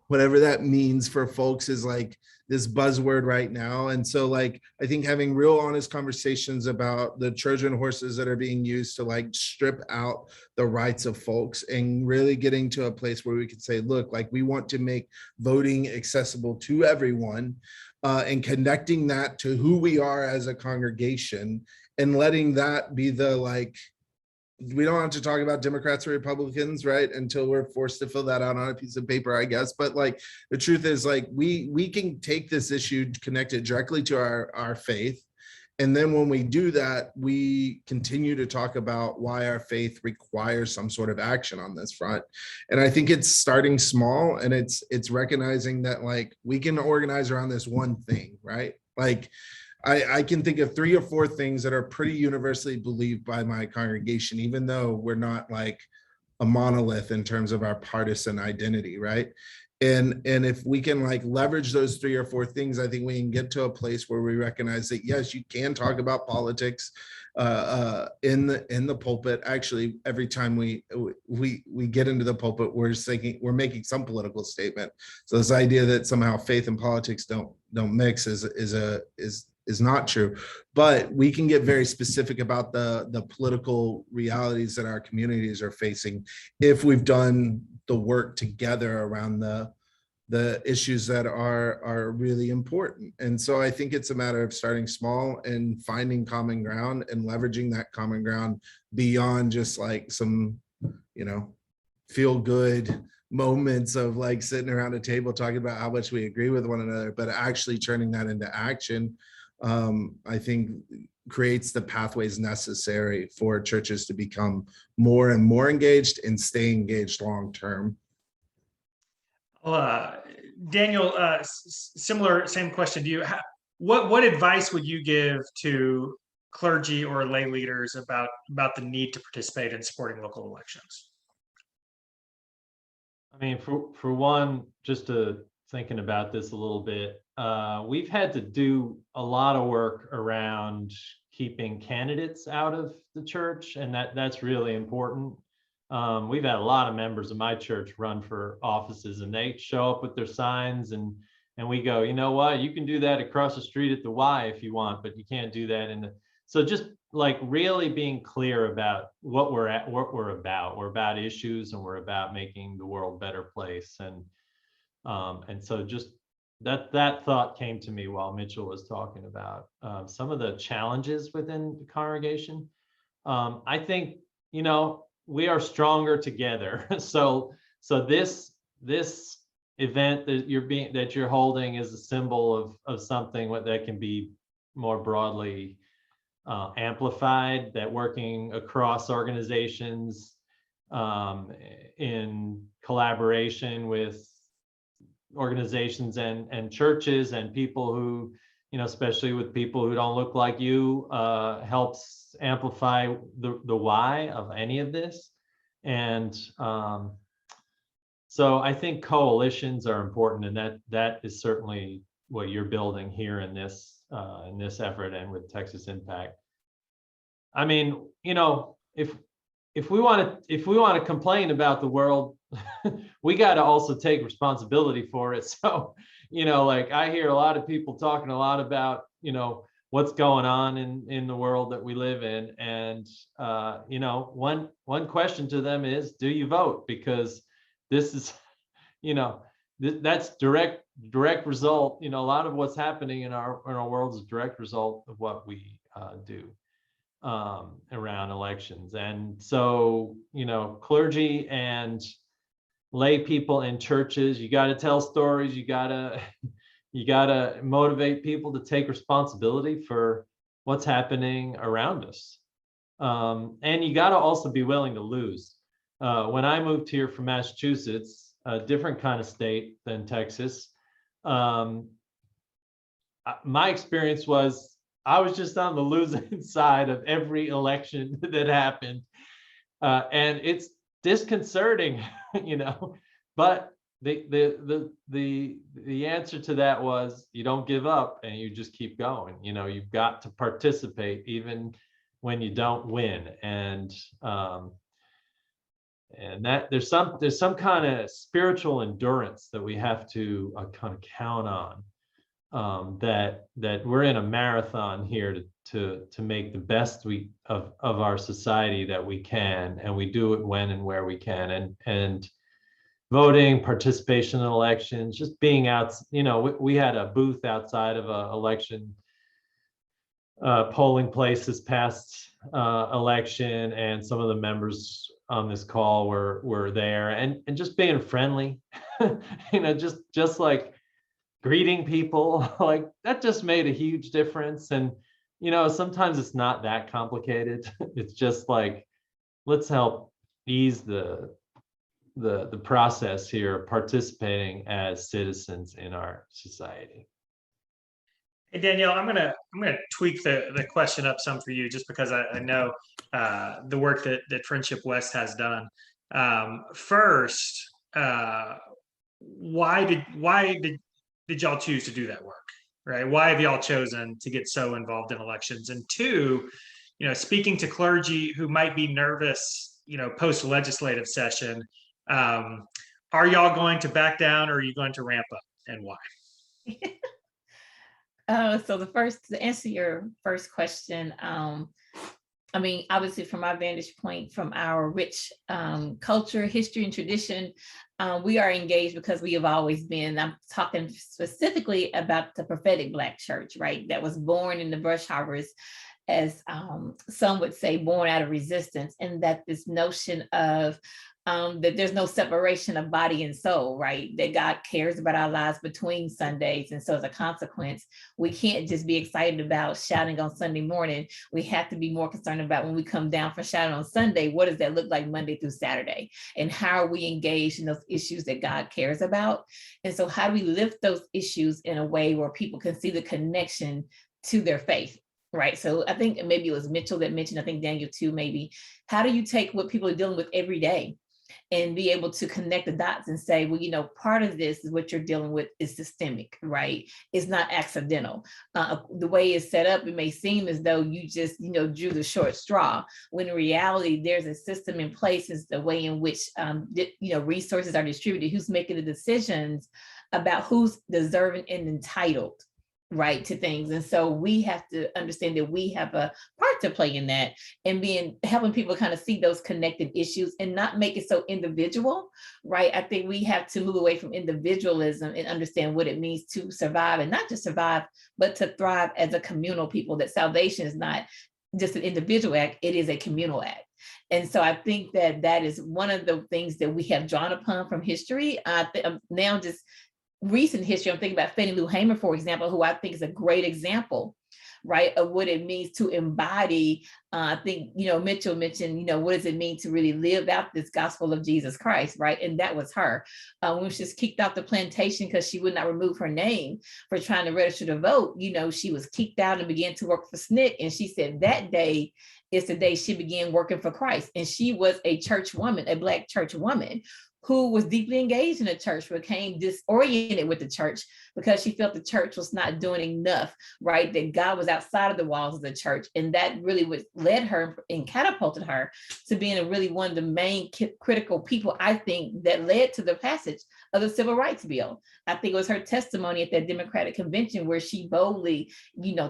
whatever that means for folks is like this buzzword right now. And so like, I think having real honest conversations about the Trojan horses that are being used to like strip out the rights of folks and really getting to a place where we can say, look, like we want to make voting accessible to everyone, and connecting that to who we are as a congregation and letting that be the like, we don't have to talk about Democrats or Republicans, right? Until we're forced to fill that out on a piece of paper, I guess. But like, the truth is like, we can take this issue, connect it directly to our faith. And then when we do that, we continue to talk about why our faith requires some sort of action on this front. And I think it's starting small, and it's recognizing that like, we can organize around this one thing, right? Like, I can think of 3 or 4 things that are pretty universally believed by my congregation, even though we're not like a monolith in terms of our partisan identity, right? And if we can like leverage those 3 or 4 things, I think we can get to a place where we recognize that yes, you can talk about politics in the pulpit. Actually, every time we get into the pulpit, we're making some political statement. So this idea that somehow faith and politics don't mix is not true. But we can get very specific about the political realities that our communities are facing if we've done the work together around the issues that are really important. And so I think it's a matter of starting small and finding common ground and leveraging that common ground beyond just like some, feel good moments of like sitting around a table talking about how much we agree with one another, but actually turning that into action. I think creates the pathways necessary for churches to become more and more engaged and stay engaged long term. Daniel, same question to you. What advice would you give to clergy or lay leaders about the need to participate in supporting local elections? I mean, for one, just thinking about this a little bit, we've had to do a lot of work around keeping candidates out of the church, and that's really important. We've had a lot of members of my church run for offices, and they show up with their signs, and we go, you know what, you can do that across the street at the Y if you want, but you can't do that in the. So just like really being clear about what we're about. We're about issues, and we're about making the world a better place. And so just that thought came to me while Mitchell was talking about some of the challenges within the congregation. I think, we are stronger together. So this event that you're holding is a symbol of something that can be more broadly amplified, that working across organizations in collaboration with organizations and churches and people who, especially with people who don't look like you, helps amplify the why of any of this. And so I think coalitions are important, and that is certainly what you're building here in this effort and with Texas Impact. I mean, if we want to complain about the world, we got to also take responsibility for it. So, like I hear a lot of people talking a lot about, what's going on in the world that we live in. And, one question to them is, do you vote? Because this is, that's direct result. A lot of what's happening in our world is a direct result of what we do around elections. And so, clergy and lay people in churches, you got to tell stories, you got to motivate people to take responsibility for what's happening around us. And you got to also be willing to lose. When I moved here from Massachusetts, a different kind of state than Texas, my experience was I was just on the losing side of every election that happened. And it's disconcerting, but the answer to that was you don't give up and you just keep going. You've got to participate even when you don't win. And that there's some kind of spiritual endurance that we have to kind of count on, that we're in a marathon here to make the best of our society that we can, and we do it when and where we can, and voting, participation in elections, just being out. We had a booth outside of an election polling place this past election, and some of the members on this call were there, and just being friendly, just like greeting people, like that just made a huge difference. And sometimes it's not that complicated. It's just like, let's help ease the process here of participating as citizens in our society. Hey, Danielle, I'm gonna tweak the question up some for you, just because I know the work that Friendship West has done. First, why did y'all choose to do that work, right? Why have y'all chosen to get so involved in elections? And two, speaking to clergy who might be nervous, post legislative session, are y'all going to back down, or are you going to ramp up, and why? So to answer your first question, obviously from my vantage point, from our rich culture, history, and tradition, we are engaged because we have always been. I'm talking specifically about the prophetic Black church, right? That was born in the brush harbors, as some would say, born out of resistance, and that this notion of that there's no separation of body and soul, right? That God cares about our lives between Sundays. And so as a consequence, we can't just be excited about shouting on Sunday morning. We have to be more concerned about when we come down for shouting on Sunday, what does that look like Monday through Saturday? And how are we engaged in those issues that God cares about? And so how do we lift those issues in a way where people can see the connection to their faith? Right. So I think maybe it was Mitchell that mentioned, I think Daniel too, maybe, how do you take what people are dealing with every day and be able to connect the dots and say, well, part of this is what you're dealing with is systemic, right? It's not accidental. The way it's set up, it may seem as though you just, drew the short straw, when in reality, there's a system in place. Is the way in which, resources are distributed, who's making the decisions about who's deserving and entitled, right, to things. And so we have to understand that we have a part to play in that, and helping people kind of see those connected issues and not make it so individual, right? I think we have to move away from individualism and understand what it means to survive, and not just survive, but to thrive as a communal people, that salvation is not just an individual act, it is a communal act. And so I think that is one of the things that we have drawn upon from history. Now just recent history, I'm thinking about Fannie Lou Hamer, for example, who I think is a great example, right, of what it means to embody. I think, Mitchell mentioned, what does it mean to really live out this gospel of Jesus Christ, right? And that was her. When she was kicked off the plantation because she would not remove her name for trying to register to vote, she was kicked out and began to work for SNCC. And she said that day is the day she began working for Christ. And she was a church woman, a Black church woman, who was deeply engaged in the church, became disoriented with the church because she felt the church was not doing enough, right? That God was outside of the walls of the church. And that really led her and catapulted her to being really one of the main critical people, I think, that led to the passage of the Civil Rights Bill. I think it was her testimony at that Democratic convention where she boldly,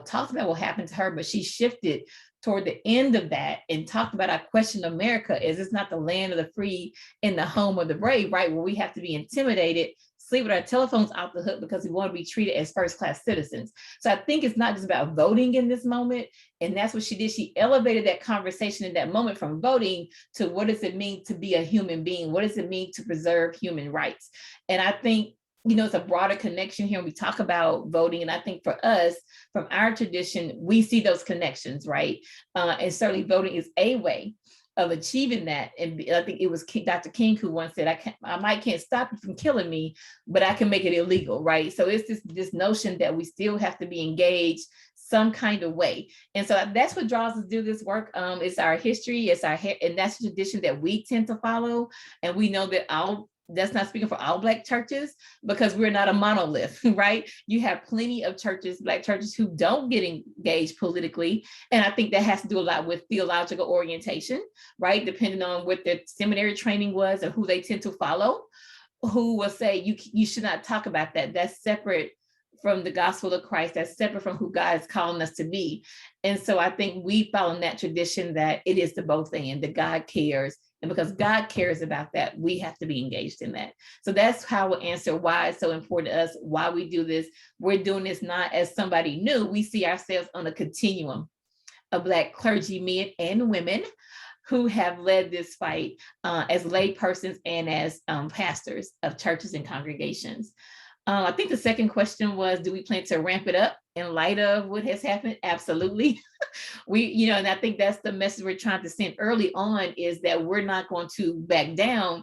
talked about what happened to her, but she shifted toward the end of that and talked about, I question America as it's not the land of the free and the home of the brave, right? Where we have to be intimidated, sleep with our telephones out the hook because we want to be treated as first-class citizens. So I think it's not just about voting in this moment. And that's what she did. She elevated that conversation in that moment from voting to what does it mean to be a human being? What does it mean to preserve human rights? And I think, it's a broader connection here when we talk about voting. And I think for us, from our tradition, we see those connections, right? And certainly voting is a way of achieving that. And I think it was Dr. King who once said, I can't stop you from killing me, but I can make it illegal, right? So it's this notion that we still have to be engaged some kind of way. And so that's what draws us to do this work. It's our history, and that's the tradition that we tend to follow. And we know that that's not speaking for all Black churches, because we're not a monolith, right? You have plenty of churches, Black churches, who don't get engaged politically. And I think that has to do a lot with theological orientation, right? Depending on what their seminary training was or who they tend to follow, who will say, you should not talk about that. That's separate from the gospel of Christ. That's separate from who God is calling us to be. And so I think we follow that tradition that it is the both and, that God cares. And because God cares about that, we have to be engaged in that. So that's how we'll answer why it's so important to us, why we do this. We're doing this not as somebody new. We see ourselves on a continuum of Black clergymen and women who have led this fight as lay persons and as pastors of churches and congregations. I think the second question was, do we plan to ramp it up in light of what has happened? Absolutely. And I think that's the message we're trying to send early on, is that we're not going to back down.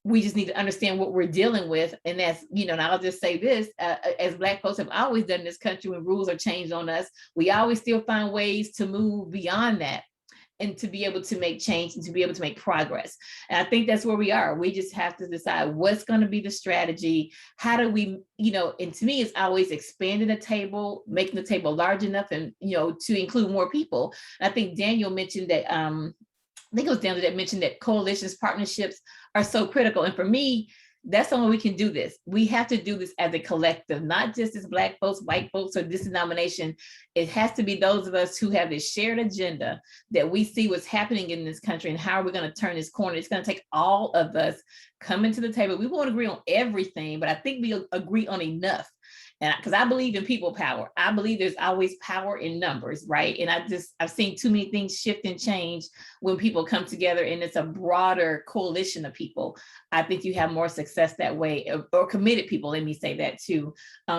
We just need to understand what we're dealing with. And that's, and I'll just say this, as Black folks have always done in this country, when rules are changed on us, we always still find ways to move beyond that, and to be able to make change and to be able to make progress. And I think that's where we are. We just have to decide what's going to be the strategy. How do we, and to me, it's always expanding the table, making the table large enough and, to include more people. And I think Daniel mentioned that, I think it was Daniel that mentioned that coalitions, partnerships are so critical. And for me, that's the only way we can do this. We have to do this as a collective, not just as Black folks, white folks, or this denomination. It has to be those of us who have this shared agenda, that we see what's happening in this country and how are we going to turn this corner. It's going to take all of us coming to the table. We won't agree on everything, but I think we agree on enough. And because I believe in people power, I believe there's always power in numbers, right? And I've seen too many things shift and change when people come together and it's a broader coalition of people. I think you have more success that way, or committed people, let me say that too,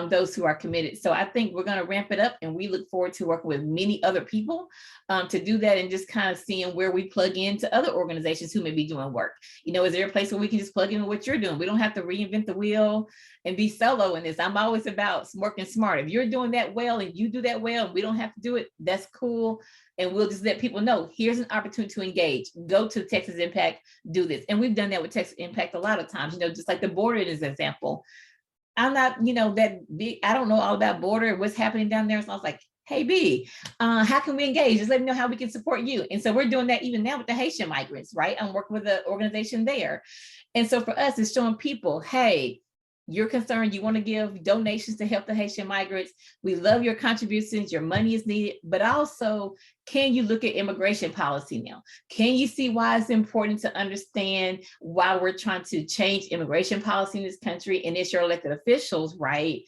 those who are committed. So I think we're going to ramp it up, and we look forward to working with many other people to do that, and just kind of seeing where we plug into other organizations who may be doing work. Is there a place where we can just plug in what you're doing? We don't have to reinvent the wheel and be solo in this. I'm always about working smart. If you're doing that well and you do that well, and we don't have to do it, that's cool. And we'll just let people know, here's an opportunity to engage. Go to Texas Impact, do this. And we've done that with Texas Impact a lot of times, just like the border is an example. I'm not, that big, I don't know all about border and what's happening down there. So I was like, hey, B, how can we engage? Just let me know how we can support you. And so we're doing that even now with the Haitian migrants, right? I'm working with an organization there. And so for us, it's showing people, hey, you're concerned, you want to give donations to help the Haitian migrants. We love your contributions, your money is needed, but also, can you look at immigration policy now? Can you see why it's important to understand why we're trying to change immigration policy in this country? And it's your elected officials, right,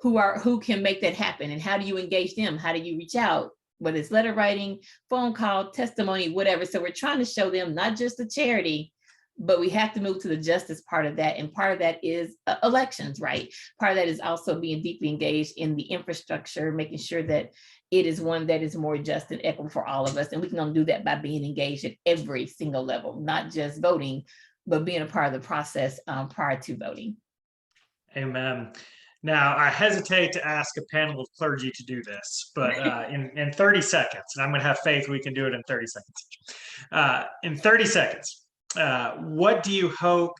who can make that happen? And how do you engage them? How do you reach out? Whether it's letter writing, phone call, testimony, whatever. So we're trying to show them not just the charity, but we have to move to the justice part of that. And part of that is elections, right? Part of that is also being deeply engaged in the infrastructure, making sure that it is one that is more just and equitable for all of us. And we can only do that by being engaged at every single level, not just voting, but being a part of the process prior to voting. Amen. Now, I hesitate to ask a panel of clergy to do this, but in 30 seconds, and I'm going to have faith we can do it in 30 seconds. In 30 seconds, what do you hope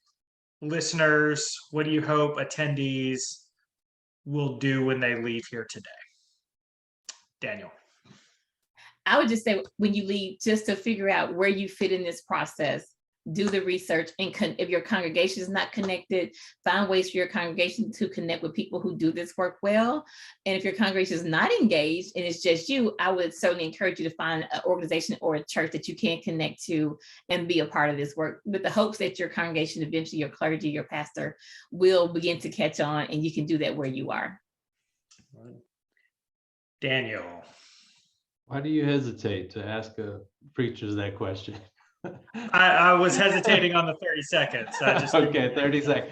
listeners, what do you hope attendees will do when they leave here today? Daniel. I would just say, when you leave, just to figure out where you fit in this process, do the research, and if your congregation is not connected, find ways for your congregation to connect with people who do this work well. And if your congregation is not engaged and it's just you, I would certainly encourage you to find an organization or a church that you can connect to and be a part of this work, with the hopes that your congregation, eventually your clergy, your pastor, will begin to catch on, and you can do that where you are. Daniel. Why do you hesitate to ask preachers that question? I was hesitating on the 30 seconds. Okay, 30 seconds.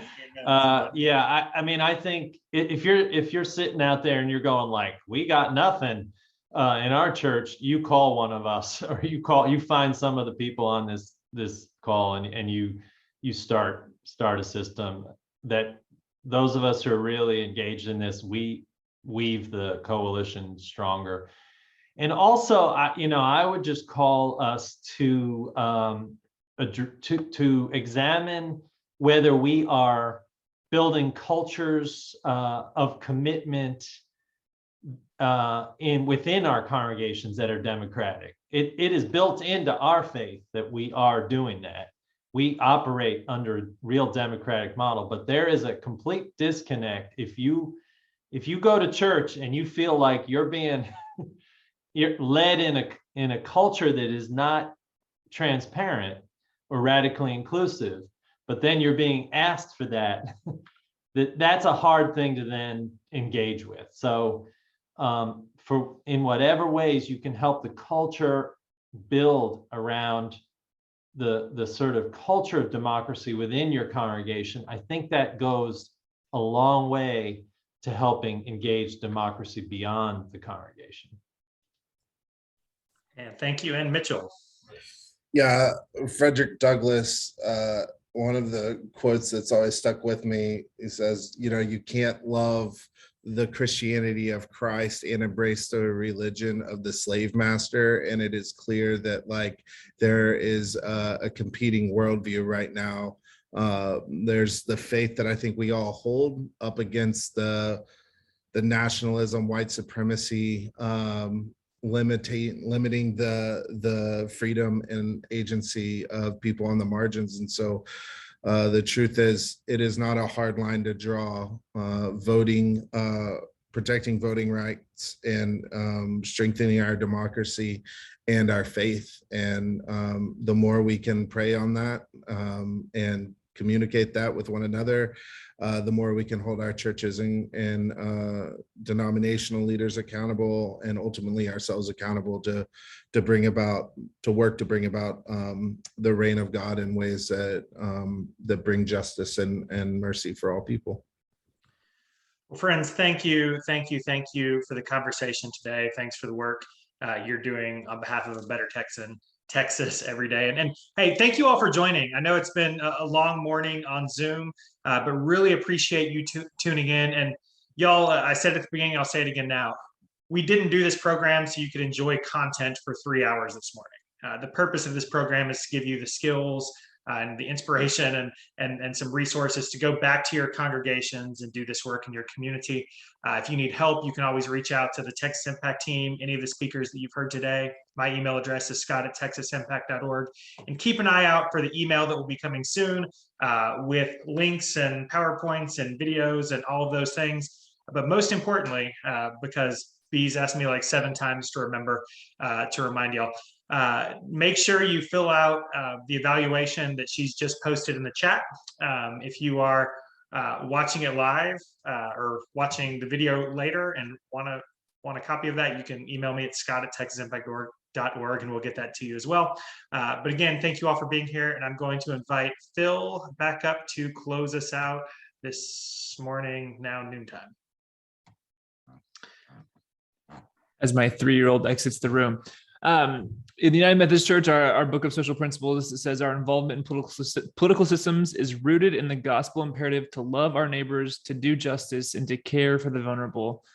Yeah, I mean, I think if you're sitting out there and you're going like, we got nothing, in our church, you call one of us, or you find some of the people on this call, and you start a system that those of us who are really engaged in this, we weave the coalition stronger. And also, I would just call us to examine whether we are building cultures of commitment within our congregations that are democratic. It is built into our faith that we are doing that. We operate under a real democratic model, but there is a complete disconnect if you go to church and you feel like you're being you're led in a culture that is not transparent or radically inclusive, but then you're being asked for that. That's a hard thing to then engage with. So in whatever ways you can help the culture build around the sort of culture of democracy within your congregation, I think that goes a long way to helping engage democracy beyond the congregation. And thank you. And Mitchell. Yeah, Frederick Douglass, one of the quotes that's always stuck with me, he says, you can't love the Christianity of Christ and embrace the religion of the slave master. And it is clear that there is a competing worldview right now. There's the faith that I think we all hold up against the nationalism, white supremacy, limiting the freedom and agency of people on the margins. And so the truth is, it is not a hard line to draw. Protecting voting rights and strengthening our democracy and our faith. And the more we can pray on that and communicate that with one another, the more we can hold our churches and denominational leaders accountable, and ultimately ourselves accountable to bring about the reign of God in ways that bring justice and mercy for all people. Well, friends, thank you for the conversation today. Thanks for the work you're doing on behalf of a better Texas every day. And hey, thank you all for joining. I know it's been a long morning on Zoom, but really appreciate you tuning in. And y'all, I said at the beginning, I'll say it again now. We didn't do this program so you could enjoy content for 3 hours this morning. The purpose of this program is to give you the skills and the inspiration and some resources to go back to your congregations and do this work in your community. If you need help, you can always reach out to the Texas Impact team, any of the speakers that you've heard today. My email address is scott@texasimpact.org. And keep an eye out for the email that will be coming soon with links and PowerPoints and videos and all of those things. But most importantly, because Bees asked me like 7 times to remember to remind y'all, make sure you fill out the evaluation that she's just posted in the chat. If you are watching it live or watching the video later and want a copy of that, you can email me at scott@texasimpact.org and we'll get that to you as well. But again, thank you all for being here, and I'm going to invite Phil back up to close us out this morning, now noontime. As my 3-year-old exits the room. In the United Methodist Church, our book of social principles, it says our involvement in political systems is rooted in the gospel imperative to love our neighbors, to do justice, and to care for the vulnerable.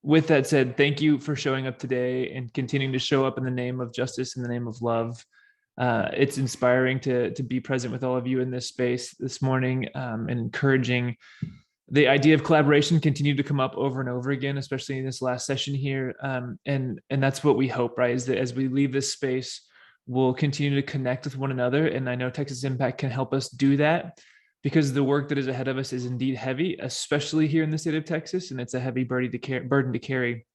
With that said, thank you for showing up today and continuing to show up in the name of justice, in the name of love. It's inspiring to be present with all of you in this space this morning, and encouraging. The idea of collaboration continued to come up over and over again, especially in this last session here. And that's what we hope, right? Is that as we leave this space, we'll continue to connect with one another. And I know Texas Impact can help us do that, because the work that is ahead of us is indeed heavy, especially here in the state of Texas. And it's a heavy burden to carry.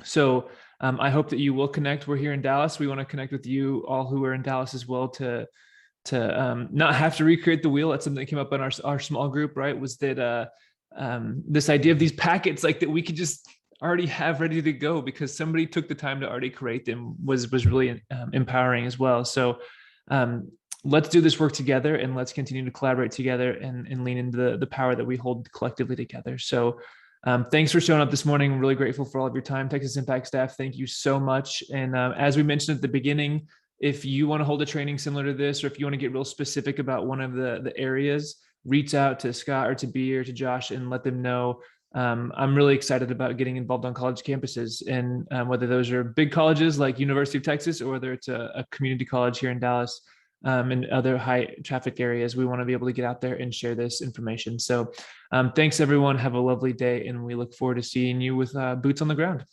So I hope that you will connect. We're here in Dallas. We want to connect with you all who are in Dallas as well to not have to recreate the wheel. That's something that came up in our small group, right? Was that this idea of these packets like that we could just already have ready to go because somebody took the time to already create them was really empowering as well. So let's do this work together, and let's continue to collaborate together and lean into the power that we hold collectively together. So Thanks for showing up this morning. I'm really grateful for all of your time. Texas Impact staff, thank you so much. And as we mentioned at the beginning, if you want to hold a training similar to this, or if you want to get real specific about one of the areas, reach out to Scott or to B or to Josh and let them know. I'm really excited about getting involved on college campuses, and whether those are big colleges like University of Texas or whether it's a community college here in Dallas and other high traffic areas, we want to be able to get out there and share this information. So thanks everyone. Have a lovely day, and we look forward to seeing you with boots on the ground.